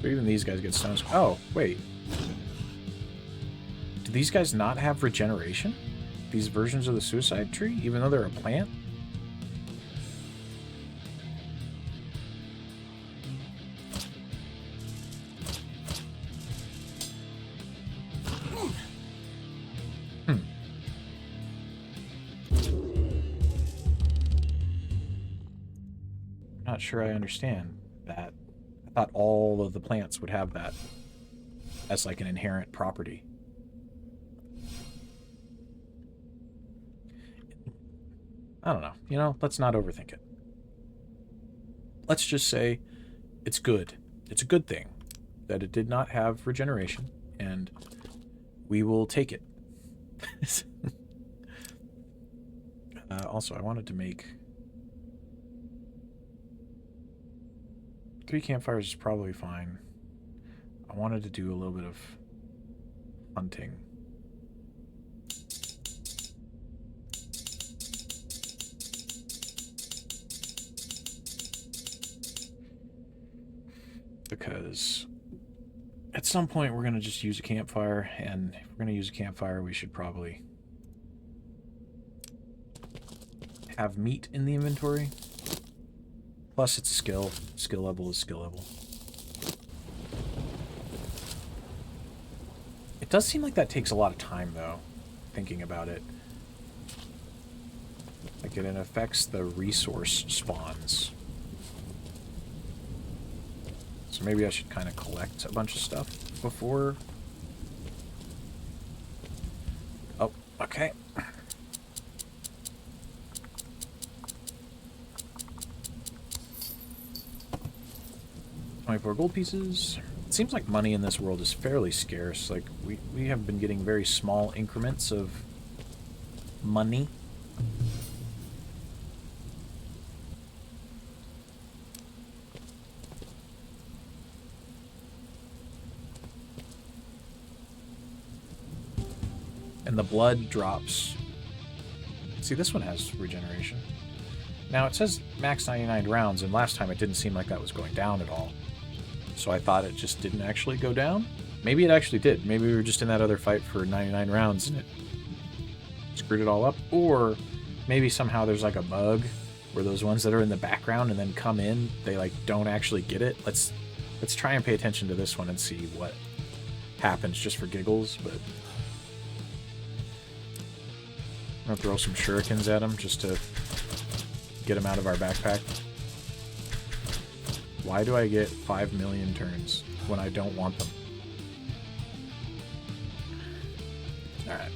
Even these guys get stones. Oh, wait. Do these guys not have regeneration? These versions of the suicide tree, even though they're a plant? Not sure I understand that. I thought all of the plants would have that as like an inherent property. I don't know. You know, let's not overthink it. Let's just say it's good. It's a good thing that it did not have regeneration, and we will take it. Also, I wanted to make 3 campfires is probably fine. I wanted to do a little bit of hunting. Because at some point we're going to just use a campfire, and if we're going to use a campfire, we should probably have meat in the inventory. Plus, it's a skill. Skill level is skill level. It does seem like that takes a lot of time, though, thinking about it. Like, it affects the resource spawns. So maybe I should kind of collect a bunch of stuff before... Oh, okay. 24 gold pieces. It seems like money in this world is fairly scarce. Like, we have been getting very small increments of money. And the blood drops. See, this one has regeneration. Now, it says max 99 rounds, and last time it didn't seem like that was going down at all. So I thought it just didn't actually go down. Maybe it actually did. Maybe we were just in that other fight for 99 rounds and it screwed it all up. Or Maybe somehow there's like a bug where those ones that are in the background and then come in, they like don't actually get it. Let's try and pay attention to this one and see what happens just for giggles. But I'm gonna throw some shurikens at him just to get him out of our backpack. Why do I get 5 million turns when I don't want them? Alright.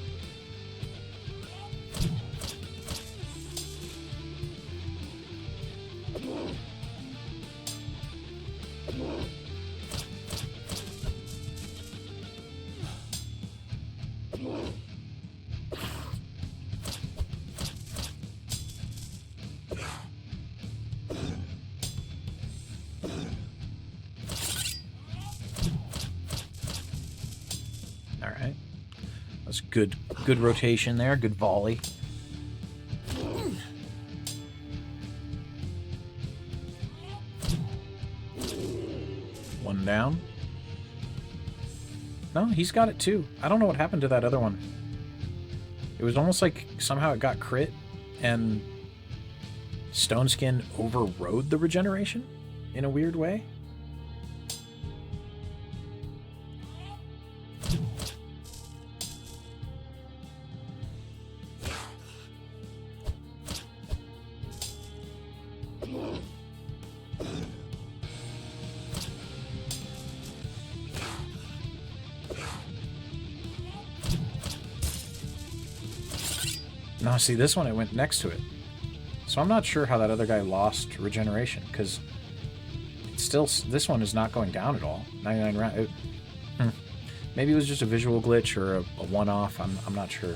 Alright. That's good rotation there, good volley. One down. No, he's got it too. I don't know what happened to that other one. It was almost like somehow it got crit and Stone Skin overrode the regeneration in a weird way. No, see, this one, it went next to it. So I'm not sure how that other guy lost regeneration, because it's still, this one is not going down at all. 99 round. Maybe it was just a visual glitch or a one-off. I'm not sure.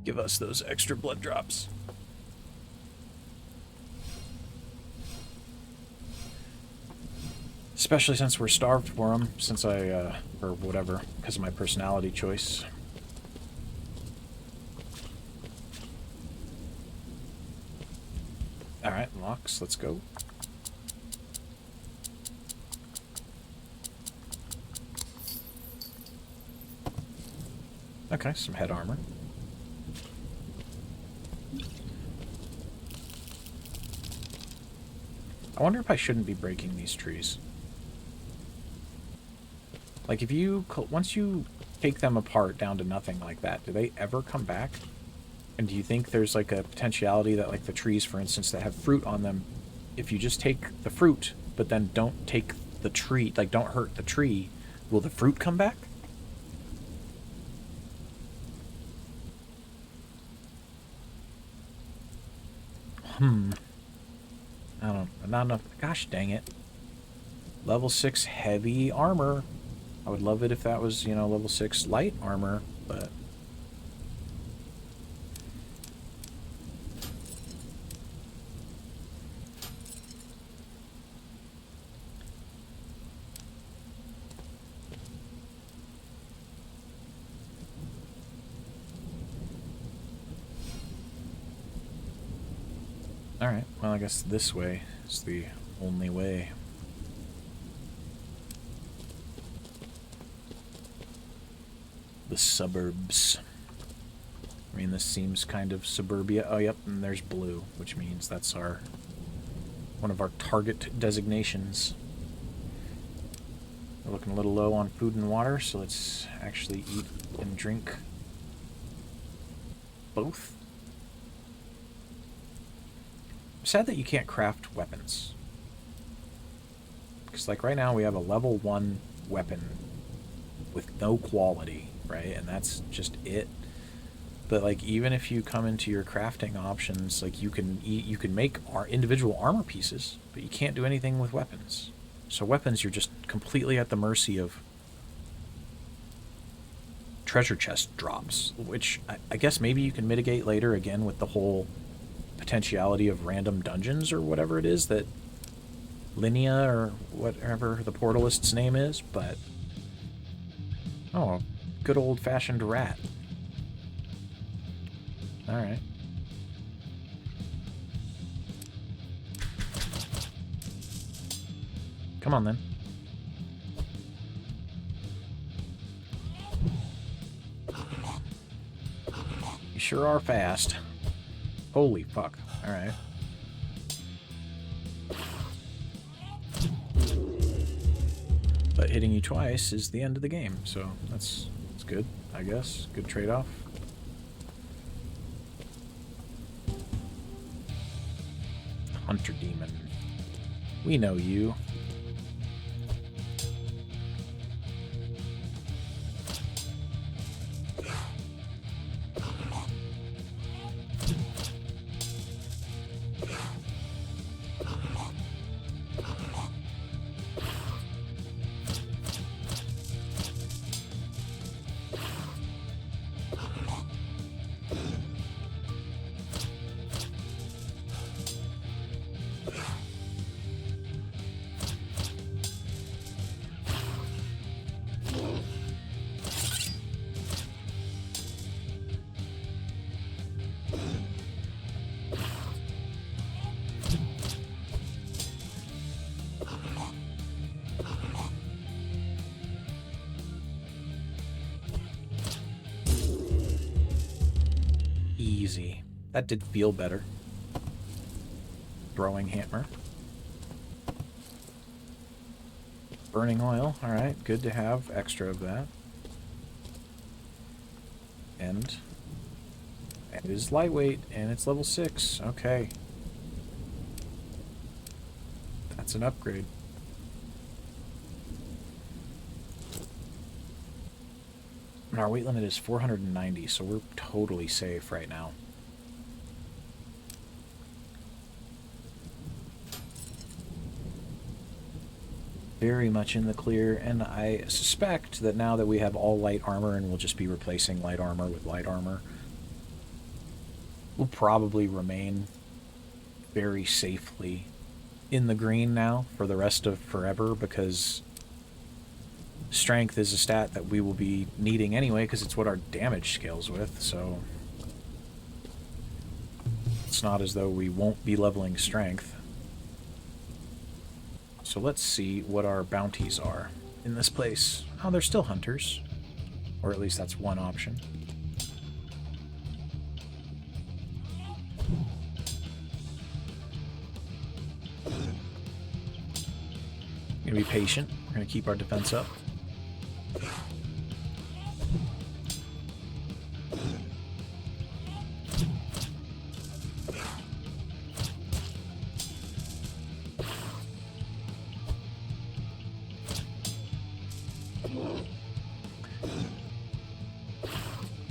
Give us those extra blood drops. Especially since we're starved for them, since I, or whatever, because of my personality choice. Alright, locks, let's go. Okay, some head armor. I wonder if I shouldn't be breaking these trees. Like, if you, once you take them apart down to nothing like that, do they ever come back? And do you think there's, like, a potentiality that, like, the trees, for instance, that have fruit on them, if you just take the fruit, but then don't take the tree, like, don't hurt the tree, will the fruit come back? I don't know. Not enough. Gosh dang it. Level 6 heavy armor. I would love it if that was, you know, level 6 light armor, but... Alright, well, I guess this way is the only way. The suburbs. I mean, this seems kind of suburbia. Oh, yep, and there's blue, which means that's our one of our target designations. We're looking a little low on food and water, so let's actually eat and drink both. Sad that you can't craft weapons. Because, like, right now we have a level 1 weapon with no quality, right? And that's just it. But, like, even if you come into your crafting options, like, you can make our individual armor pieces, but you can't do anything with weapons. So weapons, you're just completely at the mercy of treasure chest drops, which I guess maybe you can mitigate later again with the whole potentiality of random dungeons or whatever it is that Linnea or whatever the portalist's name is, but oh, good old-fashioned rat. Alright. Come on, then. You sure are fast. Holy fuck. Alright. But hitting you twice is the end of the game, so that's good, I guess. Good trade-off. Hunter Demon. We know you. Easy. That did feel better. Throwing hammer. Burning oil. Alright, good to have extra of that. And it is lightweight, and it's level 6. Okay. That's an upgrade. And our weight limit is 490, so we're totally safe right now. Very much in the clear, and I suspect that now that we have all light armor and we'll just be replacing light armor with light armor, we'll probably remain very safely in the green now for the rest of forever, because strength is a stat that we will be needing anyway, because it's what our damage scales with, so it's not as though we won't be leveling strength. So let's see what our bounties are in this place. Oh, they're still hunters. Or at least that's one option. Gonna be patient. We're gonna keep our defense up.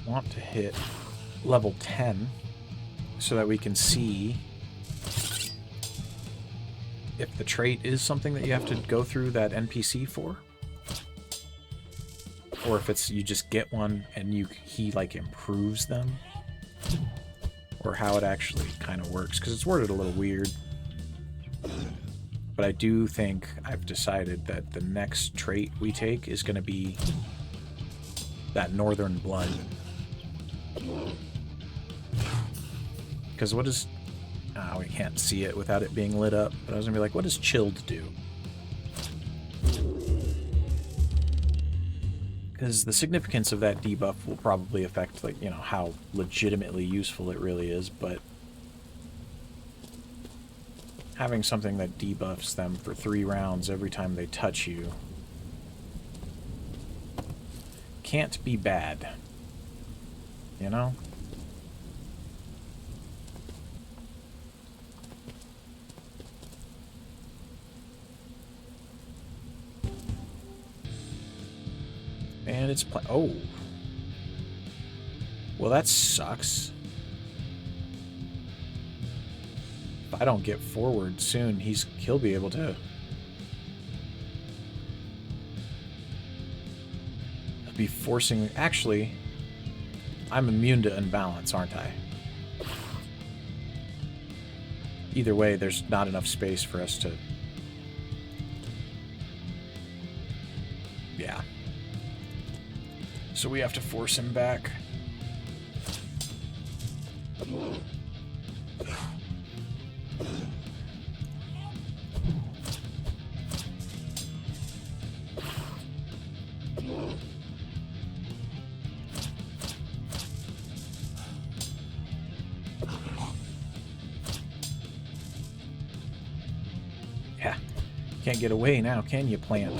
Want to hit level 10 so that we can see if the trait is something that you have to go through that NPC for, or if it's you just get one and he like improves them, or how it actually kind of works, because it's worded a little weird. But I do think I've decided that the next trait we take is going to be that Northern Blood. Because what is... Oh, we can't see it without it being lit up. But I was going to be like, what does Chilled do? Because the significance of that debuff will probably affect, like, you know, how legitimately useful it really is, but having something that debuffs them for 3 rounds every time they touch you can't be bad. You know? And it's oh. Well, that sucks. If I don't get forward soon, he'll be able to. He'll be forcing... Actually, I'm immune to unbalance, aren't I? Either way, there's not enough space for us to... Yeah. So we have to force him back. Yeah. Can't get away now, can you, plant?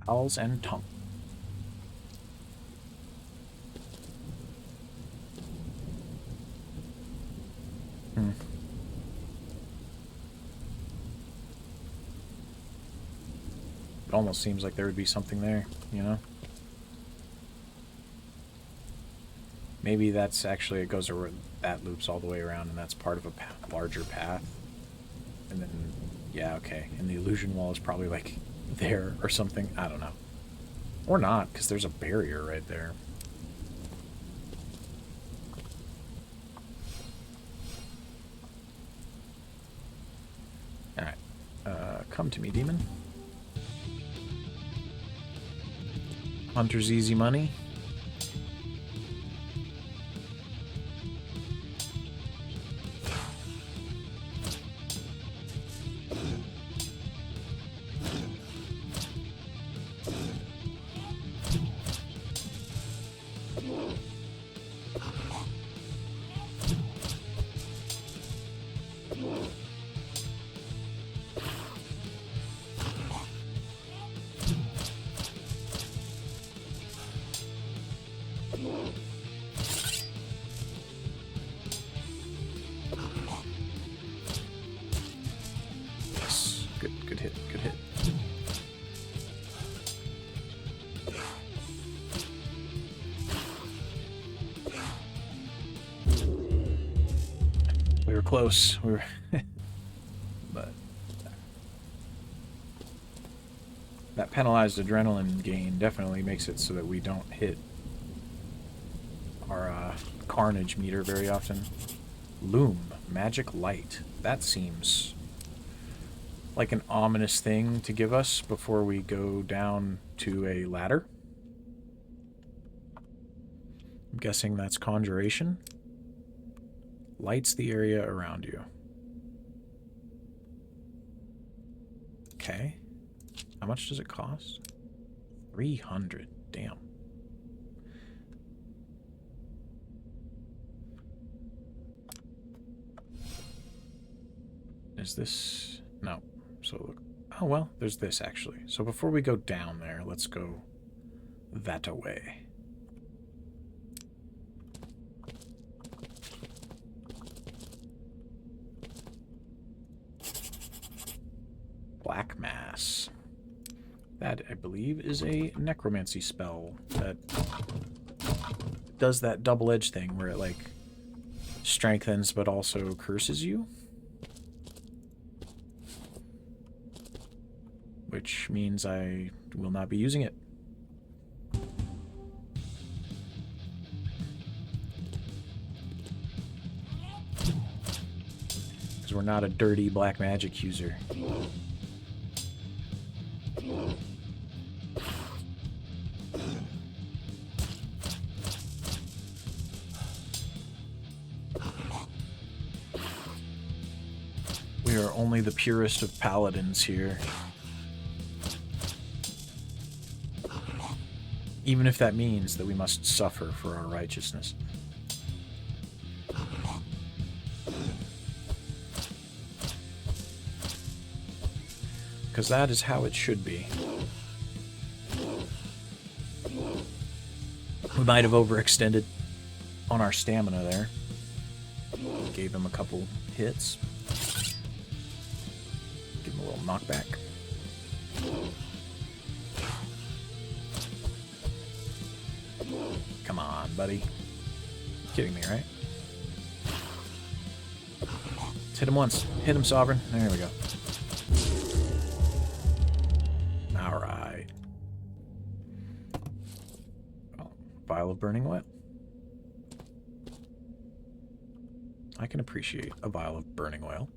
Owls and tongue. It almost seems like there would be something there, you know? Maybe that's actually, it goes over, that loops all the way around, and that's part of a larger path. And then, yeah, okay. And the illusion wall is probably, like, there or something. I don't know. Or not, because there's a barrier right there. Alright. Come to me, demon. Hunter's easy money. Good hit, good hit. We were close. We were but that penalized adrenaline gain definitely makes it so that we don't hit our carnage meter very often. Loom, magic light. That seems like an ominous thing to give us before we go down to a ladder. I'm guessing that's conjuration. Lights the area around you. Okay. How much does it cost? 300. Damn. Is this... No. So, look. Oh, well, there's this, actually. So before we go down there, let's go that away. Black Mass. That, I believe, is a necromancy spell that does that double-edged thing where it, like, strengthens but also curses you. Which means I will not be using it. Because we're not a dirty black magic user. We are only the purest of paladins here. Even if that means that we must suffer for our righteousness. Because that is how it should be. We might have overextended on our stamina there. Gave him a couple hits. Give him a little knockback. Come on, buddy. You're kidding me, right? Let's hit him once. Hit him, Sovereign. There we go. Alright. Oh, vial of burning wet. I can appreciate a vial of burning oil.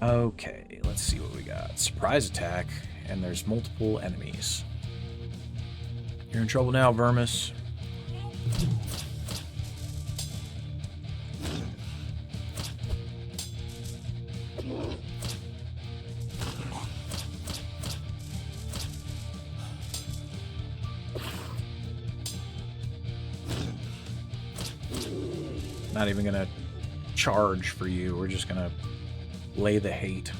Okay, let's see what we got. Surprise attack, and there's multiple enemies. You're in trouble now, Vermis. Not even gonna charge for you. We're just gonna lay the hate.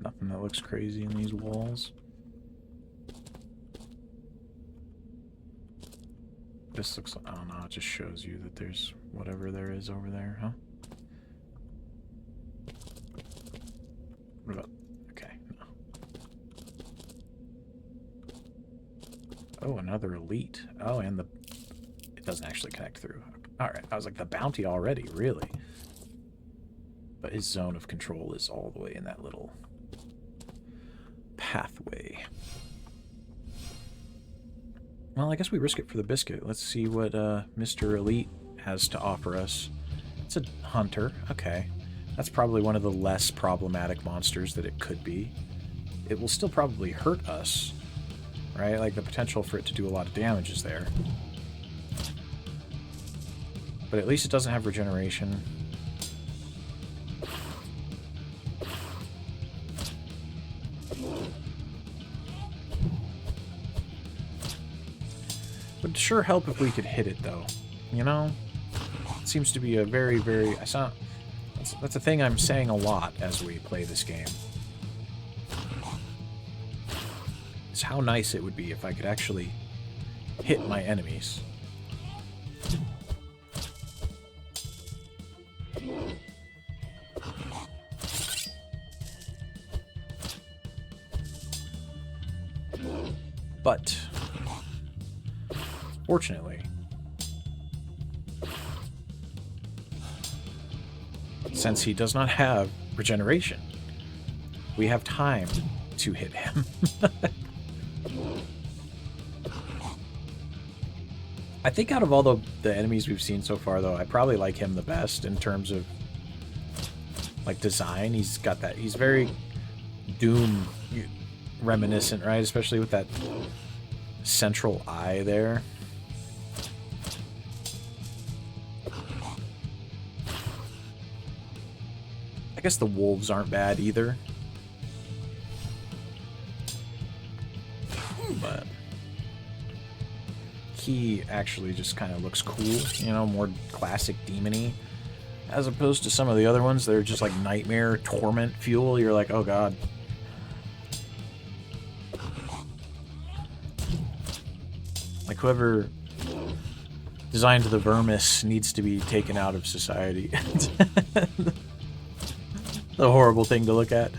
Nothing that looks crazy in these walls. This looks like, I don't know, it just shows you that there's whatever there is over there, huh? What about, okay, no. Oh, another elite. Oh, and it doesn't actually connect through. Alright, I was like, the bounty already, really? But his zone of control is all the way in that little pathway. Well, I guess we risk it for the biscuit. Let's see what Mr. Elite has to offer us. It's a hunter. Okay. That's probably one of the less problematic monsters that it could be. It will still probably hurt us, right? Like, the potential for it to do a lot of damage is there. But at least it doesn't have regeneration. Would sure help if we could hit it, though. You know? It seems to be a very, very... That's a thing I'm saying a lot as we play this game. It's how nice it would be if I could actually hit my enemies. But... fortunately, since he does not have regeneration, we have time to hit him. I think out of all the enemies we've seen so far, though, I probably like him the best in terms of, like, design. He's got that, he's very Doom reminiscent, right? Especially with that central eye there. I guess the wolves aren't bad either. But he actually just kind of looks cool, you know, more classic demon-y. As opposed to some of the other ones that are just like nightmare, torment fuel. You're like, oh god. Like whoever designed the Vermis needs to be taken out of society. A horrible thing to look at.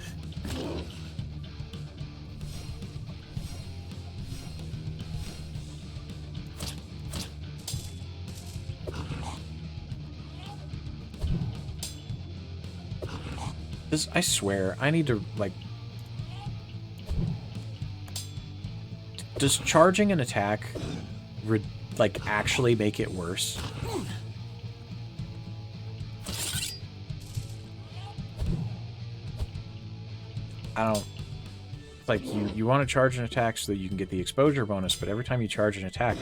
I swear, I need to, like... Does charging an attack, like, actually make it worse? I don't... Like, you want to charge an attack so that you can get the exposure bonus, but every time you charge an attack,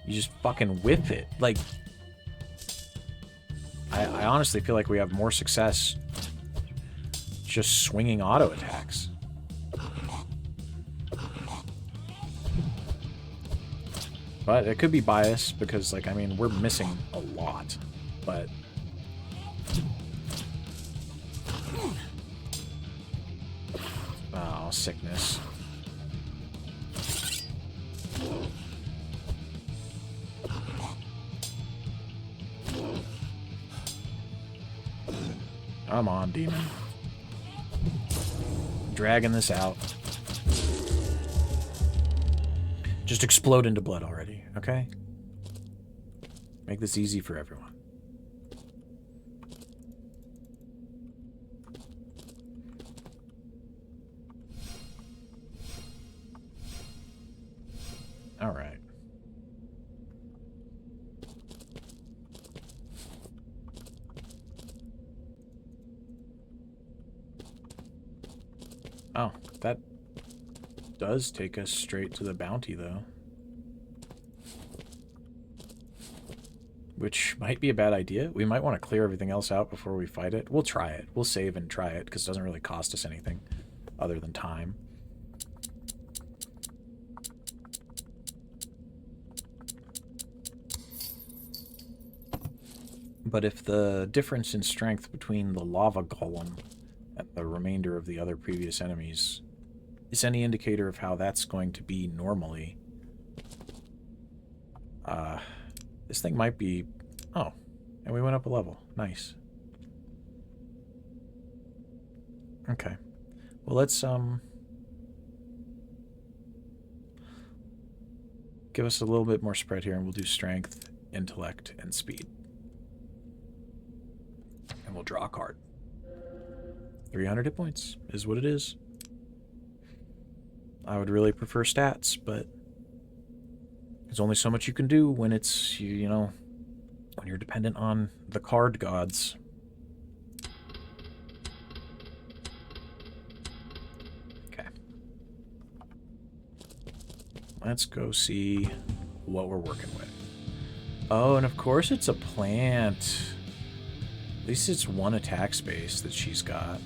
you just fucking whip it. Like... I honestly feel like we have more success just swinging auto attacks. But it could be biased because, like, I mean, we're missing a lot. But Oh, sickness. Come on, demon. Dragging this out. Just explode into blood already, okay? Make this easy for everyone. All right. Oh, that does take us straight to the bounty, though. Which might be a bad idea. We might want to clear everything else out before we fight it. We'll try it. We'll save and try it, because it doesn't really cost us anything other than time. But if the difference in strength between the lava golem and the remainder of the other previous enemies is any indicator of how that's going to be normally, this thing might be... Oh, and we went up a level. Nice. Okay. Well, let's, give us a little bit more spread here, and we'll do strength, intellect, and speed. And we'll draw a card. 300 hit points is what it is. I would really prefer stats, but there's only so much you can do when it's, you know, when you're dependent on the card gods. Okay. Let's go see what we're working with. Oh, and of course it's a plant. At least it's one attack space that she's got.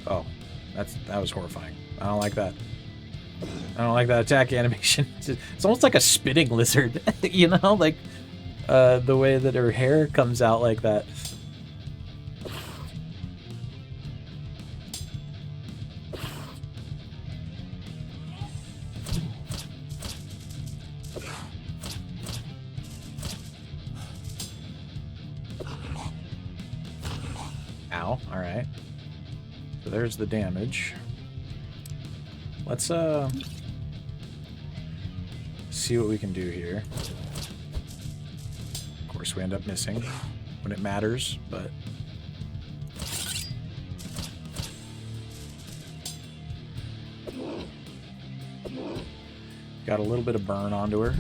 Oh, that was horrifying. I don't like that. I don't like that attack animation. It's almost like a spitting lizard, you know, like the way that her hair comes out like that. Ow, alright. So there's the damage. Let's see what we can do here. Of course we end up missing when it matters, but got a little bit of burn onto her.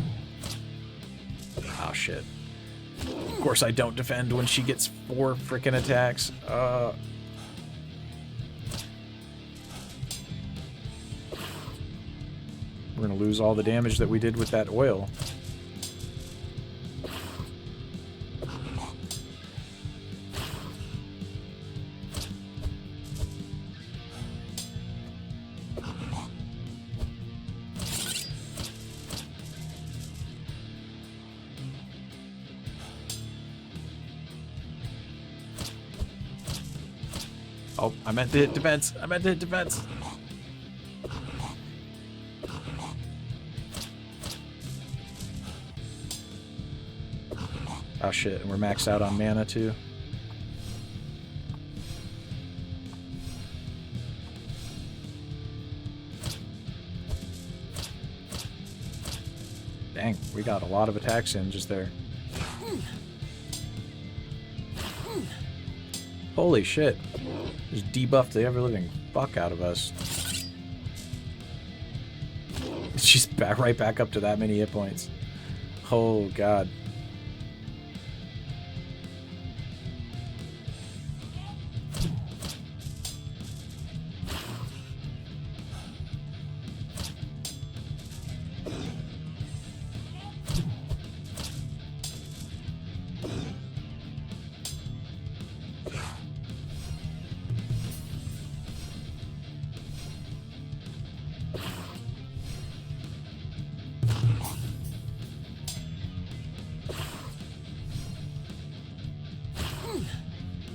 Oh shit. Of course I don't defend when she gets 4 frickin' attacks. We're gonna lose all the damage that we did with that oil. Oh, I meant to hit defense. I meant to hit defense. Oh shit, and we're maxed out on mana too. Dang, we got a lot of attacks in just there. Holy shit. Just debuffed the ever-living fuck out of us. She's back right back up to that many hit points. Oh god.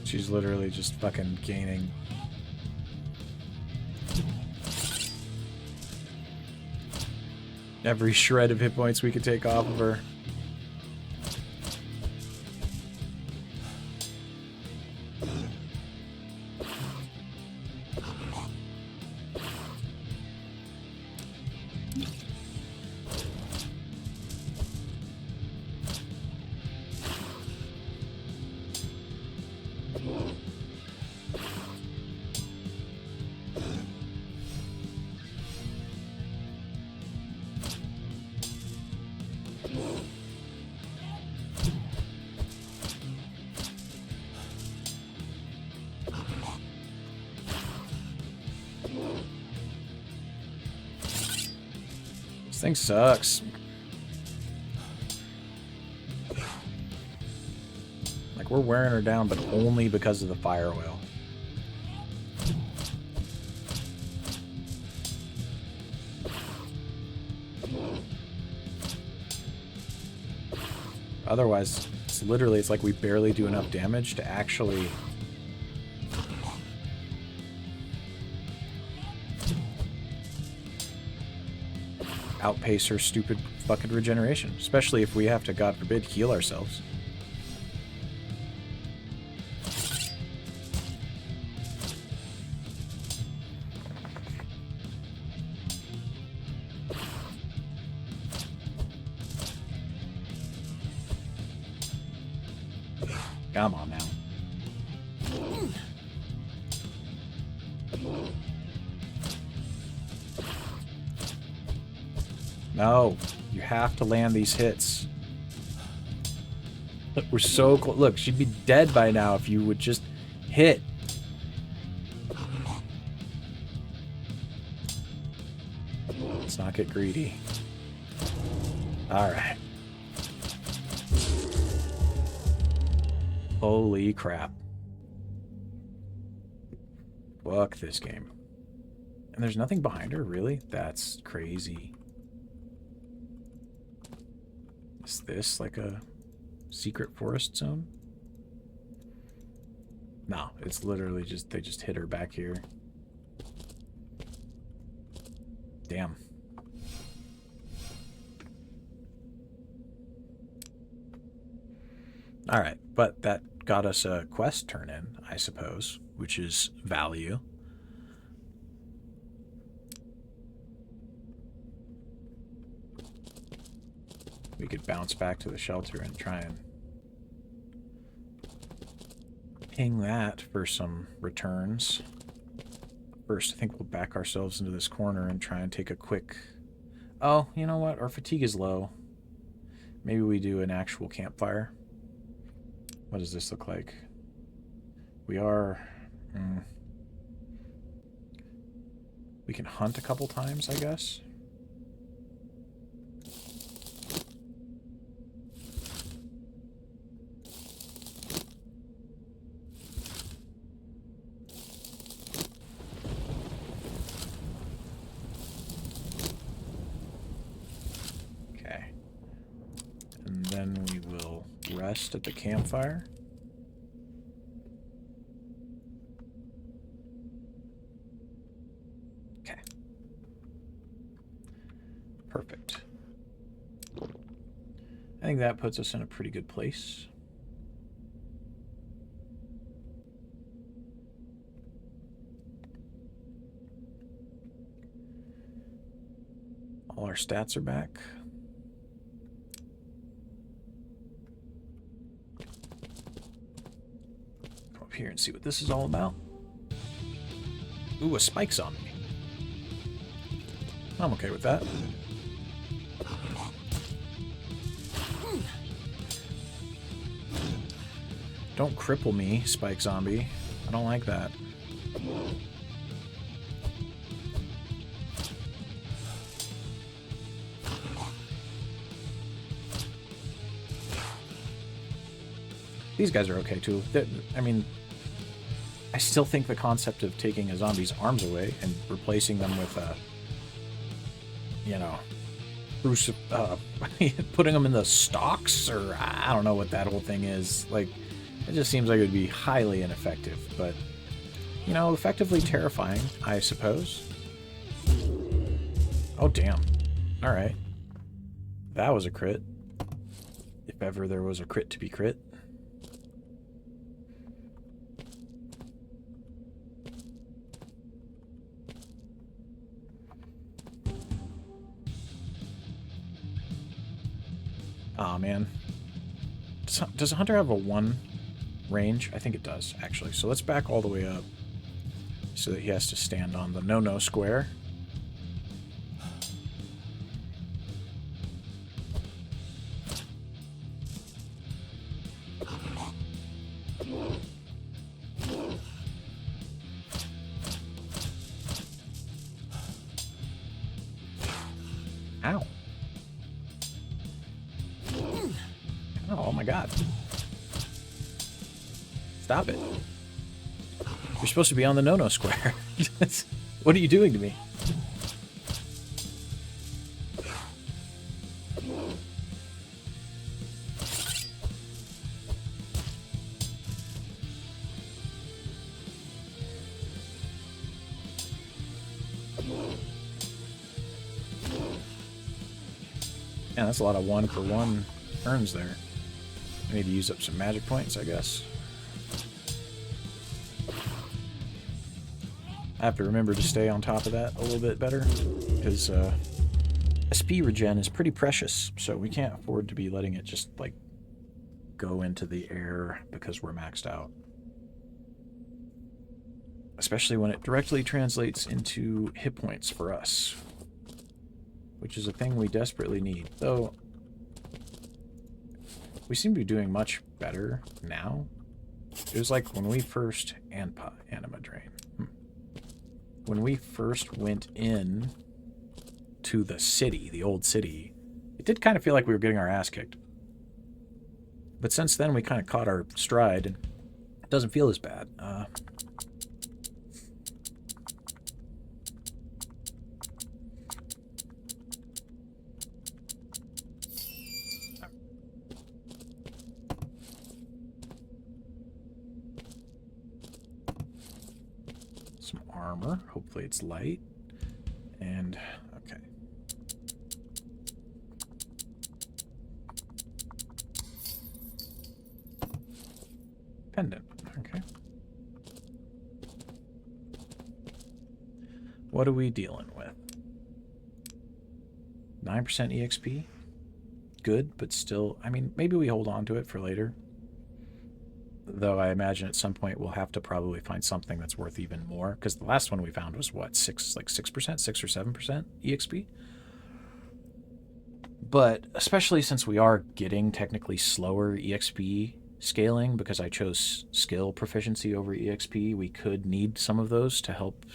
She's literally just fucking gaining. Every shred of hit points we could take off of her. This thing sucks. Like, we're wearing her down, but only because of the fire oil. Otherwise, it's literally, it's like we barely do enough damage to actually... outpace her stupid fucking regeneration. Especially if we have to, God forbid, heal ourselves. Come on now. No, you have to land these hits. Look, we're so close. Look, she'd be dead by now if you would just hit. Let's not get greedy. All right. Holy crap. Fuck this game. And there's nothing behind her, really? That's crazy. Is this like a secret forest zone? No, it's literally just, they just hit her back here. Damn. Alright, but that got us a quest turn in, I suppose, which is value. We could bounce back to the shelter and try and ping that for some returns. First, I think we'll back ourselves into this corner and try and take a quick... Oh, you know what? Our fatigue is low. Maybe we do an actual campfire. What does this look like? We are... We can hunt a couple times, I guess. At the campfire. Okay. Perfect. I think that puts us in a pretty good place. All our stats are back. Here and see what this is all about. Ooh, a spike zombie. I'm okay with that. Don't cripple me, spike zombie. I don't like that. These guys are okay too. I mean, I still think the concept of taking a zombie's arms away and replacing them with you know, putting them in the stocks, or I don't know what that whole thing is. Like, It just seems like it would be highly ineffective, but, you know, effectively terrifying, I suppose. Oh, damn. Alright. That was a crit. If ever there was a crit to be crit. Aw, man. Does a hunter have a 1 range? I think it does, actually. So let's back all the way up so that he has to stand on the no-no square. Ow. Oh my god. Stop it. You're supposed to be on the no-no square. What are you doing to me? Yeah, that's a lot of 1-for-1 turns there. I need to use up some magic points, I guess. I have to remember to stay on top of that a little bit better, because SP regen is pretty precious, so we can't afford to be letting it just, like, go into the air because we're maxed out. Especially when it directly translates into hit points for us, which is a thing we desperately need. Though, we seem to be doing much better now. It was like when we first... Anima Drain. When we first went in to the city, the old city, it did kind of feel like we were getting our ass kicked. But since then, we kind of caught our stride, and it doesn't feel as bad. Some armor. Hopefully it's light. And, okay. Pendant. Okay. What are we dealing with? 9% EXP? Good, but still, I mean, maybe we hold on to it for later. Though I imagine at some point we'll have to probably find something that's worth even more. Because the last one we found was, what, 6% or 7% EXP? But especially since we are getting technically slower EXP scaling, because I chose skill proficiency over EXP, we could need some of those to help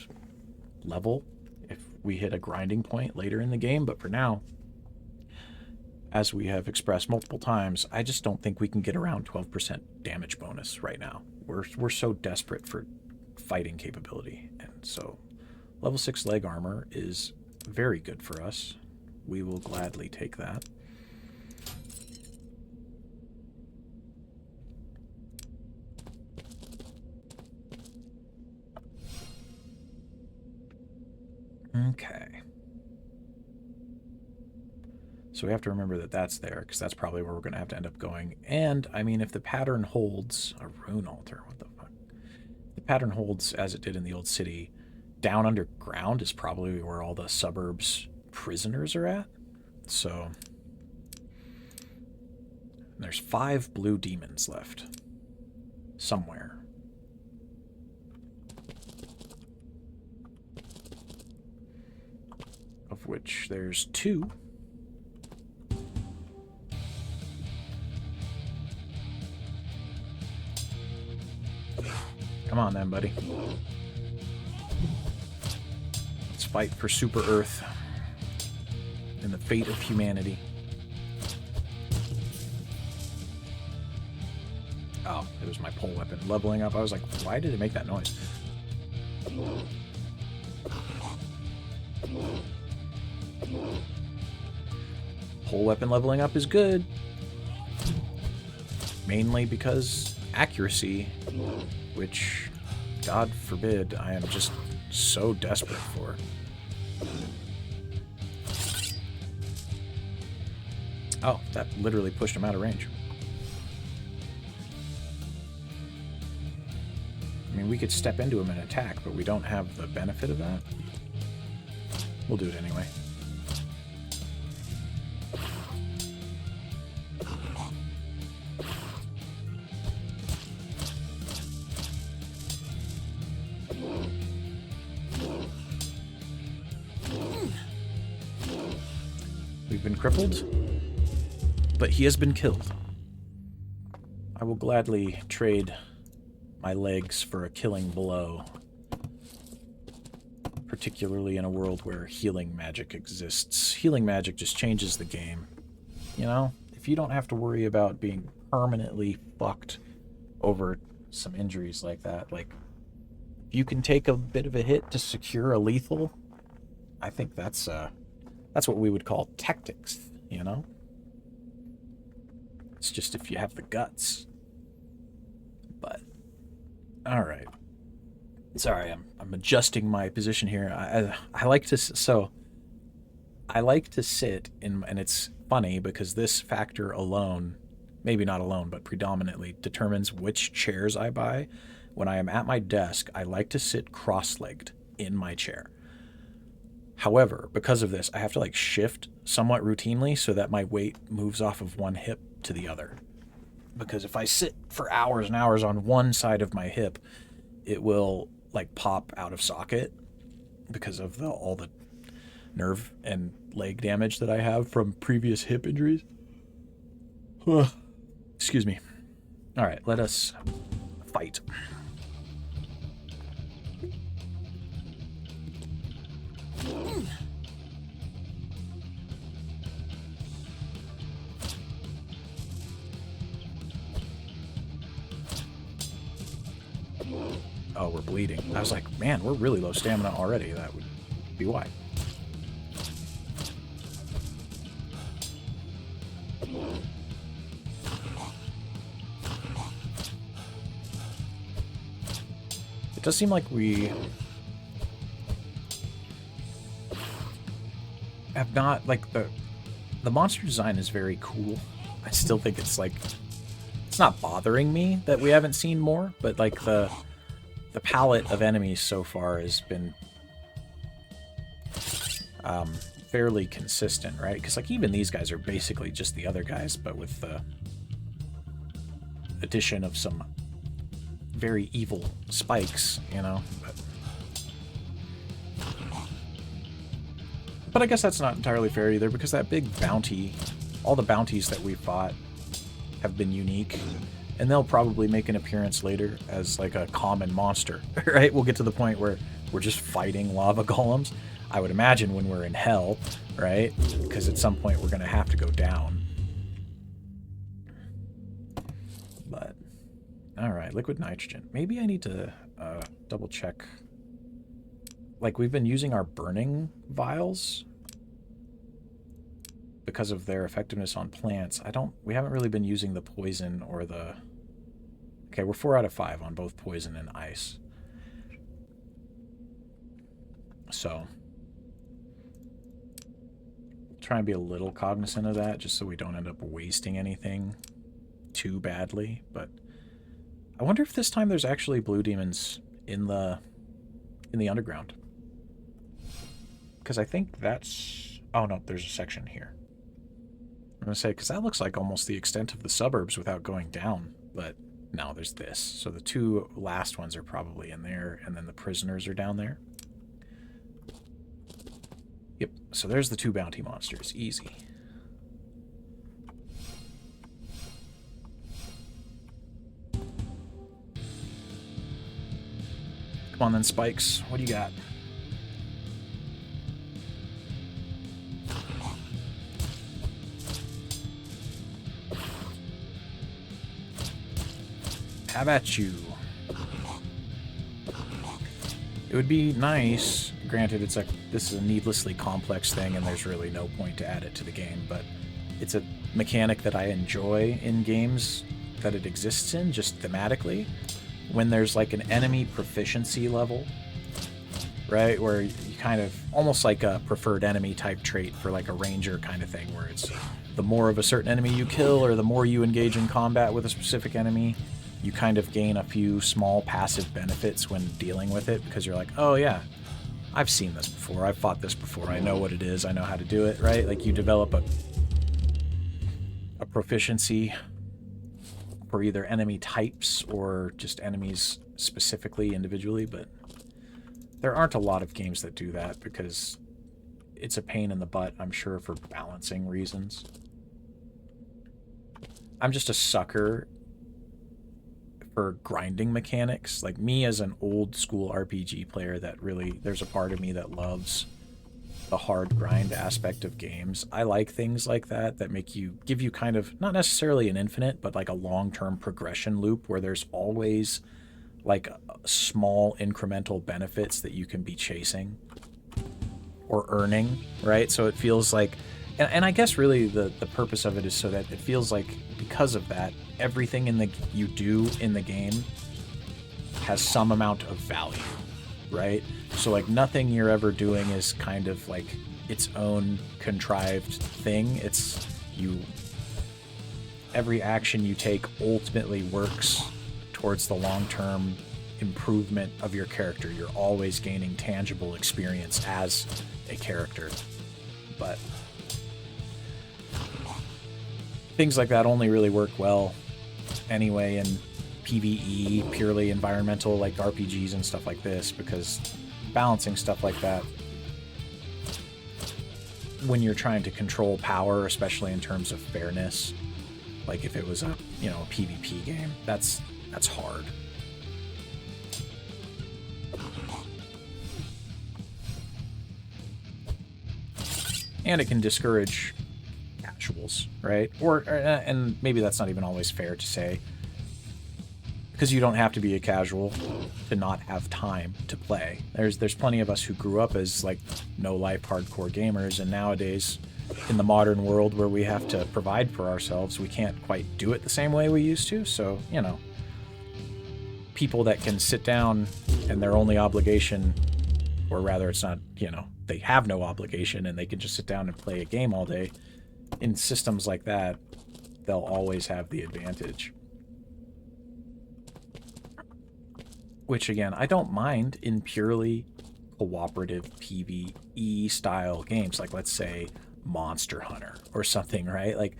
level if we hit a grinding point later in the game. But for now, as we have expressed multiple times, I just don't think we can get around 12% damage bonus right now. We're so desperate for fighting capability. And so level 6 leg armor is very good for us. We will gladly take that. Okay. So we have to remember that that's there, because that's probably where we're going to have to end up going. And, I mean, if the pattern holds... A rune altar, what the fuck? The pattern holds as it did in the old city. Down underground is probably where all the suburbs prisoners are at. So... there's 5 blue demons left. Somewhere. Of which there's 2... Come on then, buddy. Let's fight for Super Earth and the fate of humanity. Oh, it was my pole weapon leveling up. I was like, why did it make that noise? Pole weapon leveling up is good. Mainly because accuracy, which, God forbid, I am just so desperate for. Oh, that literally pushed him out of range. I mean, we could step into him and attack, but we don't have the benefit of that. We'll do it anyway. We've been crippled, but he has been killed. I will gladly trade my legs for a killing blow, particularly in a world where healing magic exists. Healing magic just changes the game. You know, if you don't have to worry about being permanently fucked over some injuries like that, like, if you can take a bit of a hit to secure a lethal, I think that's what we would call tactics, you know? It's just if you have the guts. But all right. Sorry, I'm adjusting my position here. I like to sit in, and it's funny because this factor alone, maybe not alone, but predominantly determines which chairs I buy. When I am at my desk, I like to sit cross-legged in my chair. However, because of this, I have to like shift somewhat routinely so that my weight moves off of one hip to the other. Because if I sit for hours and hours on one side of my hip, it will like pop out of socket because of all the nerve and leg damage that I have from previous hip injuries. Excuse me. All right, let us fight. Oh, we're bleeding. I was like, man, we're really low stamina already. That would be why. It does seem like we have not, like, the monster design is very cool. I still think it's like, it's not bothering me that we haven't seen more, but like the palette of enemies so far has been fairly consistent, right? Because like even these guys are basically just the other guys, but with the addition of some very evil spikes, you know? But I guess that's not entirely fair either, because that big bounty, all the bounties that we fought have been unique, and they'll probably make an appearance later as like a common monster, right? We'll get to the point where we're just fighting lava golems. I would imagine when we're in hell, right? Because at some point we're going to have to go down. But, alright, liquid nitrogen. Maybe I need to double check. Like, we've been using our burning vials because of their effectiveness on plants. We haven't really been using the poison or the... Okay, we're 4 out of 5 on both poison and ice. So, try and be a little cognizant of that, just so we don't end up wasting anything too badly. But I wonder if this time there's actually blue demons in the underground. Because I think that's... Oh, no, there's a section here. I'm going to say, because that looks like almost the extent of the suburbs without going down. But no, there's this. So the 2 last ones are probably in there, and then the prisoners are down there. Yep, so there's the 2 bounty monsters. Easy. Come on then, Spikes. What do you got? How about you? It would be nice, granted it's like, this is a needlessly complex thing and there's really no point to add it to the game, but it's a mechanic that I enjoy in games that it exists in, just thematically, when there's like an enemy proficiency level, right, where you kind of almost like a preferred enemy type trait for like a ranger kind of thing, where it's the more of a certain enemy you kill or the more you engage in combat with a specific enemy, you kind of gain a few small passive benefits when dealing with it, because you're like, oh yeah, I've seen this before, I've fought this before, I know what it is, I know how to do it, right? Like you develop a proficiency for either enemy types or just enemies specifically, individually, but there aren't a lot of games that do that because it's a pain in the butt, I'm sure, for balancing reasons. I'm just a sucker for grinding mechanics. Like me as an old school RPG player, that really, there's a part of me that loves the hard grind aspect of games. I like things like that make you, give you kind of, not necessarily an infinite, but like a long-term progression loop where there's always like small incremental benefits that you can be chasing or earning, right? So it feels like, and I guess really the purpose of it is so that it feels like, because of that, everything you do in the game has some amount of value, right? So like nothing you're ever doing is kind of like its own contrived thing. It's every action you take ultimately works towards the long-term improvement of your character. You're always gaining tangible experience as a character. But things like that only really work well anyway in PvE, purely environmental, like RPGs and stuff like this, because balancing stuff like that, when you're trying to control power, especially in terms of fairness, like if it was a PvP game, that's hard. And it can discourage casuals, right? And maybe that's not even always fair to say, because you don't have to be a casual to not have time to play. There's plenty of us who grew up as like no-life hardcore gamers, and nowadays in the modern world where we have to provide for ourselves, we can't quite do it the same way we used to. So, people that can sit down and their only obligation, or rather it's not, they have no obligation and they can just sit down and play a game all day, in systems like that, they'll always have the advantage. Which, again, I don't mind in purely cooperative PvE style games, like let's say Monster Hunter or something, right? Like,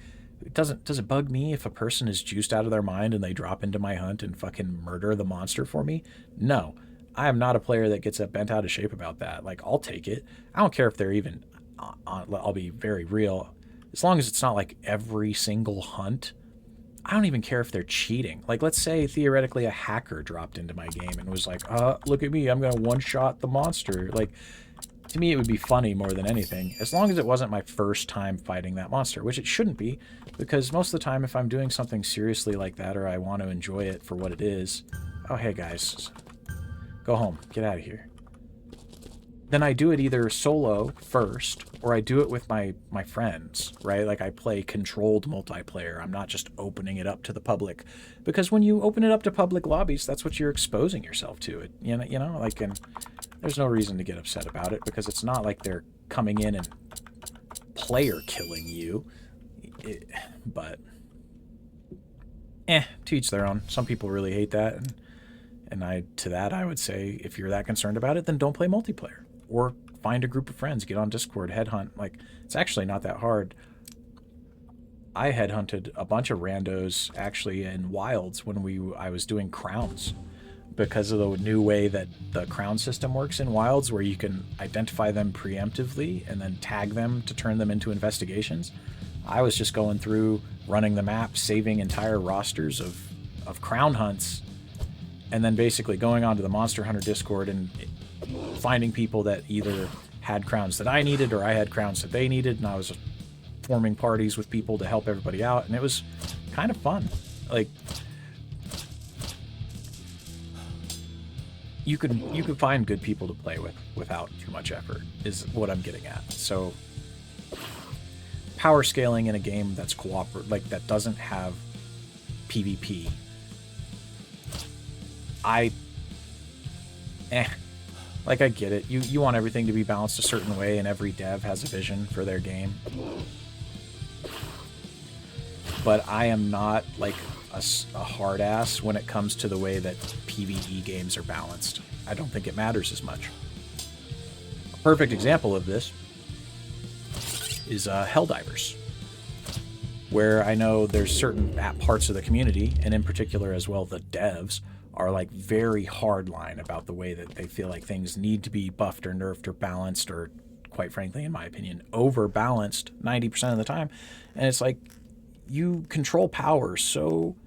does it bug me if a person is juiced out of their mind and they drop into my hunt and fucking murder the monster for me? No. I am not a player that gets bent out of shape about that. Like, I'll take it. I don't care if they're even, I'll be very real, as long as it's not like every single hunt. I don't even care if they're cheating. Like, let's say theoretically a hacker dropped into my game and was like, look at me, I'm gonna one-shot the monster. Like, to me it would be funny more than anything, as long as it wasn't my first time fighting that monster, which it shouldn't be, because most of the time if I'm doing something seriously like that, or I want to enjoy it for what it is, oh hey guys, go home, get out of here, then I do it either solo first, or I do it with my friends, right? Like, I play controlled multiplayer. I'm not just opening it up to the public, because when you open it up to public lobbies, that's what you're exposing yourself to. It, like, and there's no reason to get upset about it, because it's not like they're coming in and player killing you. But to each their own. Some people really hate that, and I would say, if you're that concerned about it, then don't play multiplayer. Or find a group of friends, get on Discord, headhunt. Like, it's actually not that hard. I headhunted a bunch of randos actually in Wilds when I was doing crowns, because of the new way that the crown system works in Wilds, where you can identify them preemptively and then tag them to turn them into investigations. I was just going through, running the map, saving entire rosters of crown hunts, and then basically going onto the Monster Hunter Discord and finding people that either had crowns that I needed or I had crowns that they needed, and I was forming parties with people to help everybody out, and it was kind of fun. Like, you could find good people to play with without too much effort, is what I'm getting at. So power scaling in a game that's cooperative, like that doesn't have PvP. Like, I get it. You want everything to be balanced a certain way, and every dev has a vision for their game. But I am not, like, a hard ass when it comes to the way that PvE games are balanced. I don't think it matters as much. A perfect example of this is Helldivers, where I know there's certain parts of the community, and in particular as well the devs, are like very hardline about the way that they feel like things need to be buffed or nerfed or balanced, or quite frankly, in my opinion, over-balanced 90% of the time. And it's like, you control power so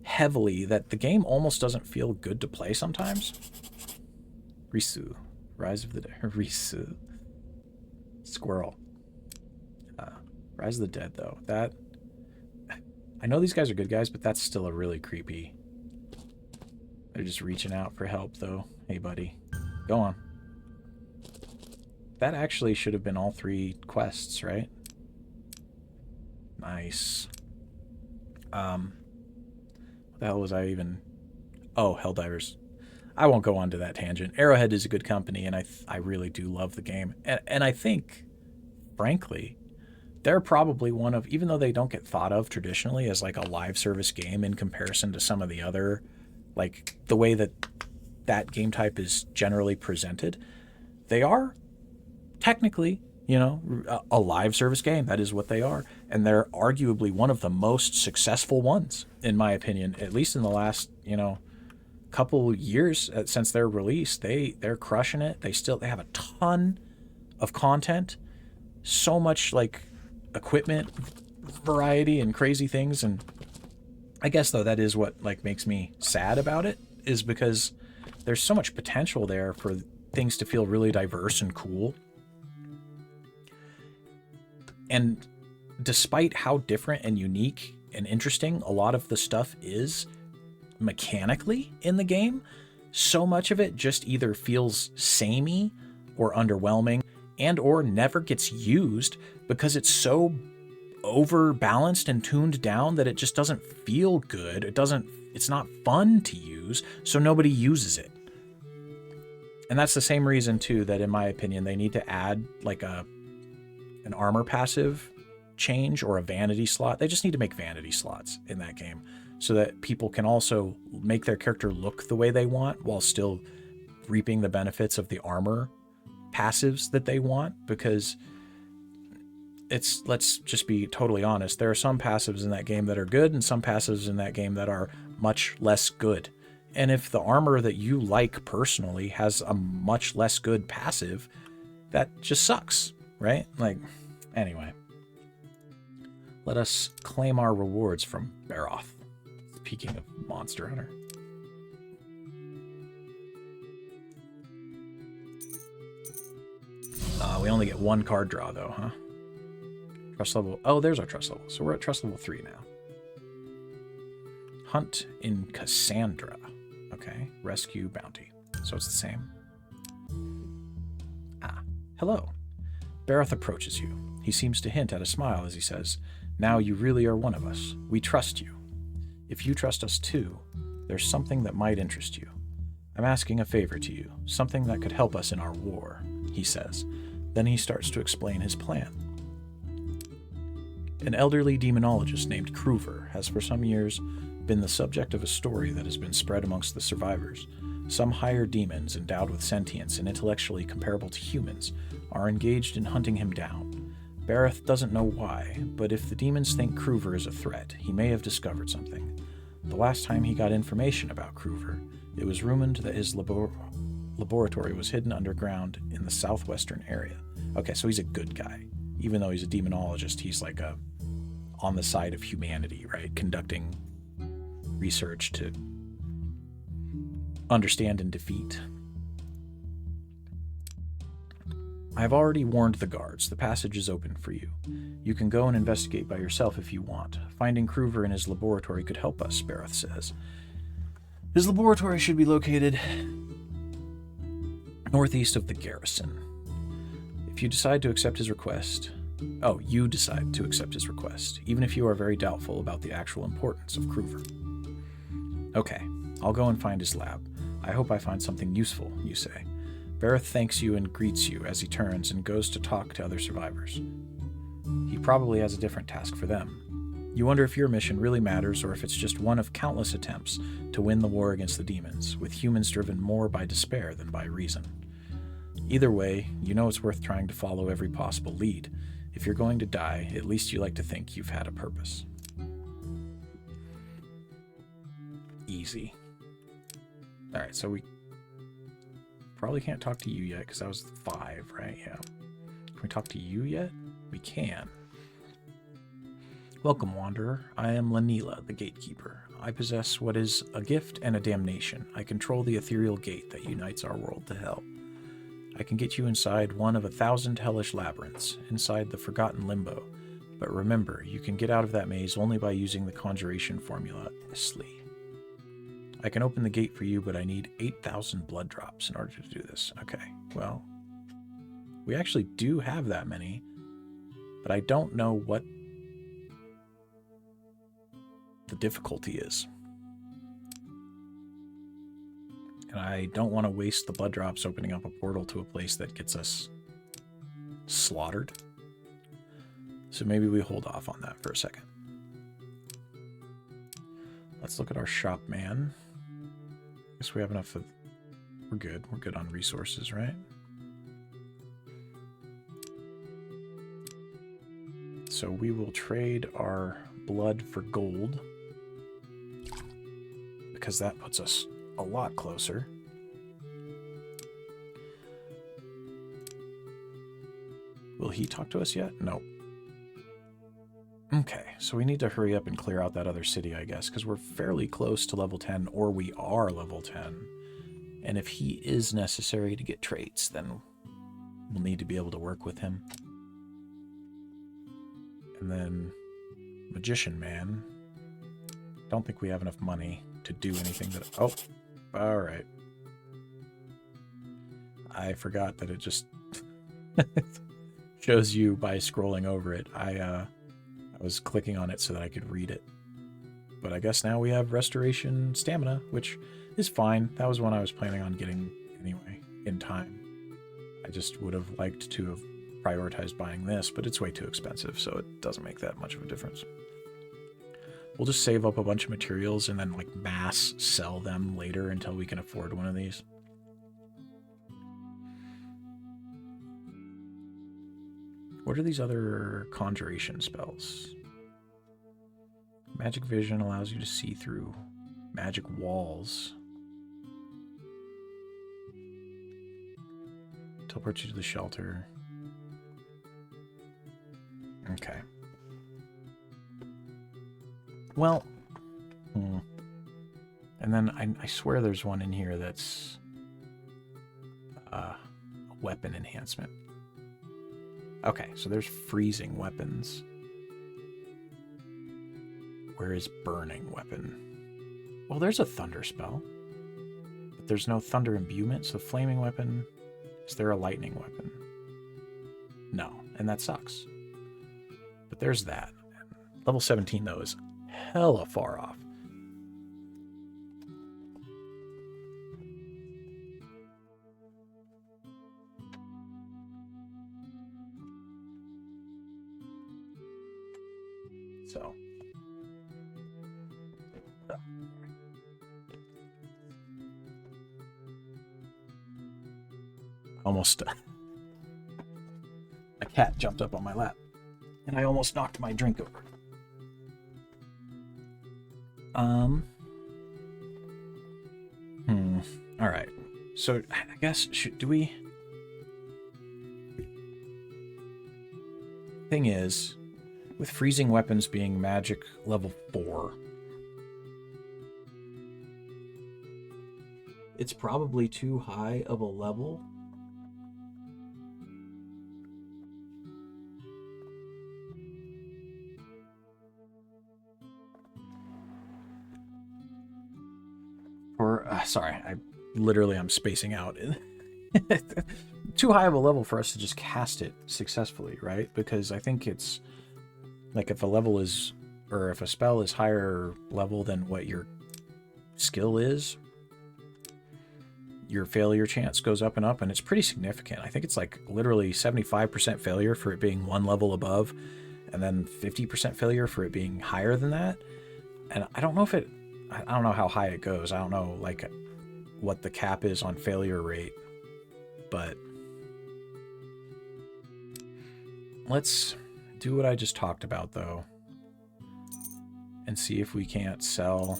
heavily that the game almost doesn't feel good to play sometimes. Risu. Rise of the Dead. Risu. Squirrel. Rise of the Dead, though. That... I know these guys are good guys, but that's still a really creepy... They're just reaching out for help, though. Hey, buddy. Go on. That actually should have been all 3 quests, right? Nice. What the hell was I even... Oh, Helldivers. I won't go on to that tangent. Arrowhead is a good company, and I really do love the game. And I think, frankly, they're probably one of... Even though they don't get thought of traditionally as like a live service game in comparison to some of the other... Like, the way that that game type is generally presented, they are technically, you know, a live service game. That is what they are. And they're arguably one of the most successful ones, in my opinion, at least in the last, you know, couple years since their release. They're crushing it. They have a ton of content, so much, like, equipment variety and crazy things. And I guess, though, that is what, like, makes me sad about it, is because there's so much potential there for things to feel really diverse and cool. And despite how different and unique and interesting a lot of the stuff is mechanically in the game, so much of it just either feels samey or underwhelming and or never gets used because it's so overbalanced and tuned down that it just doesn't feel good. It's not fun to use, so nobody uses it. And that's the same reason too that, in my opinion, they need to add like an armor passive change or a vanity slot. They just need to make vanity slots in that game so that people can also make their character look the way they want while still reaping the benefits of the armor passives that they want. Because let's just be totally honest, there are some passives in that game that are good and some passives in that game that are much less good. And if the armor that you like personally has a much less good passive, that just sucks, right? Like, anyway. Let us claim our rewards from Brbbb. Speaking of Monster Hunter. We only get 1 card draw, though, huh? Trust level... Oh, there's our trust level. So we're at trust level 3 now. Hunt in Cassandra. Okay. Rescue bounty. So it's the same. Ah. Hello. Brbbb approaches you. He seems to hint at a smile as he says, "Now you really are one of us. We trust you. If you trust us too, there's something that might interest you. I'm asking a favor to you, something that could help us in our war," he says. Then he starts to explain his plan. An elderly demonologist named Kruver has for some years been the subject of a story that has been spread amongst the survivors. Some higher demons endowed with sentience and intellectually comparable to humans are engaged in hunting him down. Brbbb doesn't know why, but if the demons think Kruver is a threat, he may have discovered something. The last time he got information about Kruver, it was rumored that his laboratory was hidden underground in the southwestern area. Okay, so he's a good guy. Even though he's a demonologist, he's like on the side of humanity, right? Conducting research to understand and defeat. I've already warned the guards. The passage is open for you. You can go and investigate by yourself if you want. Finding Kruver in his laboratory could help us, Brbbb says. His laboratory should be located northeast of the garrison. If you decide to accept his request, Oh, you decide to accept his request, even if you are very doubtful about the actual importance of Kruver. Okay, I'll go and find his lab. I hope I find something useful, you say. Bareth thanks you and greets you as he turns and goes to talk to other survivors. He probably has a different task for them. You wonder if your mission really matters or if it's just one of countless attempts to win the war against the demons, with humans driven more by despair than by reason. Either way, you know it's worth trying to follow every possible lead. If you're going to die, at least you like to think you've had a purpose. Easy. Alright, so we probably can't talk to you yet, because that was 5, right? Yeah. Can we talk to you yet? We can. Welcome, Wanderer. I am Lanila, the Gatekeeper. I possess what is a gift and a damnation. I control the ethereal gate that unites our world to hell. I can get you inside one of 1,000 hellish labyrinths, inside the forgotten limbo. But remember, you can get out of that maze only by using the conjuration formula, Isli. I can open the gate for you, but I need 8,000 blood drops in order to do this. Okay, well, we actually do have that many, but I don't know what the difficulty is. And I don't want to waste the blood drops opening up a portal to a place that gets us slaughtered. So maybe we hold off on that for a second. Let's look at our shop, man. Guess we have enough of... We're good. We're good on resources, right? So we will trade our blood for gold, because that puts us a lot closer. Will he talk to us yet? No. Okay, so we need to hurry up and clear out that other city, I guess, because we're fairly close to level 10, or we are level 10. And if he is necessary to get traits, then we'll need to be able to work with him. And then Magician Man. Don't think we have enough money to do anything that... Oh, all right. I forgot that it just shows you by scrolling over it. I was clicking on it so that I could read it. But I guess now we have Restoration Stamina, which is fine. That was one I was planning on getting anyway, in time. I just would have liked to have prioritized buying this, but it's way too expensive, so it doesn't make that much of a difference. We'll just save up a bunch of materials and then, like, mass sell them later until we can afford one of these. What are these other conjuration spells? Magic Vision allows you to see through magic walls. Teleport you to the shelter. Okay. Well, and then I swear there's one in here that's a weapon enhancement. Okay, so there's freezing weapons. Where is burning weapon? Well, there's a thunder spell, but there's no thunder imbuement, so flaming weapon. Is there a lightning weapon? No, and that sucks. But there's that. Level 17, though, is hella far off. So. Almost. A cat jumped up on my lap, and I almost knocked my drink over. All right. So I guess do we? Thing is, with freezing weapons being magic level 4, it's probably too high of a level. Sorry, I'm spacing out too high of a level for us to just cast it successfully, right? Because I think it's like if a level is, or if a spell is higher level than what your skill is, your failure chance goes up and up, and it's pretty significant. I think it's like literally 75% failure for it being one level above, and then 50% failure for it being higher than that. And I don't know if I don't know how high it goes. I don't know like what the cap is on failure rate, but let's do what I just talked about though, and see if we can't sell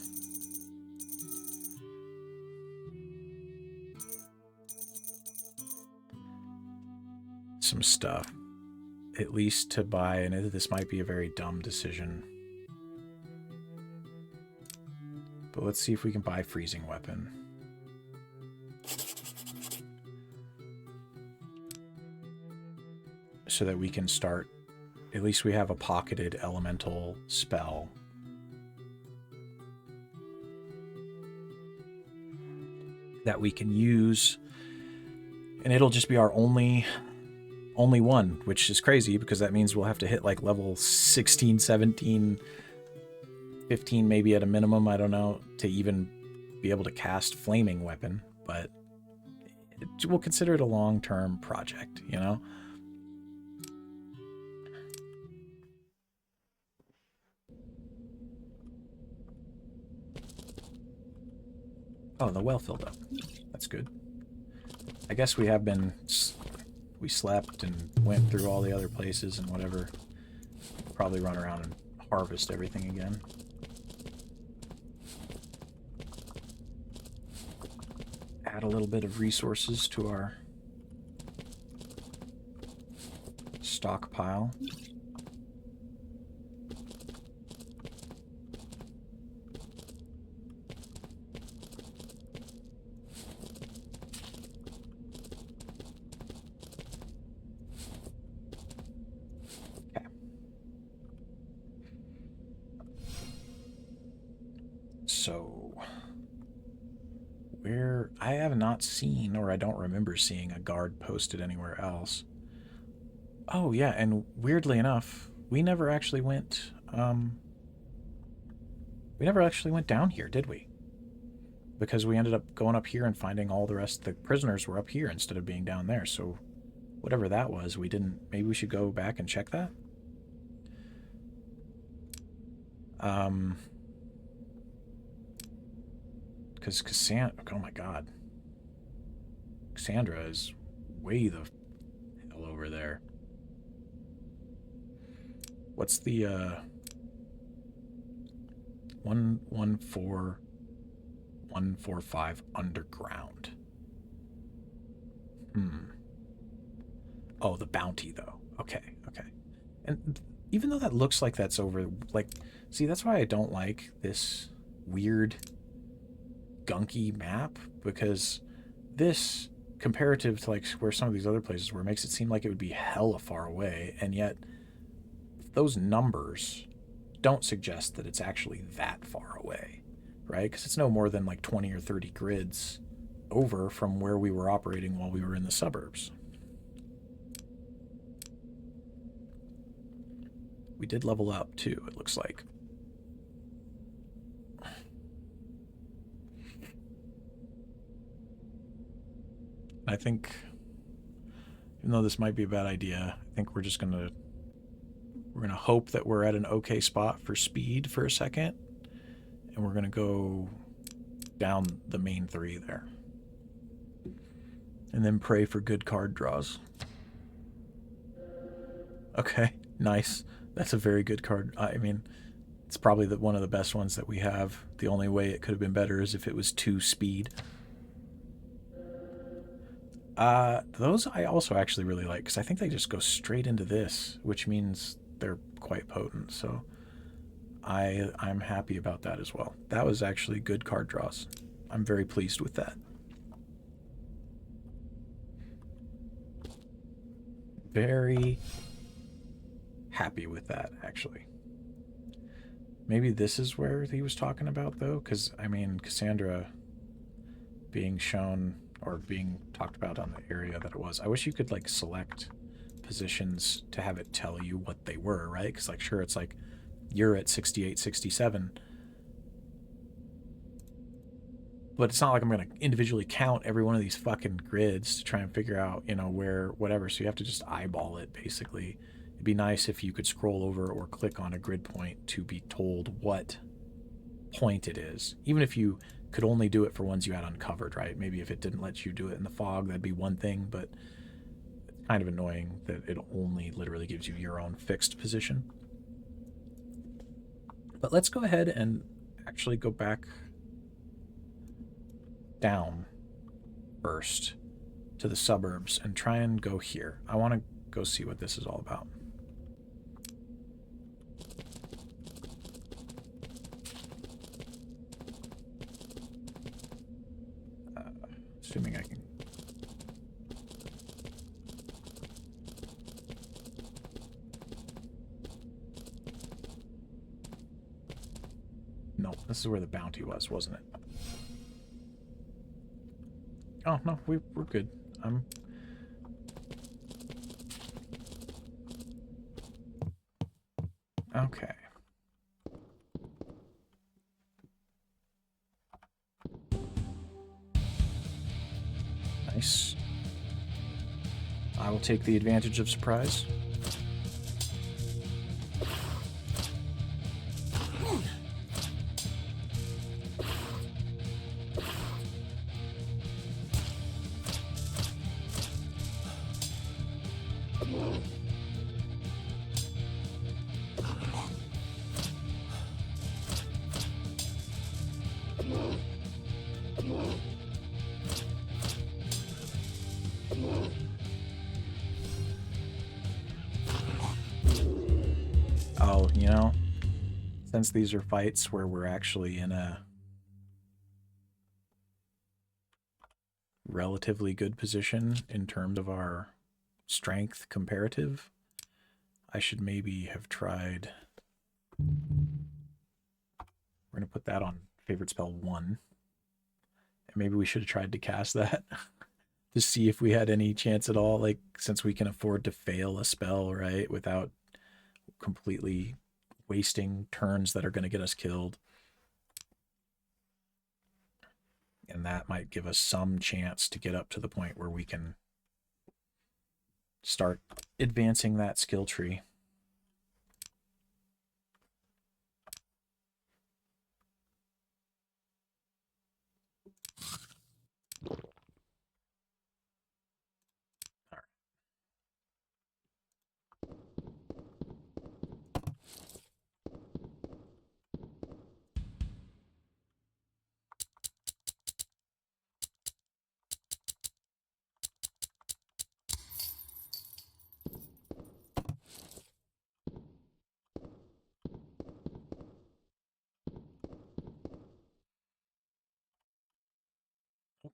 some stuff, at least to buy, and this might be a very dumb decision, but let's see if we can buy freezing weapon. So that we can start, at least we have a pocketed elemental spell. That we can use, and it'll just be our only one, which is crazy because that means we'll have to hit like level 16, 17, 15 maybe at a minimum, I don't know, to even be able to cast flaming weapon, but we'll consider it a long-term project, you know? Oh, the well filled up. That's good. I guess we have been... We slept and went through all the other places and whatever. Probably run around and harvest everything again. Add a little bit of resources to our stockpile. So, I have not seen, or I don't remember seeing, a guard posted anywhere else. Oh yeah, and weirdly enough, we never actually went down here, did we? Because we ended up going up here and finding all the rest of the prisoners were up here instead of being down there. So whatever that was, we didn't. Maybe we should go back and check that. Because Cassandra, oh my god, Cassandra is way the hell over there. What's the 114145 underground? Oh, the bounty though. Okay, okay. And even though that looks like that's over, like, see, that's why I don't like this weird gunky map, because this, comparative to like where some of these other places were, makes it seem like it would be hella far away, and yet those numbers don't suggest that it's actually that far away, right? Because it's no more than like 20 or 30 grids over from where we were operating while we were in the suburbs. We did level up too, it looks like. I think, even though this might be a bad idea, I think we're just gonna hope that we're at an okay spot for speed for a second, and we're gonna go down the main 3 there, and then pray for good card draws. Okay, nice. That's a very good card. I mean, it's probably one of the best ones that we have. The only way it could have been better is if it was 2 speed. Those I also actually really like, because I think they just go straight into this, which means they're quite potent, so I'm happy about that as well. That was actually good card draws. I'm very pleased with that. Very happy with that, actually. Maybe this is where he was talking about, though, because, I mean, Cassandra being shown or being talked about on the area that it was. I wish you could like select positions to have it tell you what they were, right? Because like sure, it's like you're at 68, 67, but it's not like I'm going to individually count every one of these fucking grids to try and figure out, you know, where whatever. So you have to just eyeball it basically. It'd be nice if you could scroll over or click on a grid point to be told what point it is, even if you could only do it for ones you had uncovered, right? Maybe if it didn't let you do it in the fog, that'd be one thing, but it's kind of annoying that it only literally gives you your own fixed position. But let's go ahead and actually go back down first to the suburbs and try and go here. I want to go see what this is all about. Assuming I can. No, this is where the bounty was, wasn't it? Oh, no, we're good. Okay. Nice. I will take the advantage of surprise. Oh, you know, since these are fights where we're actually in a relatively good position in terms of our strength comparative, I should maybe have tried. We're going to put that on favorite spell 1. And maybe we should have tried to cast that to see if we had any chance at all, like, since we can afford to fail a spell, right, without completely wasting turns that are going to get us killed. And that might give us some chance to get up to the point where we can start advancing that skill tree.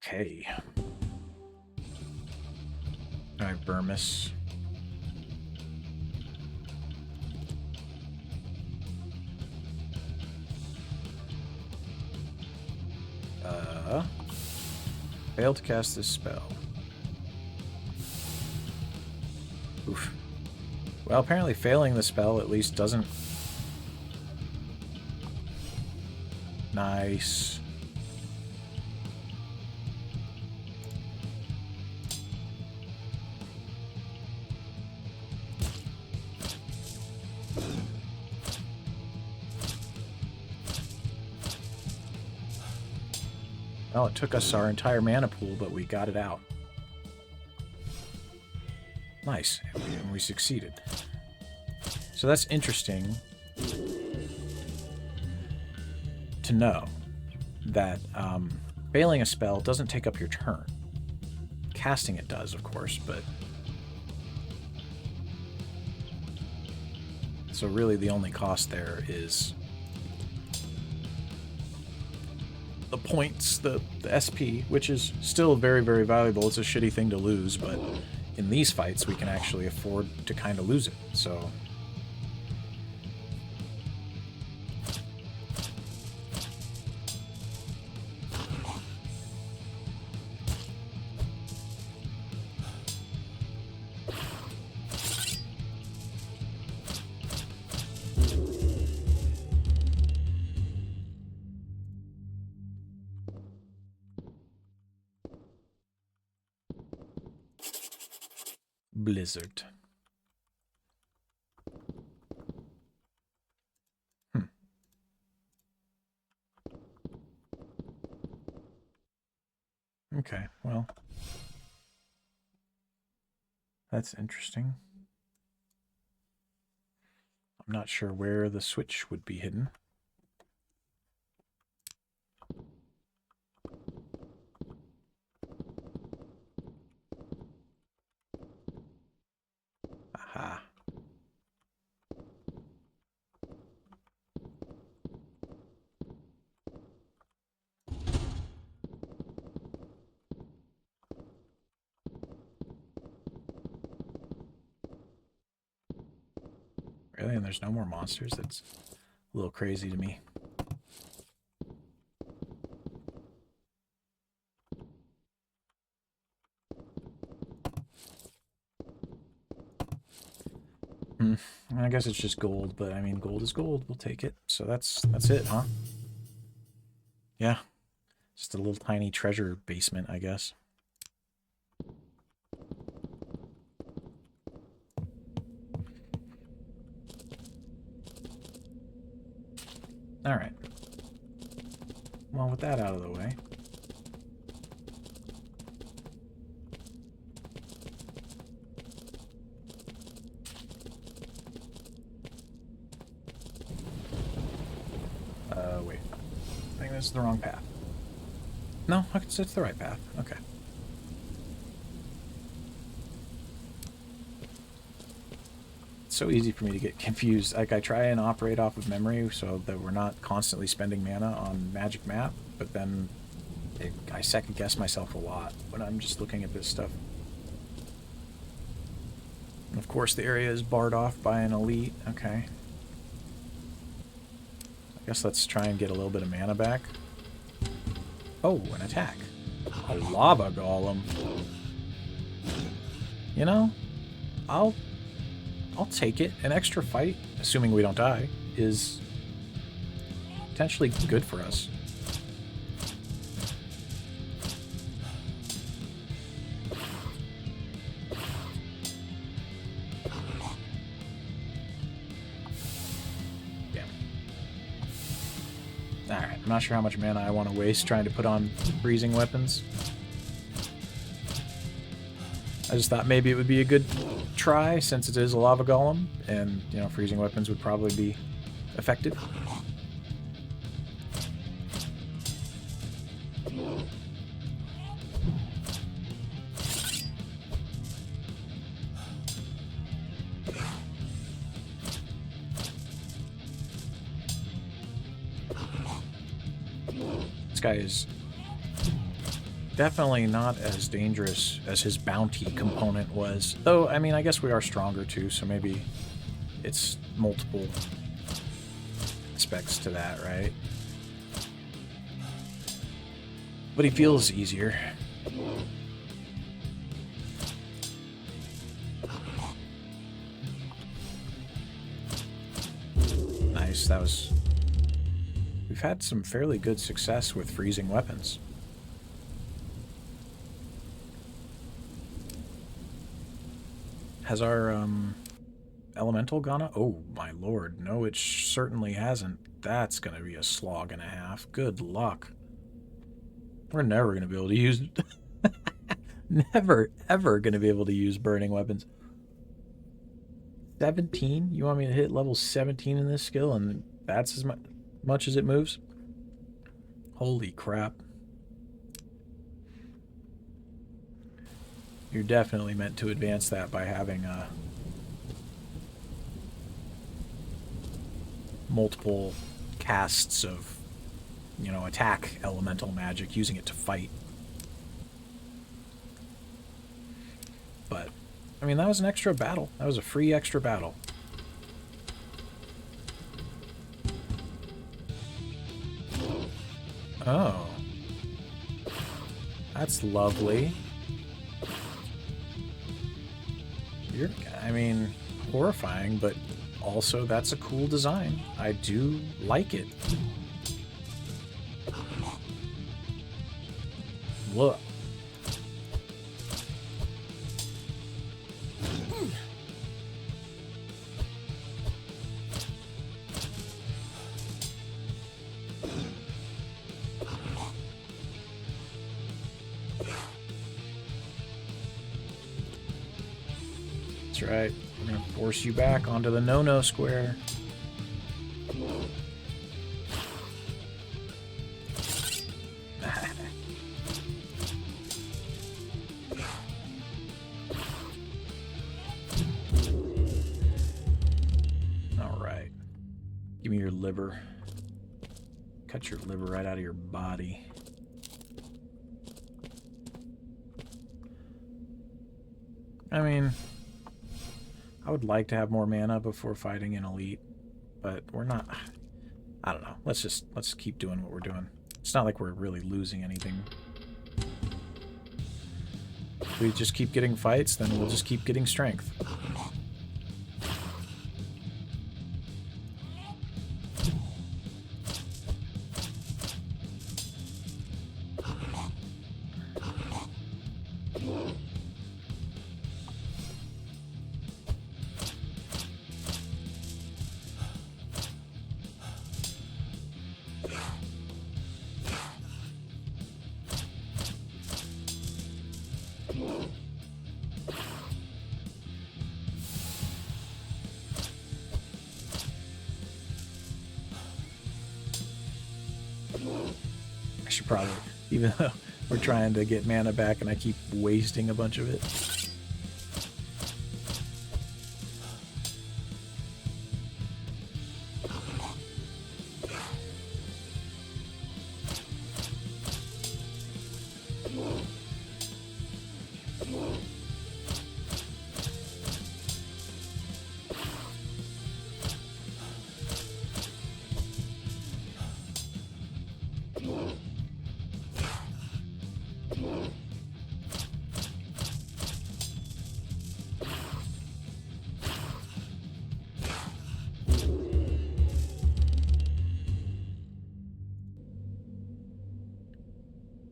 Okay. All right, Burmis. Failed to cast this spell. Oof. Well, apparently failing the spell at least doesn't... Nice. Well, it took us our entire mana pool, but we got it out. Nice. And we succeeded. So that's interesting to know that failing a spell doesn't take up your turn. Casting it does, of course, but... So really the only cost there is the points, the SP, which is still very, very valuable. It's a shitty thing to lose, but in these fights we can actually afford to kind of lose it, so... Blizzard. Okay, well, that's interesting. I'm not sure where the switch would be hidden. Aha. Really? And there's no more monsters? That's a little crazy to me. I guess it's just gold, but I mean, gold is gold. We'll take it. So that's it, huh? Yeah. Just a little tiny treasure basement, I guess. All right. Well, with that out of the way. Wait. I think this is the wrong path. No, it's the right path. Okay. It's so easy for me to get confused. Like, I try and operate off of memory so that we're not constantly spending mana on Magic Map, but then I second-guess myself a lot when I'm just looking at this stuff. And of course, the area is barred off by an elite. Okay. I guess let's try and get a little bit of mana back. Oh, an attack. A lava golem. You know, I'll take it. An extra fight, assuming we don't die, is potentially good for us. Alright, I'm not sure how much mana I want to waste trying to put on freezing weapons. I just thought maybe it would be a good try since it is a lava golem, and, you know, freezing weapons would probably be effective. This guy is definitely not as dangerous as his bounty component was. Though, I mean, I guess we are stronger too, so maybe it's multiple aspects to that, right? But he feels easier. Nice, that was... We've had some fairly good success with freezing weapons. Has our elemental gone up? Oh, my lord. No, it certainly hasn't. That's going to be a slog and a half. Good luck. We're never going to be able to use... never, ever going to be able to use burning weapons. 17? You want me to hit level 17 in this skill and that's as much as it moves? Holy crap. You're definitely meant to advance that by having multiple casts of, you know, attack elemental magic, using it to fight. But, I mean, that was an extra battle. That was a free extra battle. Oh. That's lovely. You're, I mean, horrifying, but also that's a cool design. I do like it. That's right. We're gonna force you back onto the no-no square. Alright. Give me your liver. Cut your liver right out of your body. I mean, I would like to have more mana before fighting an elite, but we're not. I don't know. Let's keep doing what we're doing. It's not like we're really losing anything. If we just keep getting fights, then we'll just keep getting strength. I should probably, even though we're trying to get mana back and I keep wasting a bunch of it.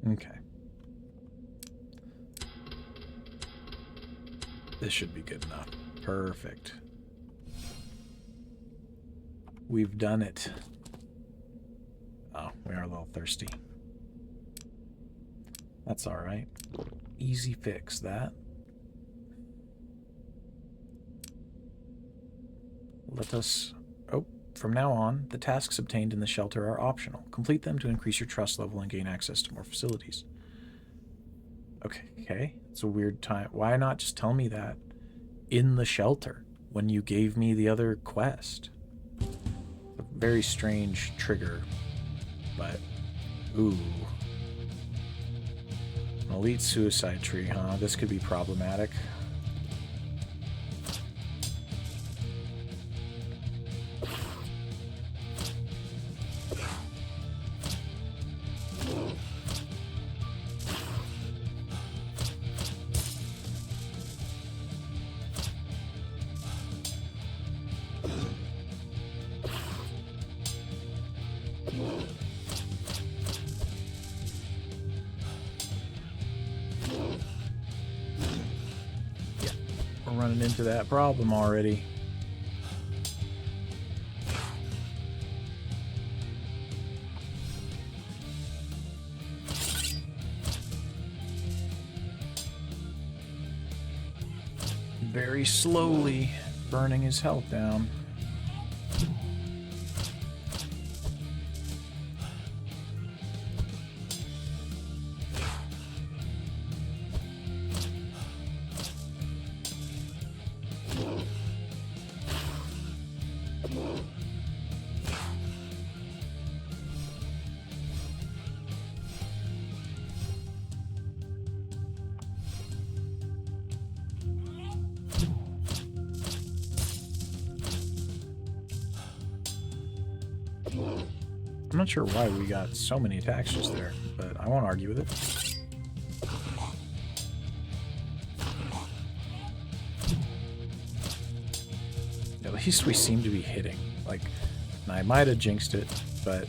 Okay. This should be good enough. Perfect. We've done it. Oh, we are a little thirsty. That's alright. Easy fix, that. Let us... Oh, from now on, the tasks obtained in the shelter are optional. Complete them to increase your trust level and gain access to more facilities. Okay, it's a weird time. Why not just tell me that in the shelter when you gave me the other quest? A very strange trigger, but... Ooh. An elite suicide tree, huh? This could be problematic. Running into that problem already. Very slowly burning his health down. I'm not sure why we got so many attacks just there, but I won't argue with it. At least we seem to be hitting. Like, I might have jinxed it, but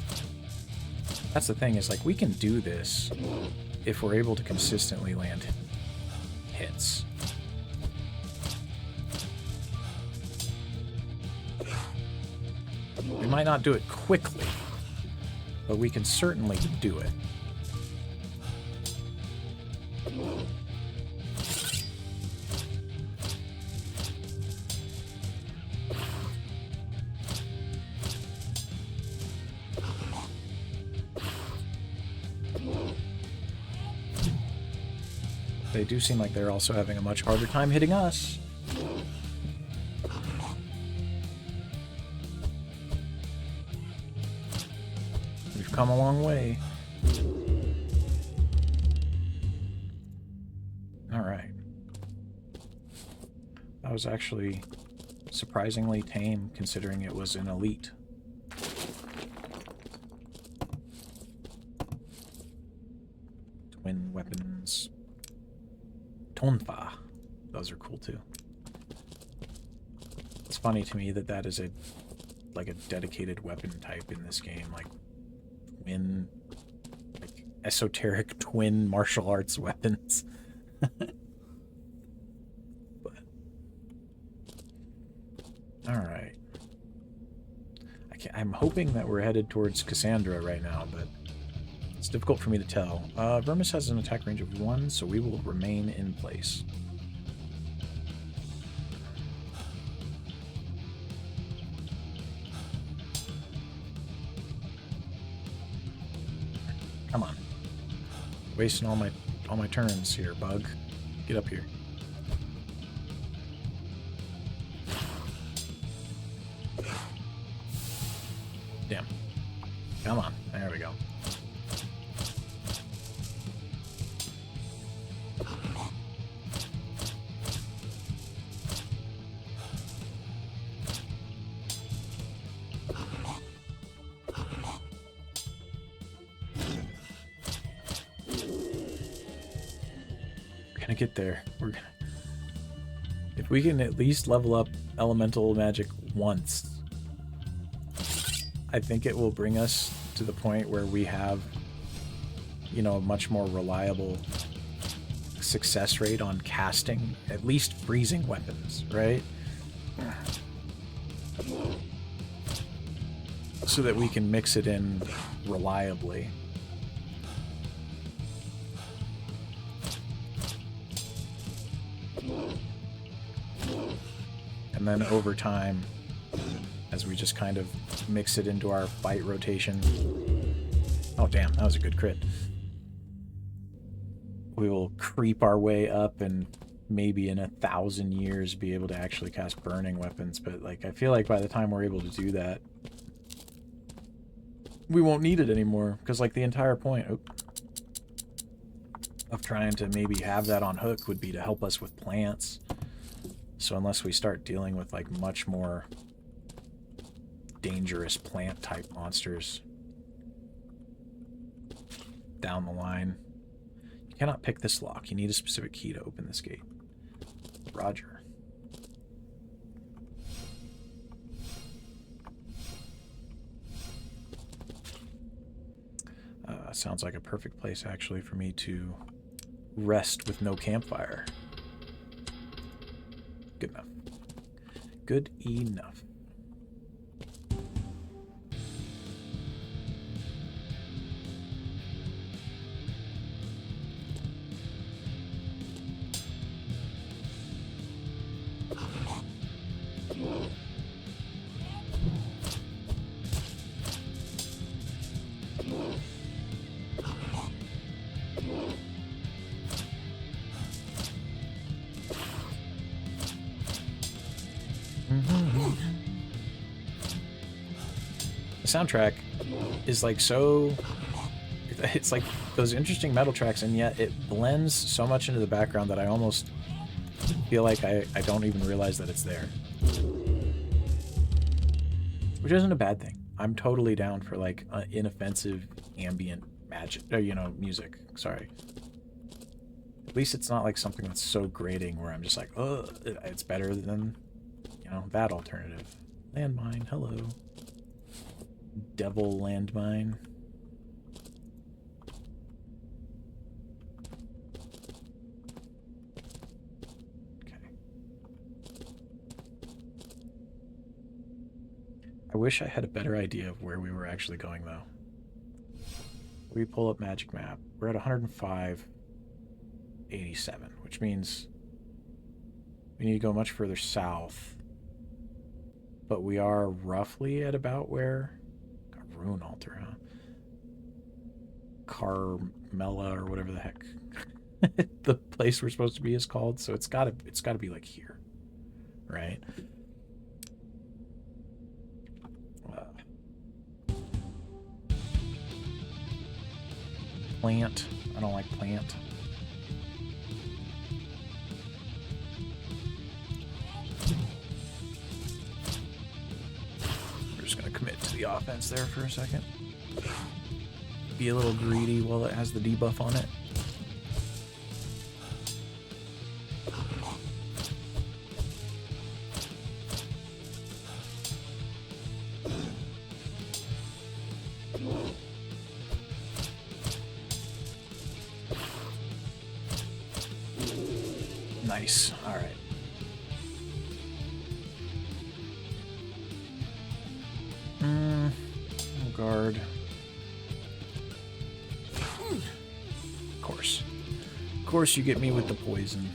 that's the thing, is like we can do this if we're able to consistently land hits. We might not do it quickly, but we can certainly do it. they do seem like they're also having a much harder time hitting us. We've come a long way. Alright. That was actually surprisingly tame, considering it was an elite. Twin weapons. Tonfa. Those are cool too. It's funny to me that that is a dedicated weapon type in this game, like twin, like esoteric twin martial arts weapons. But all right, I'm hoping that we're headed towards Cassandra right now, but it's difficult for me to tell. Vermis has an attack range of 1, so we will remain in place. Come on. Wasting all my turns here, bug. Get up here. Damn. Come on. There we go. Get there. If we can at least level up elemental magic once, I think it will bring us to the point where we have, you know, a much more reliable success rate on casting at least freezing weapons, right? So that we can mix it in reliably. And then over time, as we just kind of mix it into our fight rotation... Oh damn, that was a good crit. We will creep our way up and maybe in 1,000 years be able to actually cast burning weapons, but like I feel like by the time we're able to do that, we won't need it anymore, because like the entire point of trying to maybe have that on hook would be to help us with plants. So unless we start dealing with like much more dangerous plant type monsters down the line, you cannot pick this lock. You need a specific key to open this gate. Roger. Sounds like a perfect place actually for me to rest with no campfire. Good enough. Good enough. The soundtrack is like so... It's like those interesting metal tracks, and yet it blends so much into the background that I almost feel like I don't even realize that it's there. Which isn't a bad thing. I'm totally down for like inoffensive ambient magic, you know, music. Sorry. At least it's not like something that's so grating where I'm just like, oh, it's better than, you know, that alternative. Landmine, hello. Devil landmine. Okay. I wish I had a better idea of where we were actually going, though. We pull up magic map. We're at 105.87, which means we need to go much further south. But we are roughly at about where... Rune altar, huh? Carmella or whatever the heck. the place we're supposed to be is called. So it's gotta be like here, right? Plant. I don't like plant. We're just gonna commit to the offense there for a second. Be a little greedy while it has the debuff on it. Nice. All right. Guard. Of course you get me with the poison.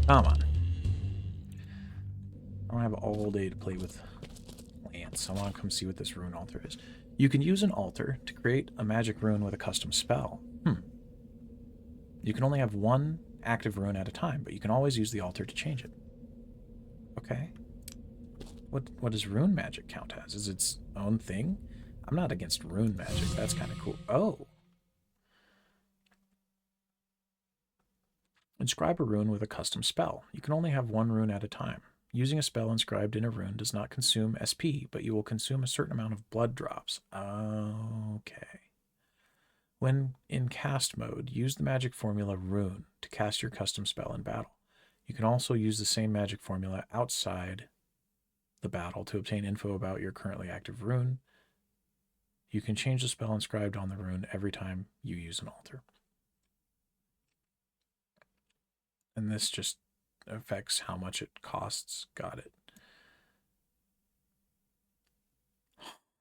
Come on. I don't have all day to play with plants. I want to come see what this rune altar is. You can use an altar to create a magic rune with a custom spell. You can only have one active rune at a time, but you can always use the altar to change it. Okay. What does rune magic count as? Is it its own thing? I'm not against rune magic. That's kind of cool. Oh. Inscribe a rune with a custom spell. You can only have one rune at a time. Using a spell inscribed in a rune does not consume SP, but you will consume a certain amount of blood drops. Okay. When in cast mode, use the magic formula rune to cast your custom spell in battle. You can also use the same magic formula outside the battle to obtain info about your currently active rune. You can change the spell inscribed on the rune every time you use an altar. And this just affects how much it costs. Got it.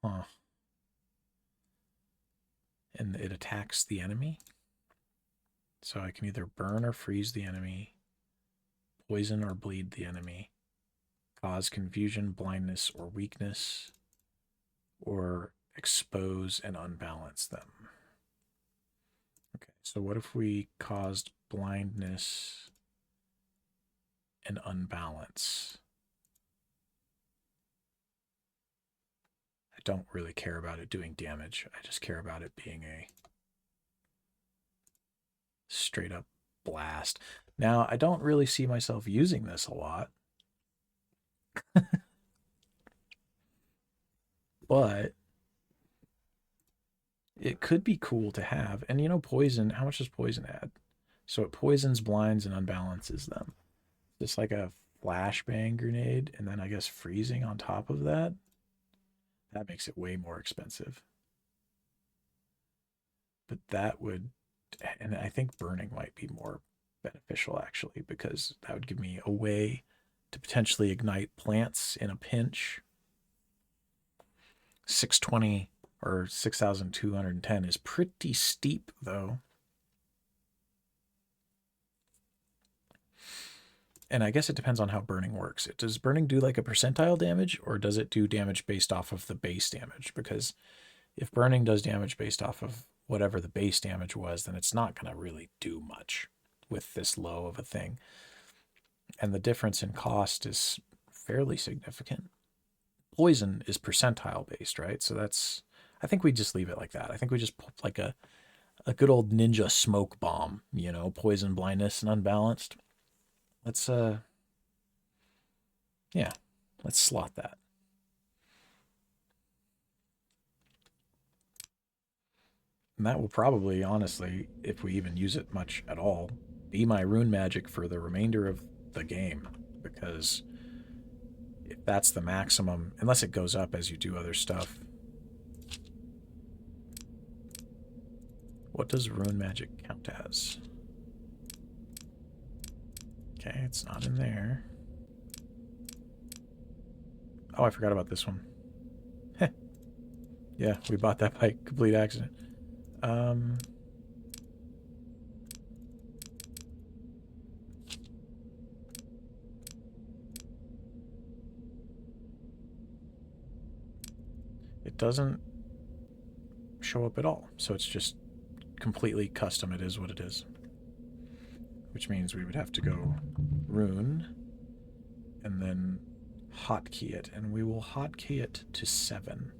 Huh. And it attacks the enemy. So I can either burn or freeze the enemy, poison or bleed the enemy, cause confusion, blindness, or weakness, or expose and unbalance them. Okay, so what if we caused blindness and unbalance? I don't really care about it doing damage. I just care about it being a straight up blast. Now, I don't really see myself using this a lot. But it could be cool to have. And you know, poison, how much does poison add? So it poisons, blinds, and unbalances them. Just like a flashbang grenade, and then I guess freezing on top of that. That makes it way more expensive. But that would, and I think burning might be more beneficial actually, because that would give me a way to potentially ignite plants in a pinch. 620 or 6,210 is pretty steep though. And I guess it depends on how burning works. Does burning do like a percentile damage, or does it do damage based off of the base damage? Because if burning does damage based off of whatever the base damage was, then it's not going to really do much with this low of a thing. And the difference in cost is fairly significant. Poison is percentile based, right? So that's, I think we just leave it like that. I think we just put like a good old ninja smoke bomb, you know, poison, blindness, and unbalanced. Let's yeah, let's slot that. And that will probably, honestly, if we even use it much at all, be my rune magic for the remainder of the game, because if that's the maximum, unless it goes up as you do other stuff. What does rune magic count as? Okay, it's not in there. Oh, I forgot about this one. Heh. Yeah, we bought that by complete accident. It doesn't show up at all, so it's just completely custom. It is what it is. Which means we would have to go rune and then hotkey it, and we will hotkey it to 7.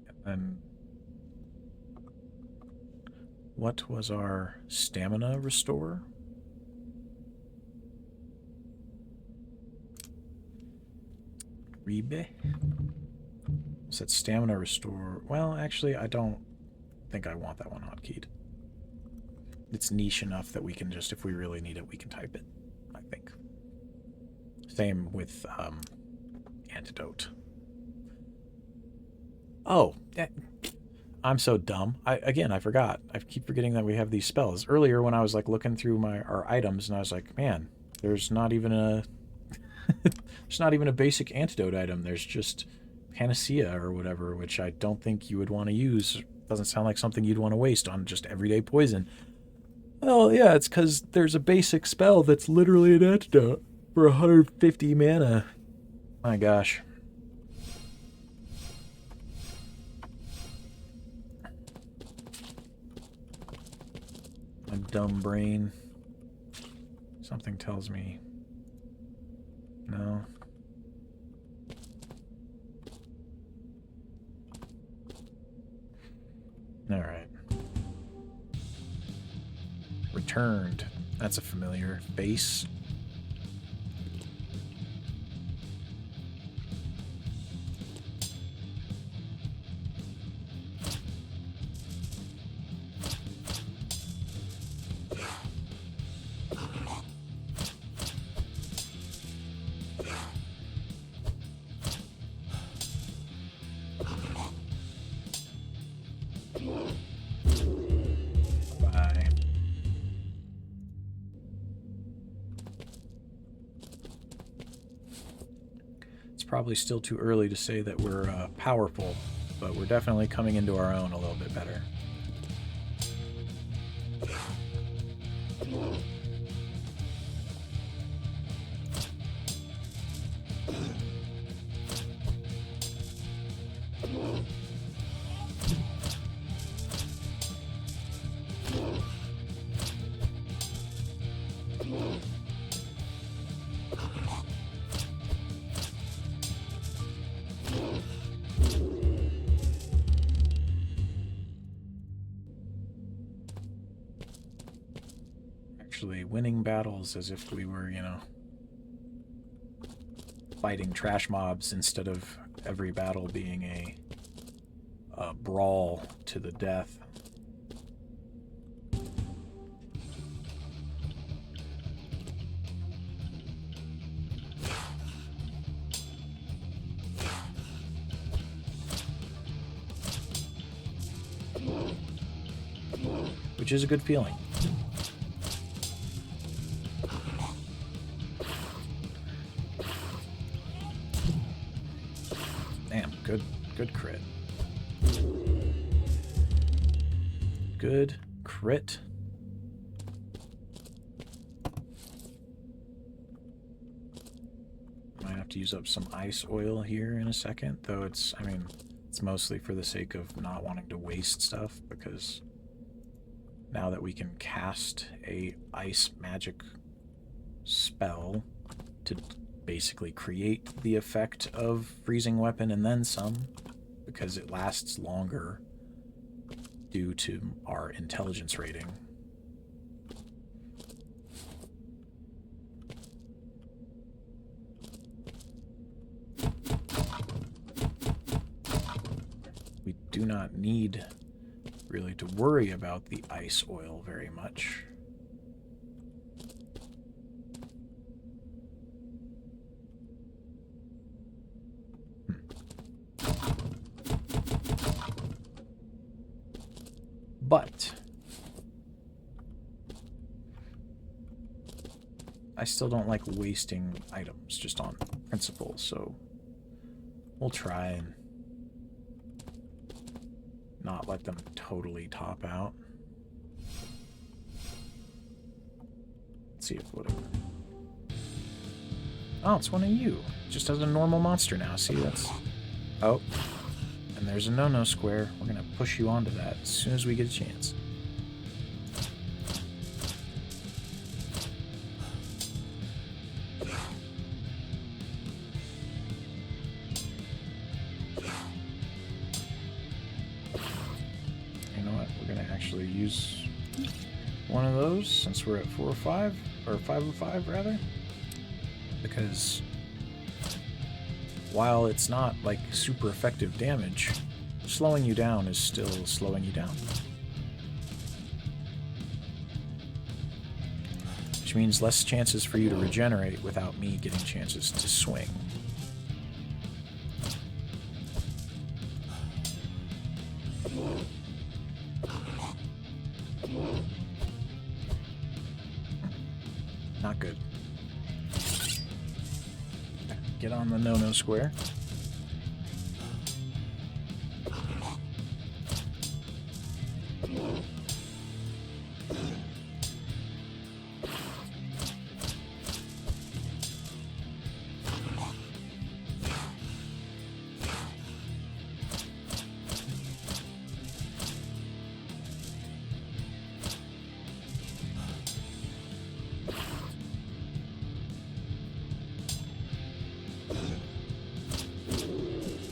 And then what was our stamina restore? Brbbb? Said stamina restore. Well, actually, I don't think I want that one hotkeyed. It's niche enough that we can just, if we really need it, we can type it, I think. Same with antidote. Oh, I'm so dumb. I forgot. I keep forgetting that we have these spells. Earlier when I was like looking through our items, and I was like, man, there's not even a there's not even a basic antidote item. There's just panacea or whatever, which I don't think you would want to use. Doesn't sound like something you'd want to waste on just everyday poison. Well, yeah, it's because there's a basic spell that's literally an antidote for 150 mana. My gosh. My dumb brain. Something tells me no. Alright. Returned. That's a familiar face. Probably still too early to say that we're powerful, but we're definitely coming into our own a little bit better. Winning battles as if we were, you know, fighting trash mobs instead of every battle being a brawl to the death. Which is a good feeling. Good crit. Good crit. Might have to use up some ice oil here in a second, though it's, I mean, it's mostly for the sake of not wanting to waste stuff, because now that we can cast a ice magic spell to basically create the effect of freezing weapon and then some, because it lasts longer due to our intelligence rating. do not need really to worry about the ice oil very much. But I still don't like wasting items just on principle, so we'll try and not let them totally top out. Let's see if whatever. Oh, it's one of you. Just as a normal monster now. See, that's... Oh. And there's a no-no square. We're going to push you onto that as soon as we get a chance. You know what? We're going to actually use one of those since we're at 4 or 5, or 5 of 5 rather. Because while it's not like super effective damage, slowing you down is still slowing you down. Which means less chances for you to regenerate without me getting chances to swing. Not good. Get on the no-no square.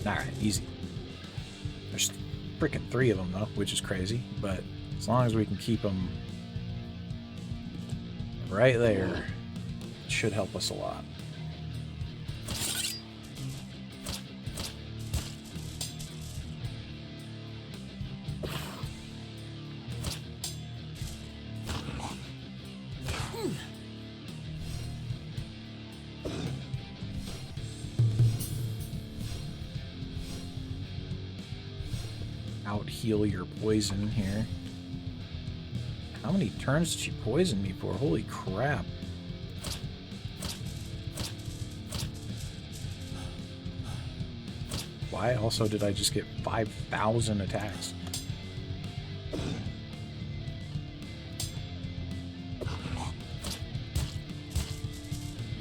Alright, easy. There's frickin' 3 of them, though, which is crazy, but as long as we can keep them right there, it should help us a lot. Out-heal your poison here. How many turns did she poison me for? Holy crap. Why also did I just get 5,000 attacks?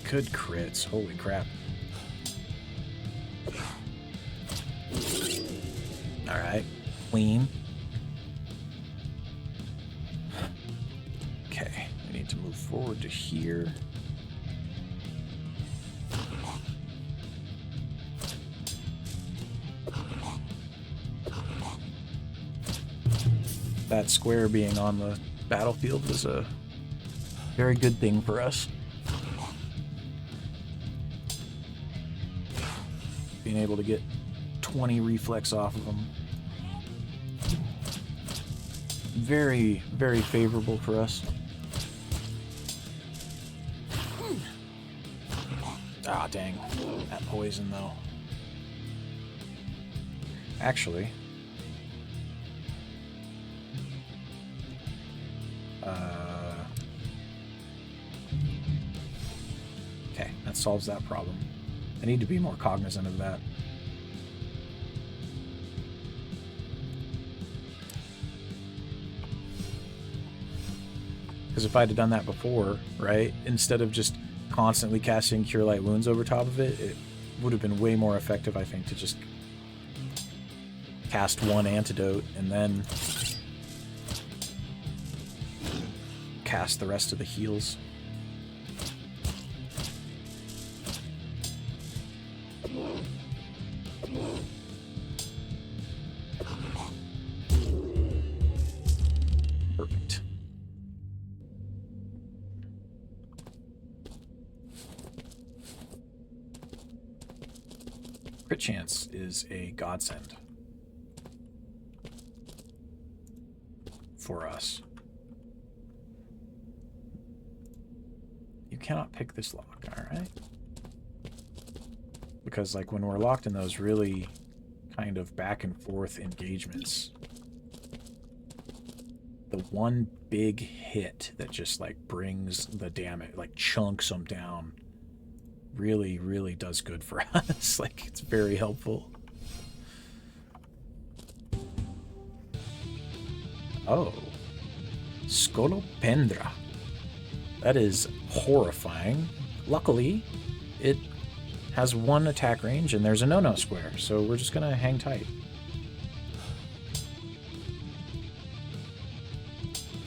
Good crits. Holy crap. Alright. Clean. Okay, we need to move forward to here. That square being on the battlefield was a very good thing for us. Being able to get 20 reflex off of them. Very, very favorable for us. Ah, dang. That poison, though. Actually... okay, that solves that problem. I need to be more cognizant of that. Because if I'd have done that before, right, instead of just constantly casting Cure Light Wounds over top of it, it would have been way more effective, I think, to just cast one antidote and then cast the rest of the heals. Perfect. Crit chance is a godsend. for us. You cannot pick this lock, alright? Because, like, when we're locked in those really kind of back and forth engagements, the one big hit that just, like, brings the damage, like, chunks them down, really, really does good for us. Like, it's very helpful. Oh. Scolopendra. That is horrifying. Luckily, it has 1 attack range, and there's a no-no square, so we're just gonna hang tight.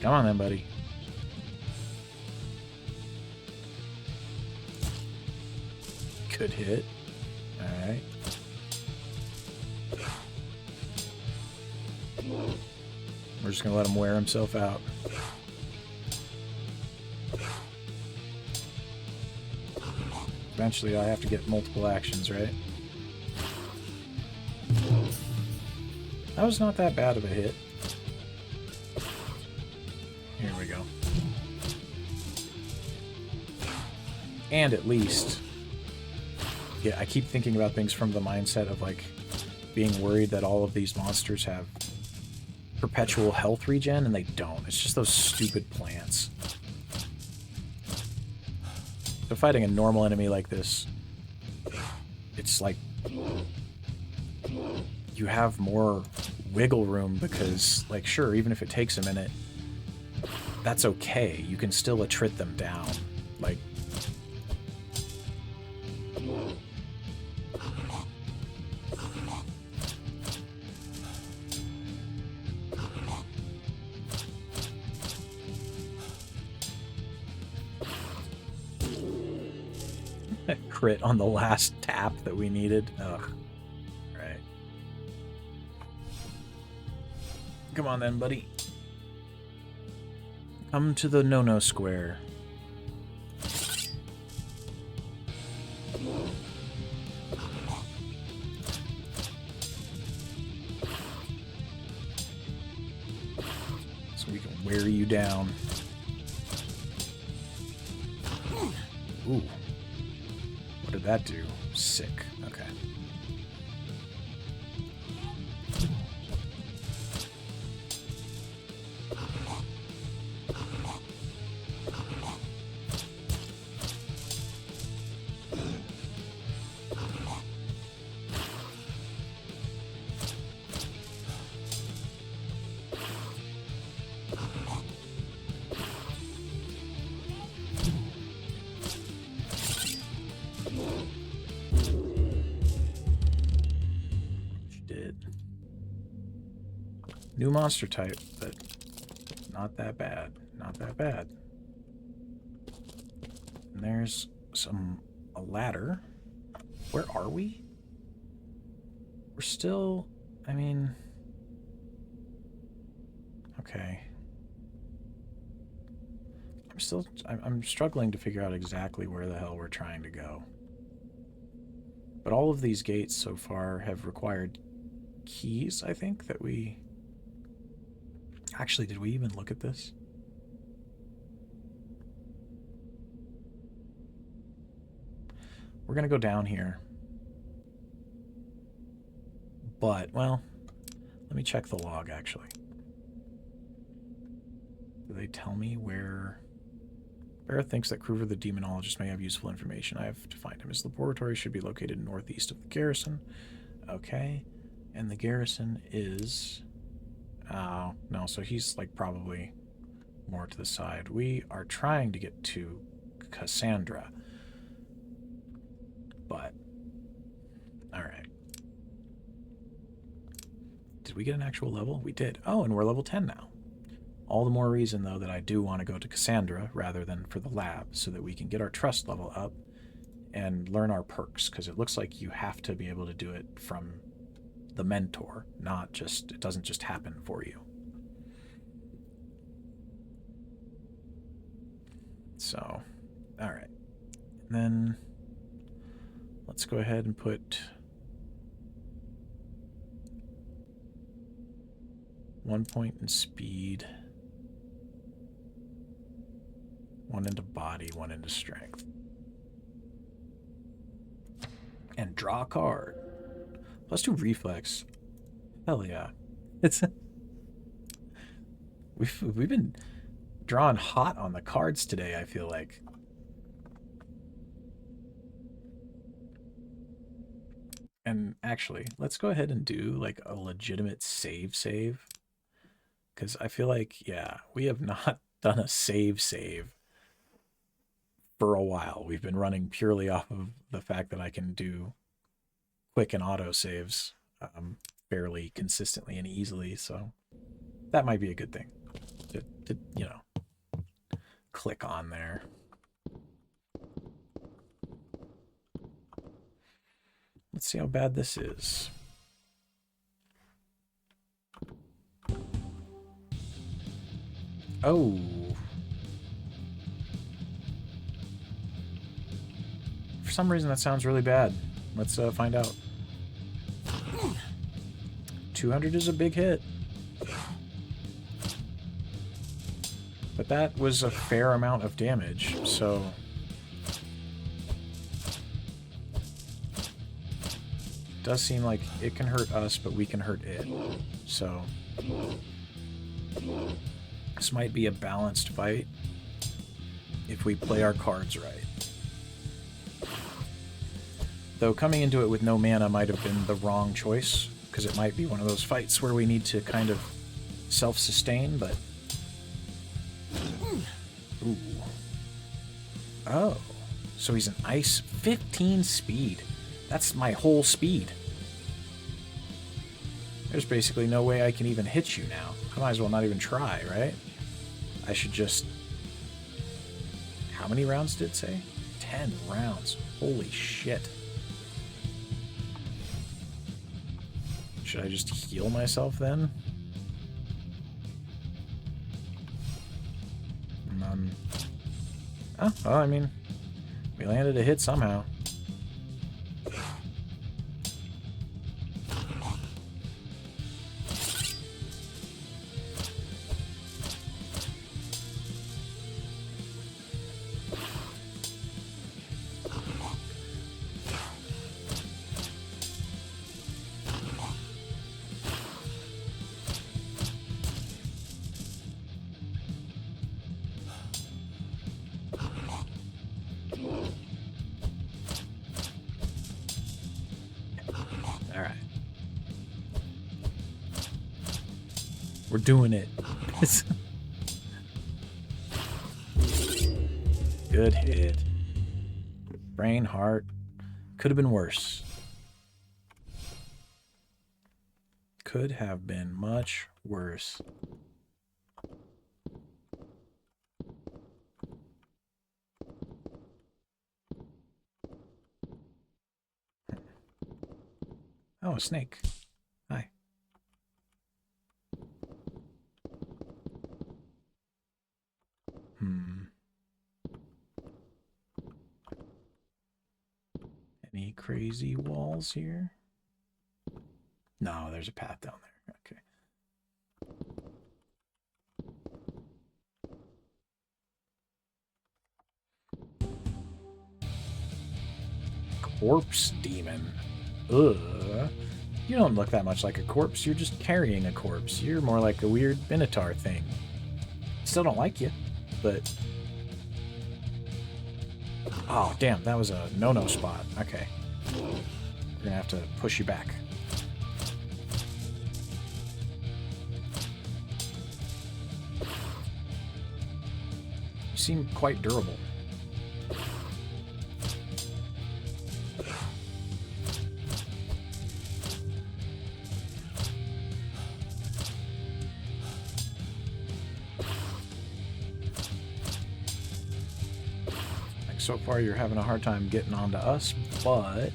Come on then, buddy. Good hit. Alright. We're just gonna let him wear himself out. Eventually I have to get multiple actions, right? That was not that bad of a hit. Here we go. And at least... Yeah, I keep thinking about things from the mindset of, like, being worried that all of these monsters have perpetual health regen, and they don't. It's just those stupid plants. So fighting a normal enemy like this, it's like you have more wiggle room because, like, sure, even if it takes a minute, that's okay. You can still attrit them down. Like, crit on the last tap that we needed. Ugh. Right. Come on then, buddy. Come to the no-no square. So we can wear you down. Ooh. What did that do? Sick. Okay. New monster type, but not that bad. Not that bad. And there's a ladder. Where are we? We're still, I mean, okay. I'm struggling to figure out exactly where the hell we're trying to go. But all of these gates so far have required keys, I think, that we... Actually, did we even look at this? We're going to go down here. But, well, let me check the log, actually. Do they tell me where... Barrett thinks that Kruver the Demonologist may have useful information. I have to find him. His laboratory should be located northeast of the garrison. Okay. And the garrison is... Oh, no, so he's, like, probably more to the side. We are trying to get to Cassandra. But, alright. Did we get an actual level? We did. Oh, and we're level 10 now. All the more reason, though, that I do want to go to Cassandra rather than for the lab, so that we can get our trust level up and learn our perks, because it looks like you have to be able to do it from the mentor, not just, it doesn't just happen for you. So, alright. Then, let's go ahead and put 1 point in speed. 1 into body, 1 into strength. And draw a card. +2 reflex. Hell yeah. It's we've been drawing hot on the cards today, I feel like. And actually, let's go ahead and do like a legitimate save. Because I feel like, yeah, we have not done a save for a while. We've been running purely off of the fact that I can do quick and auto saves fairly consistently and easily. So that might be a good thing to you know, click on there. Let's see how bad this is. Oh. For some reason, that sounds really bad. Let's find out. 200 is a big hit. But that was a fair amount of damage, so... does seem like it can hurt us, but we can hurt it. So... this might be a balanced fight if we play our cards right. Though coming into it with no mana might have been the wrong choice, because it might be one of those fights where we need to kind of self-sustain, but... Ooh. Oh. So he's an ice. 15 speed. That's my whole speed. There's basically no way I can even hit you now. I might as well not even try, right? I should just... How many rounds did it say? 10 rounds. Holy shit. Should I just heal myself then? Oh, well, I mean, we landed a hit somehow. We're doing it. Good hit. Brain, heart. Could have been worse. Could have been much worse. Oh, a snake. Hi. Any crazy walls here? No, there's a path down there. Okay. Corpse demon. Ugh. You don't look that much like a corpse. You're just carrying a corpse. You're more like a weird Minotaur thing. Still don't like you, but... Oh, damn, that was a no-no spot. Okay. We're gonna have to push you back. You seem quite durable. So far, you're having a hard time getting onto us, but...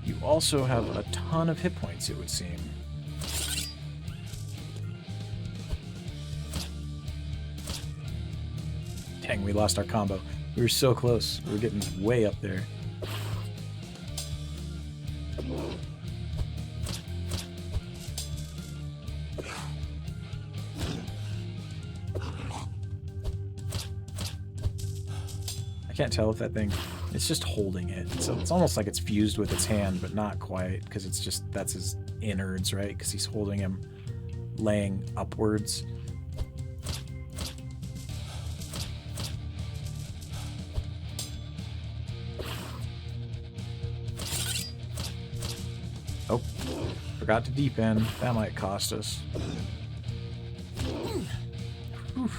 you also have a ton of hit points, it would seem. Dang, we lost our combo. We were so close. We were getting way up there. I can't tell if that thing... It's just holding it. So it's almost like it's fused with its hand, but not quite, because it's just... That's his innards, right? Because he's holding him laying upwards. Oh, forgot to deepen. That might cost us. Whew.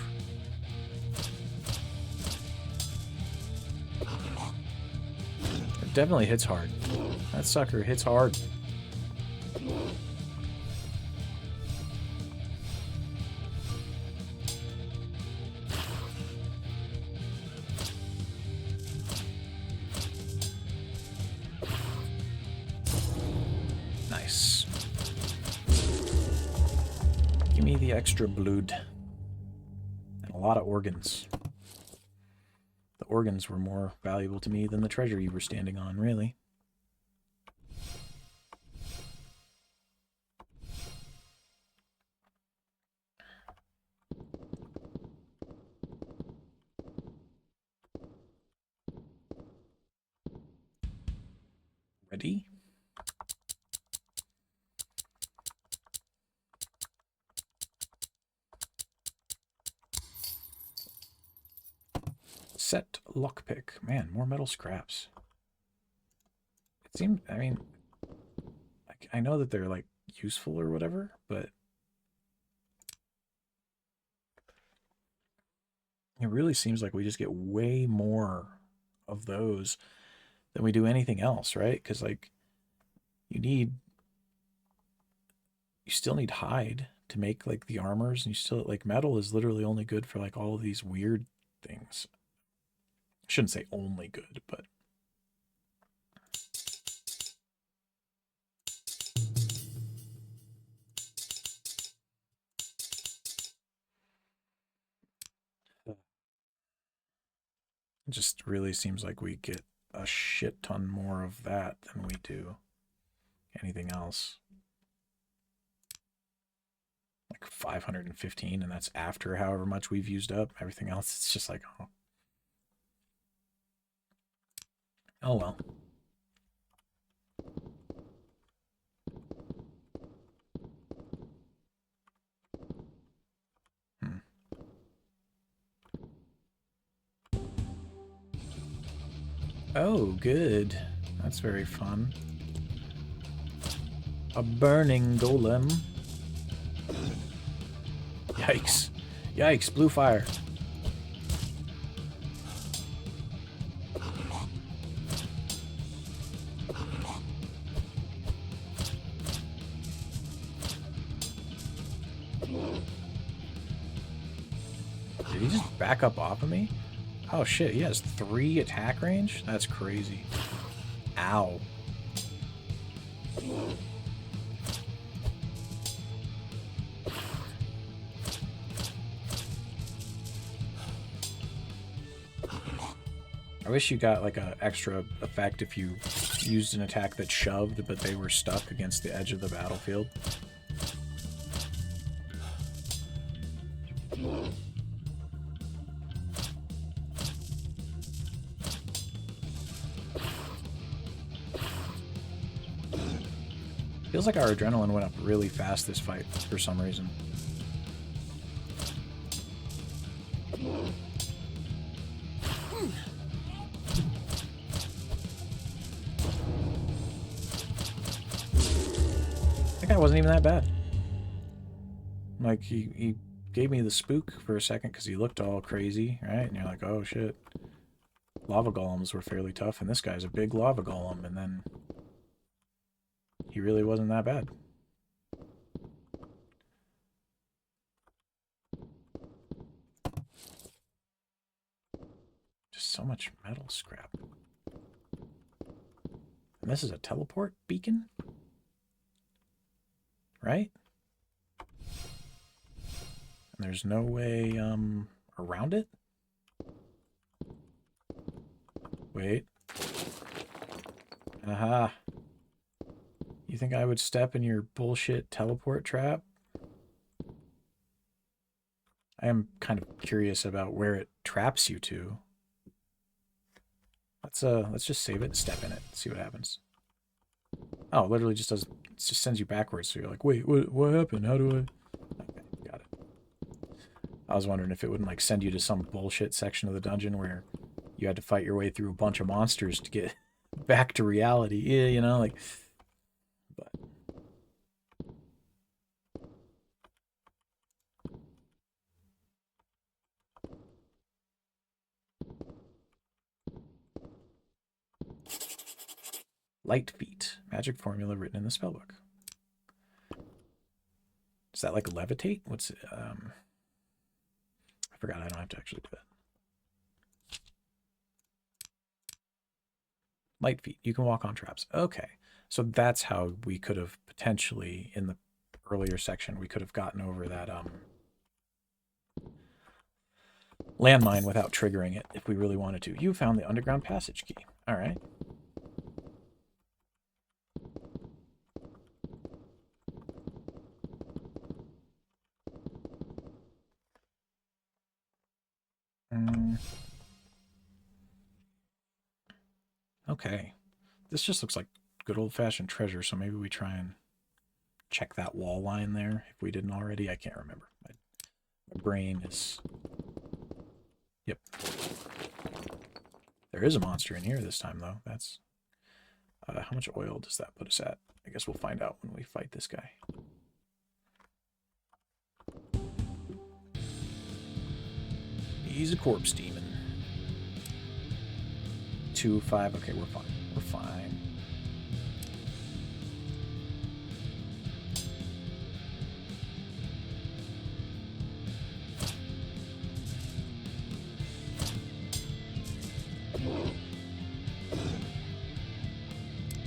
It definitely hits hard. That sucker hits hard. Nice. Give me the extra blood. And a lot of organs. The organs were more valuable to me than the treasure you were standing on, really. Ready? Set lockpick. Man, more metal scraps. It seems, I mean, I know that they're like useful or whatever, but it really seems like we just get way more of those than we do anything else, right? Because like you still need hide to make like the armors, and you still like metal is literally only good for like all of these weird things. I shouldn't say only good, but it just really seems like we get a shit ton more of that than we do anything else. Like 515, and that's after however much we've used up. Everything else, it's just like, oh. Oh well. Oh, good. That's very fun. A burning golem. Yikes. Yikes, blue fire. Did he just back up off of me? Oh shit, he has 3 attack range? That's crazy. Ow. I wish you got like an extra effect if you used an attack that shoved, but they were stuck against the edge of the battlefield. Feels like our adrenaline went up really fast this fight for some reason. That guy wasn't even that bad. Like, he gave me the spook for a second because he looked all crazy, right? And you're like, oh shit. Lava golems were fairly tough, and this guy's a big lava golem, and then he really wasn't that bad. Just so much metal scrap. And this is a teleport beacon? Right? And there's no way around it? Wait. Aha. think I would step in your bullshit teleport trap? I am kind of curious about where it traps you to. Let's just save it and step in it. See what happens. Oh, it literally just does. It just sends you backwards. So you're like, wait, what happened? How do I? Okay, got it. I was wondering if it wouldn't like send you to some bullshit section of the dungeon where you had to fight your way through a bunch of monsters to get back to reality. Yeah, you know, like. But light feet, magic formula written in the spellbook. Is that like levitate? What's it? I forgot. I don't have to actually do that. Light feet. You can walk on traps. Okay. So that's how we could have potentially, in the earlier section, we could have gotten over that landmine without triggering it if we really wanted to. You found the underground passage key. All right. Okay. This just looks like good old-fashioned treasure, so maybe we try and check that wall line there if we didn't already. I can't remember. My brain is... Yep. There is a monster in here this time, though. That's... how much oil does that put us at? I guess we'll find out when we fight this guy. He's a corpse demon. 2, 5. Okay, we're fine. We're fine.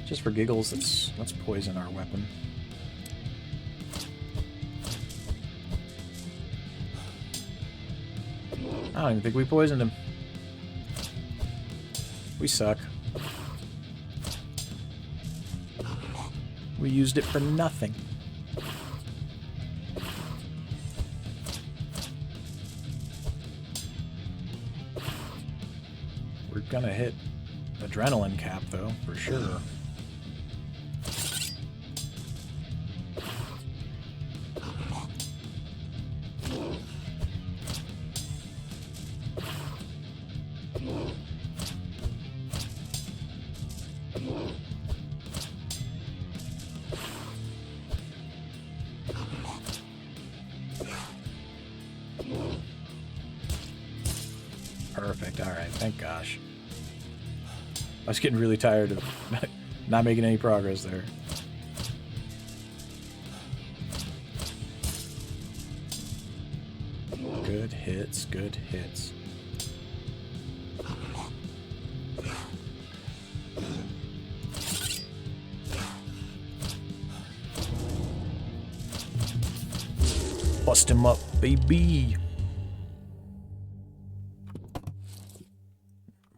Just for giggles, let's poison our weapon. I don't even think we poisoned him. We suck. We used it for nothing. We're gonna hit adrenaline cap, though, for sure. Perfect. All right. Thank gosh. I was getting really tired of not making any progress there. Good hits. Good hits. Bust him up, baby.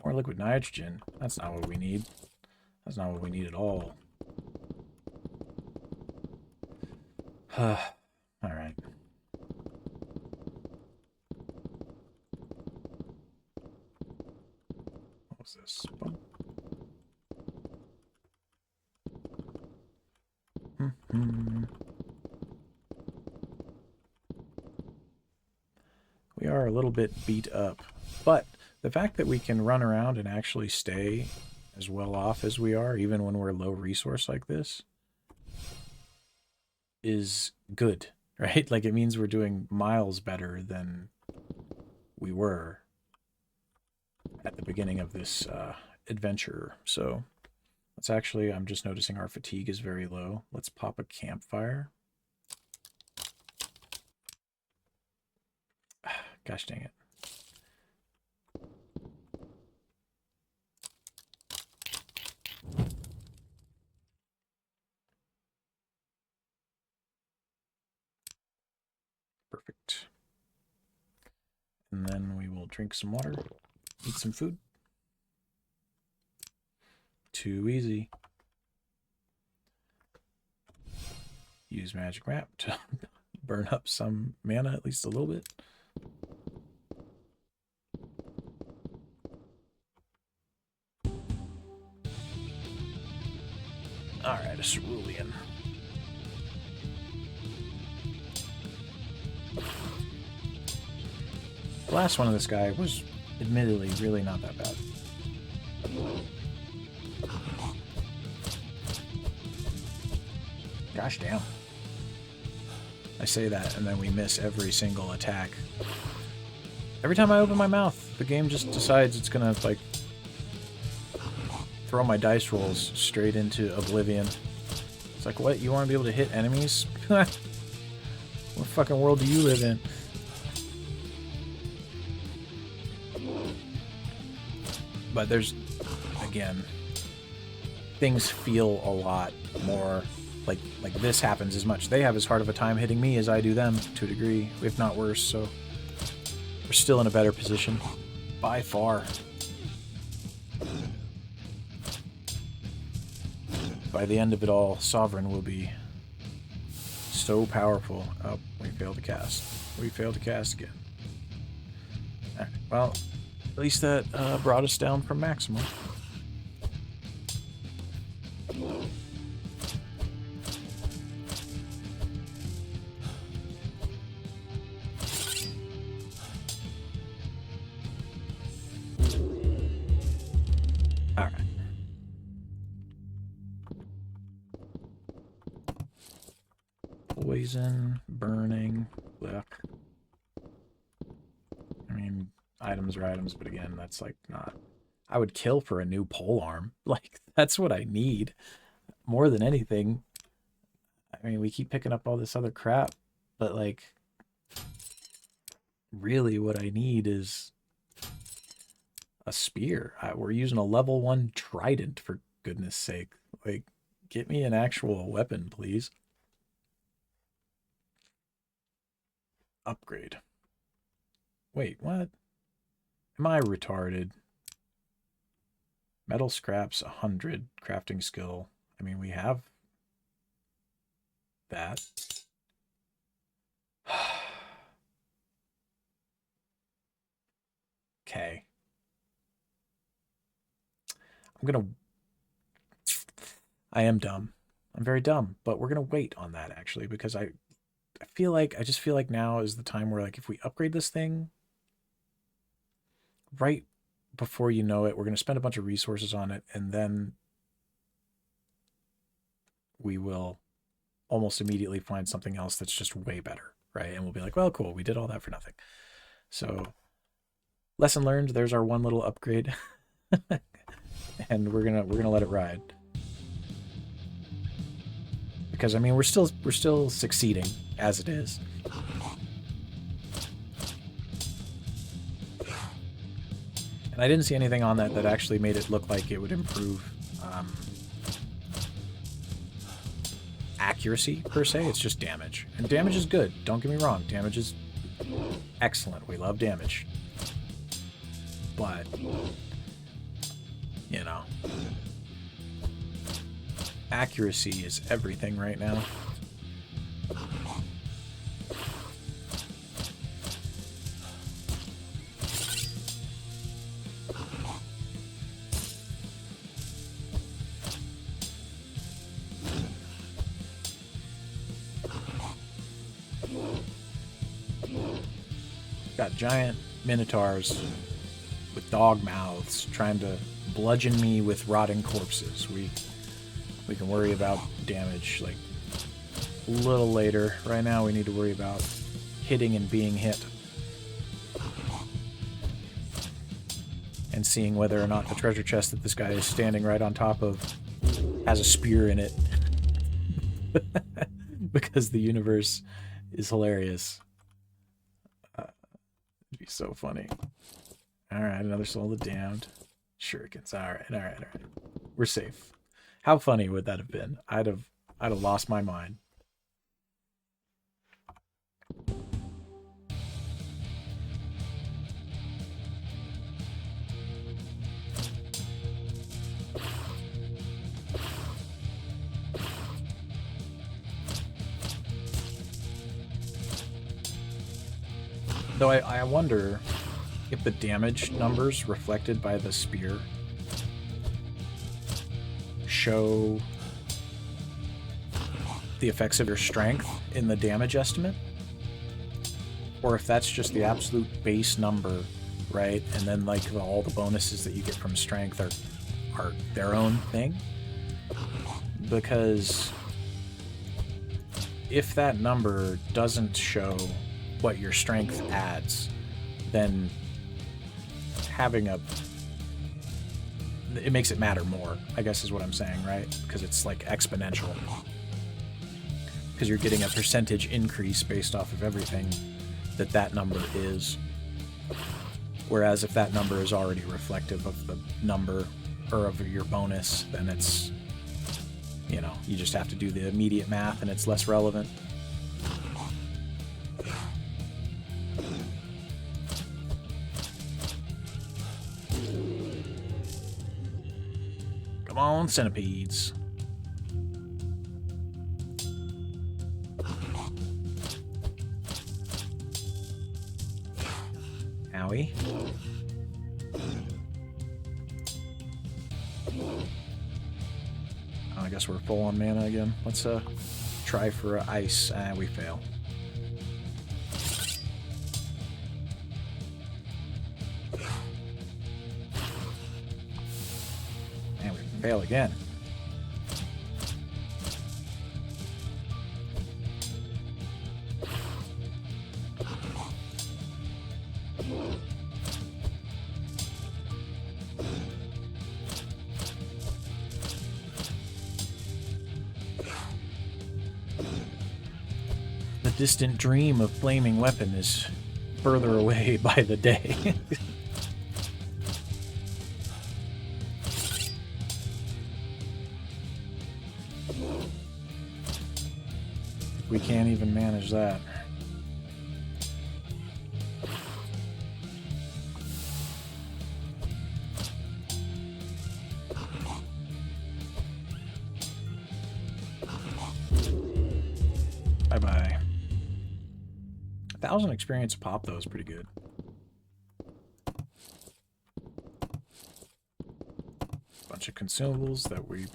More liquid nitrogen. That's not what we need. That's not what we need at all. All right. What was this? We are a little bit beat up, but the fact that we can run around and actually stay as well off as we are, even when we're low resource like this, is good, right? Like, it means we're doing miles better than we were at the beginning of this adventure. So let's actually, I'm just noticing our fatigue is very low. Let's pop a campfire. Gosh dang it. Perfect. And then we will drink some water, eat some food. Too easy. use magic map to burn up some mana, at least a little bit. Alright, a cerulean. The last one of this guy was admittedly really not that bad. Gosh damn. I say that and then we miss every single attack. Every time I open my mouth, the game just decides it's gonna, like, throw my dice rolls straight into oblivion. It's like, what? You want to be able to hit enemies? What fucking world do you live in? But there's, again, things feel a lot more like this happens as much. They have as hard of a time hitting me as I do them, to a degree, if not worse, so we're still in a better position, by far. By the end of it all, Sovereign will be so powerful. Oh, we failed to cast. We failed to cast again. Alright, well, at least that brought us down from maximum. Alright. Poison, burning, blech. I mean, items are items, but again, that's like not... I would kill for a new polearm. Like, that's what I need. More than anything. I mean, we keep picking up all this other crap, but like, really what I need is a spear. We're using a level 1 trident, for goodness sake. Like, get me an actual weapon, please. Upgrade. Wait, what? Am I retarded? Metal scraps 100, crafting skill. I mean, we have that. Okay. I am dumb. I'm very dumb, but we're gonna wait on that actually, because I just feel like now is the time where, like, if we upgrade this thing, right before you know it, we're going to spend a bunch of resources on it, and then we will almost immediately find something else that's just way better, right? And we'll be like, well, cool, we did all that for nothing. So, lesson learned, there's our one little upgrade. And we're gonna let it ride. Because I mean, we're still succeeding as it is. And I didn't see anything on that that actually made it look like it would improve accuracy, per se. It's just damage. And damage is good. Don't get me wrong. Damage is excellent. We love damage. But, you know, accuracy is everything right now. Got giant minotaurs with dog mouths trying to bludgeon me with rotting corpses. We can worry about damage like a little later. Right now we need to worry about hitting and being hit. And seeing whether or not the treasure chest that this guy is standing right on top of has a spear in it. Because the universe is hilarious. It'd be so funny. Alright, another Soul of the Damned. Shurikens. Alright. We're safe. How funny would that have been? I'd have lost my mind. Though I wonder if the damage numbers reflected by the spear show the effects of your strength in the damage estimate, or if that's just the absolute base number, right? And then like all the bonuses that you get from strength are their own thing. Because if that number doesn't show what your strength adds, then having it makes it matter more, I guess is what I'm saying, right? Because it's like exponential. Because you're getting a percentage increase based off of everything that number is. Whereas if that number is already reflective of the number or of your bonus, then it's, you know, you just have to do the immediate math and it's less relevant. Come on, centipedes. Owie. Oh, I guess we're full on mana again. Let's try for ice. We fail. And we fail again. The distant dream of flaming weapon is further away by the day. We can't even manage that. Bye-bye. 1,000 experience pop, though, is pretty good. Bunch of consumables that we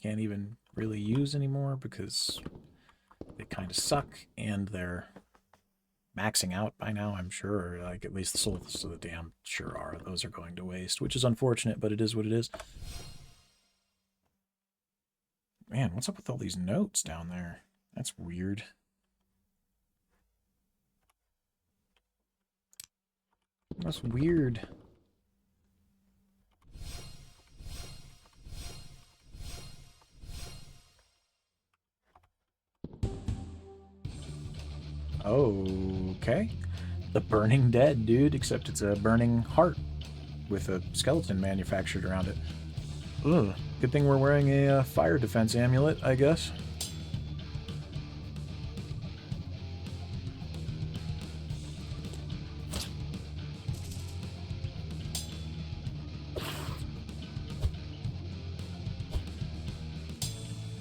can't even really use anymore because they kind of suck, and they're maxing out by now, I'm sure. Like, at least the souls of the damned sure are. Those are going to waste, which is unfortunate, but it is what it is. Man, what's up with all these notes down there? That's weird. That's weird. Okay. The Burning Dead, dude, except it's a burning heart with a skeleton manufactured around it. Ugh. Good thing we're wearing a fire defense amulet, I guess.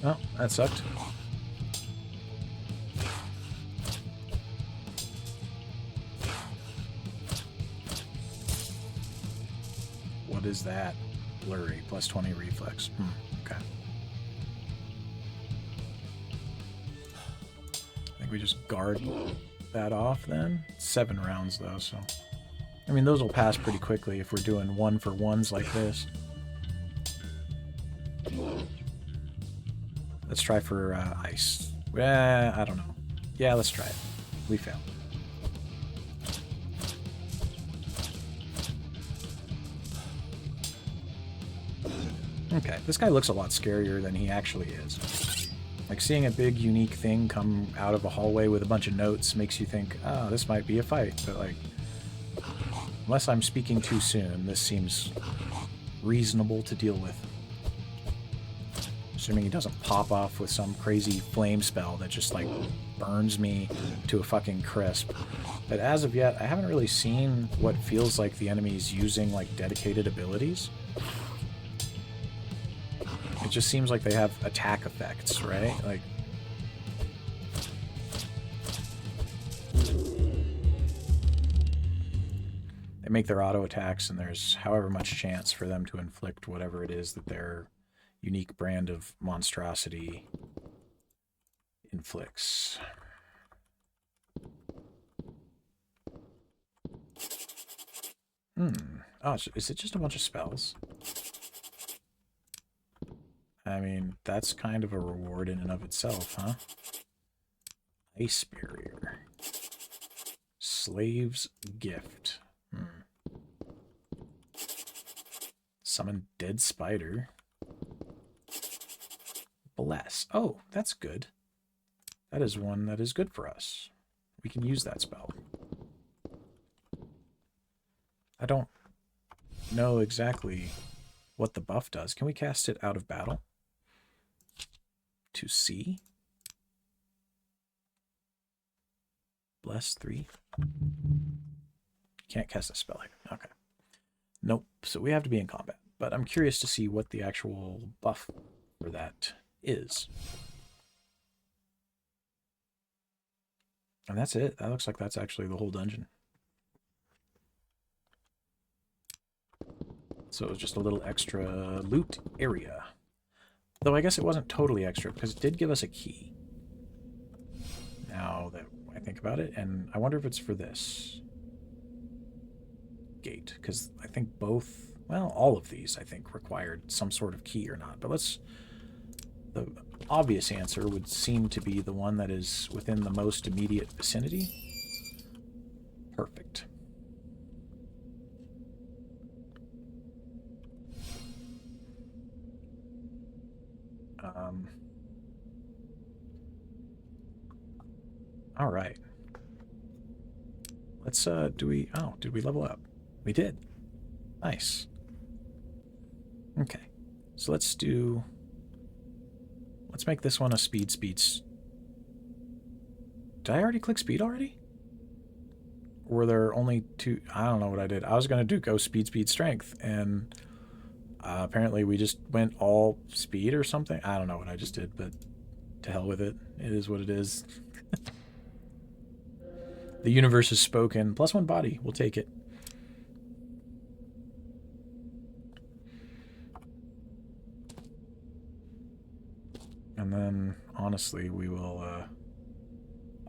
Oh, that sucked. What is that? Blurry, plus 20 reflex. Okay. I think we just guard that off then. 7 rounds though, so... I mean, those will pass pretty quickly if we're doing 1-for-1s like this. Let's try for ice. I don't know. Yeah, let's try it. We fail. Okay, this guy looks a lot scarier than he actually is. Like, seeing a big, unique thing come out of a hallway with a bunch of notes makes you think, oh, this might be a fight. But, like, unless I'm speaking too soon, this seems reasonable to deal with. Assuming he doesn't pop off with some crazy flame spell that just, like, burns me to a fucking crisp. But as of yet, I haven't really seen what feels like the enemy's using, like, dedicated abilities. It just seems like they have attack effects, right? Like... They make their auto attacks, and there's however much chance for them to inflict whatever it is that their unique brand of monstrosity inflicts. Oh, is it just a bunch of spells? I mean, that's kind of a reward in and of itself, huh? Ice Barrier. Slave's Gift. Summon Dead Spider. Bless. Oh, that's good. That is one that is good for us. We can use that spell. I don't know exactly what the buff does. Can we cast it out of battle? To see? Bless 3. Can't cast a spell here. Okay. Nope. So we have to be in combat. But I'm curious to see what the actual buff for that is. And that's it. That looks like that's actually the whole dungeon. So it was just a little extra loot area. Though I guess it wasn't totally extra, because it did give us a key. Now that I think about it, and I wonder if it's for this gate, because I think both, well, all of these, I think, required some sort of key or not. But let's, the obvious answer would seem to be the one that is within the most immediate vicinity. Perfect. All right. Let's, did we level up? We did. Nice. Okay. So let's make this one a speed. Did I already click speed already? Or were there only 2? I don't know what I did. I was going to go speed, strength, and apparently we just went all speed or something. I don't know what I just did, but to hell with it. It is what it is. The universe has spoken. +1 body. We'll take it. And then, honestly, we will...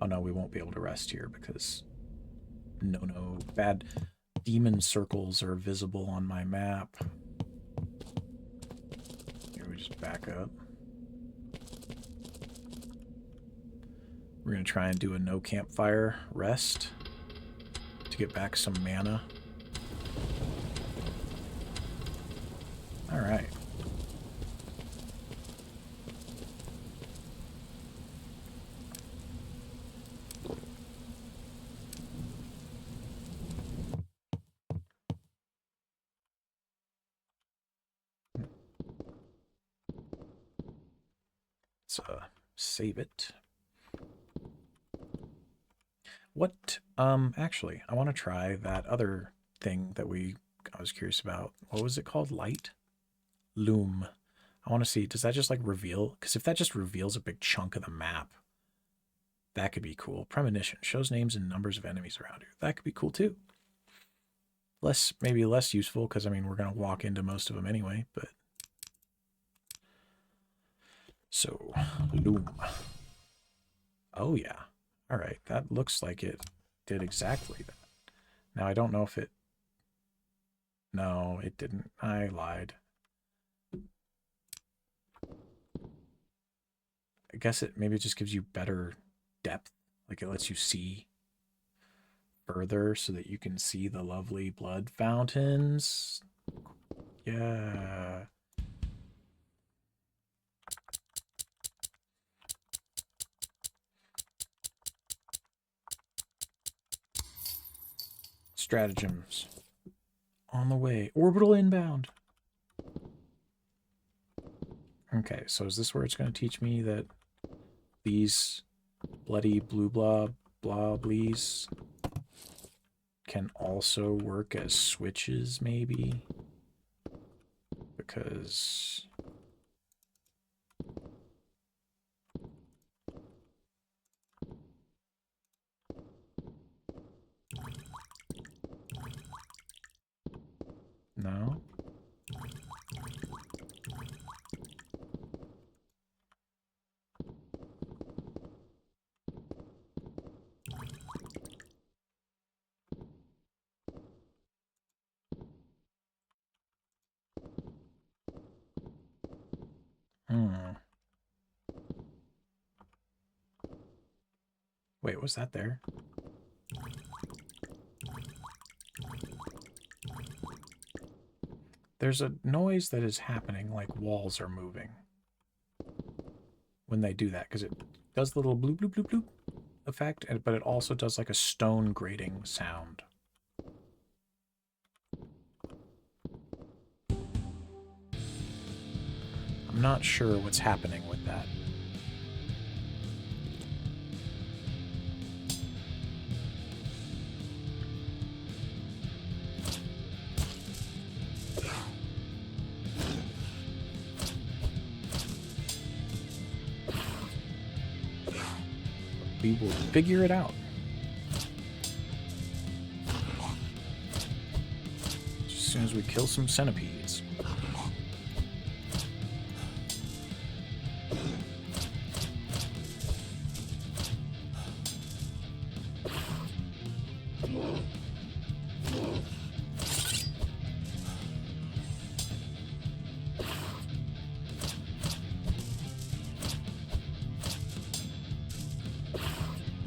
oh, no, we won't be able to rest here because... No. Bad demon circles are visible on my map. Here we just back up. We're going to try and do a no campfire rest to get back some mana. All right. Let's save it. What, actually, I want to try that other thing that I was curious about. What was it called? Light? Loom. I want to see, does that just like reveal? Because if that just reveals a big chunk of the map, that could be cool. Premonition shows names and numbers of enemies around you. That could be cool too. Maybe less useful because, I mean, we're going to walk into most of them anyway, but. So, Loom. Oh, yeah. All right, that looks like it did exactly that. Now, I don't know if it... No, it didn't. I lied. I guess maybe it just gives you better depth. Like, it lets you see further so that you can see the lovely blood fountains. Yeah. Stratagems. On the way. Orbital inbound. Okay, so is this where it's going to teach me that these bloody blue blobblies can also work as switches, maybe? Because... No. Wait, was that there? There's a noise that is happening like walls are moving when they do that, because it does the little bloop, bloop, bloop, bloop effect, but it also does like a stone grating sound. I'm not sure what's happening with that. We will figure it out. As soon as we kill some centipedes.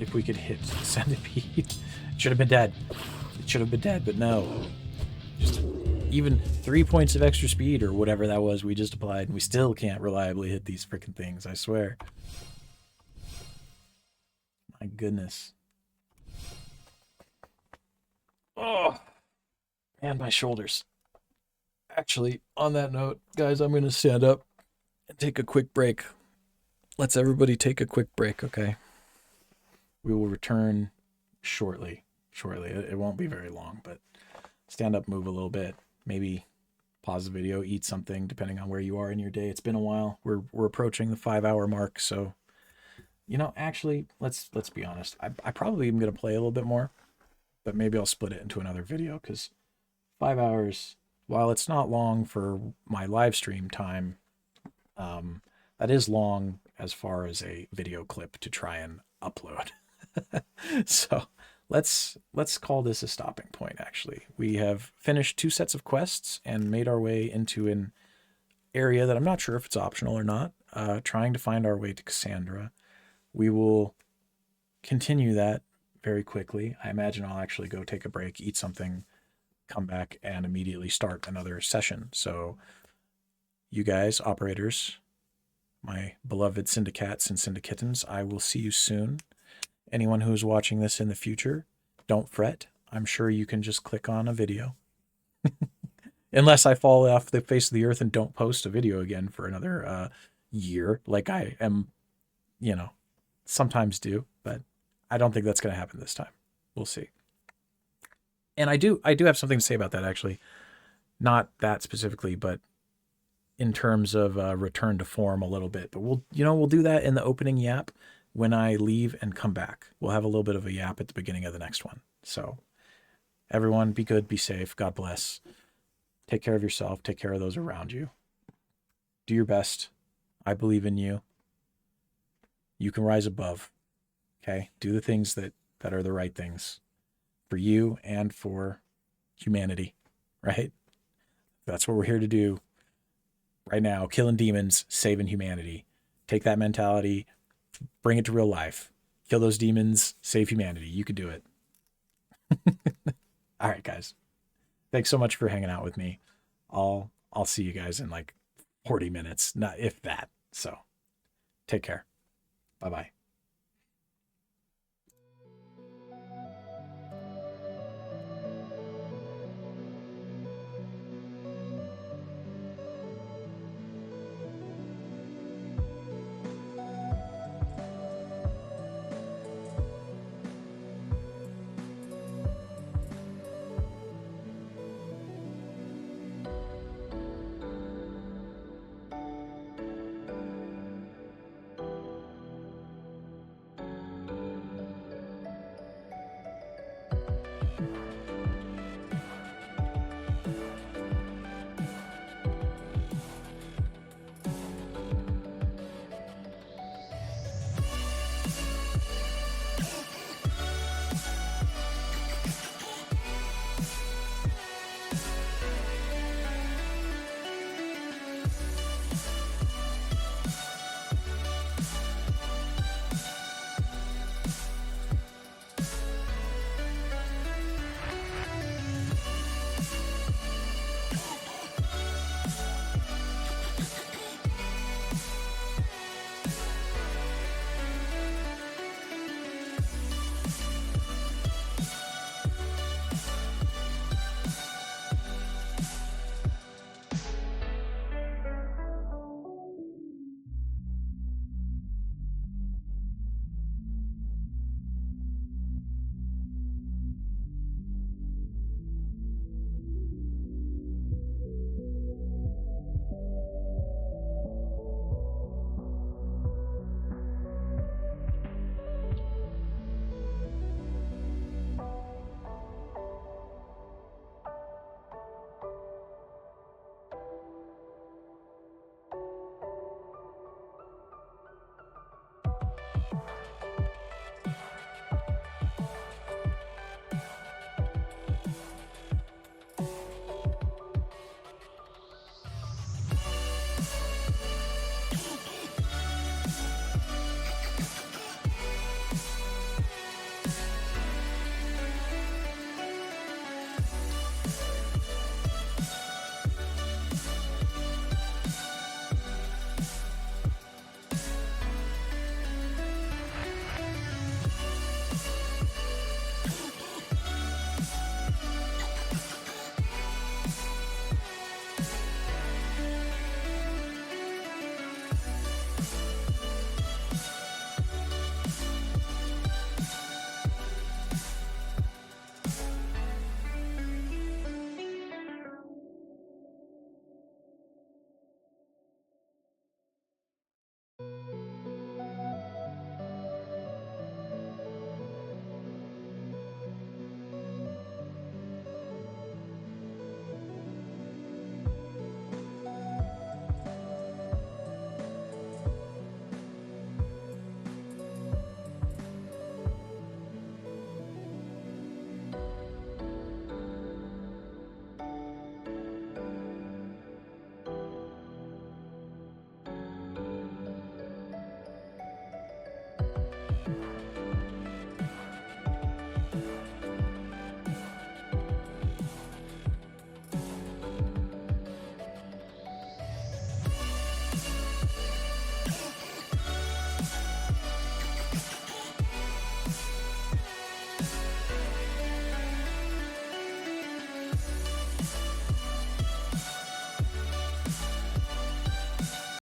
If we could hit centipede. It should have been dead. It should have been dead, but no. Just even 3 points of extra speed or whatever that was we just applied, and we still can't reliably hit these freaking things, I swear. My goodness. Oh, and my shoulders. Actually, on that note, guys, I'm going to stand up and take a quick break. Let's everybody take a quick break, okay? We will return shortly. It won't be very long, but stand up, move a little bit. Maybe pause the video, eat something, depending on where you are in your day. It's been a while. We're approaching the 5-hour mark, so actually, let's be honest. I probably am gonna play a little bit more, but maybe I'll split it into another video, because 5 hours, while it's not long for my live stream time, that is long as far as a video clip to try and upload. So let's call this a stopping point. Actually, we have finished 2 sets of quests and made our way into an area that I'm not sure if it's optional or not, trying to find our way to Cassandra. We will continue that very quickly. I imagine I'll actually go take a break, eat something, come back, and immediately start another session. So you guys, operators, my beloved syndicates and syndicatons, I will see you soon. Anyone who is watching this in the future, don't fret. I'm sure you can just click on a video. Unless I fall off the face of the earth and don't post a video again for another year, like I am, sometimes do. But I don't think that's going to happen this time. We'll see. And I do have something to say about that, actually. Not that specifically, but in terms of return to form a little bit. But we'll do that in the opening yap. When I leave and come back, we'll have a little bit of a yap at the beginning of the next one. So everyone, be good, be safe. God bless. Take care of yourself. Take care of those around you. Do your best. I believe in you. You can rise above. Okay? Do the things that are the right things for you and for humanity, right? That's what we're here to do right now. Killing demons, saving humanity. Take that mentality, bring it to real life. Kill those demons, save humanity. You could do it. All right, guys. Thanks so much for hanging out with me. I'll see you guys in like 40 minutes, not if that. So take care. Bye-bye.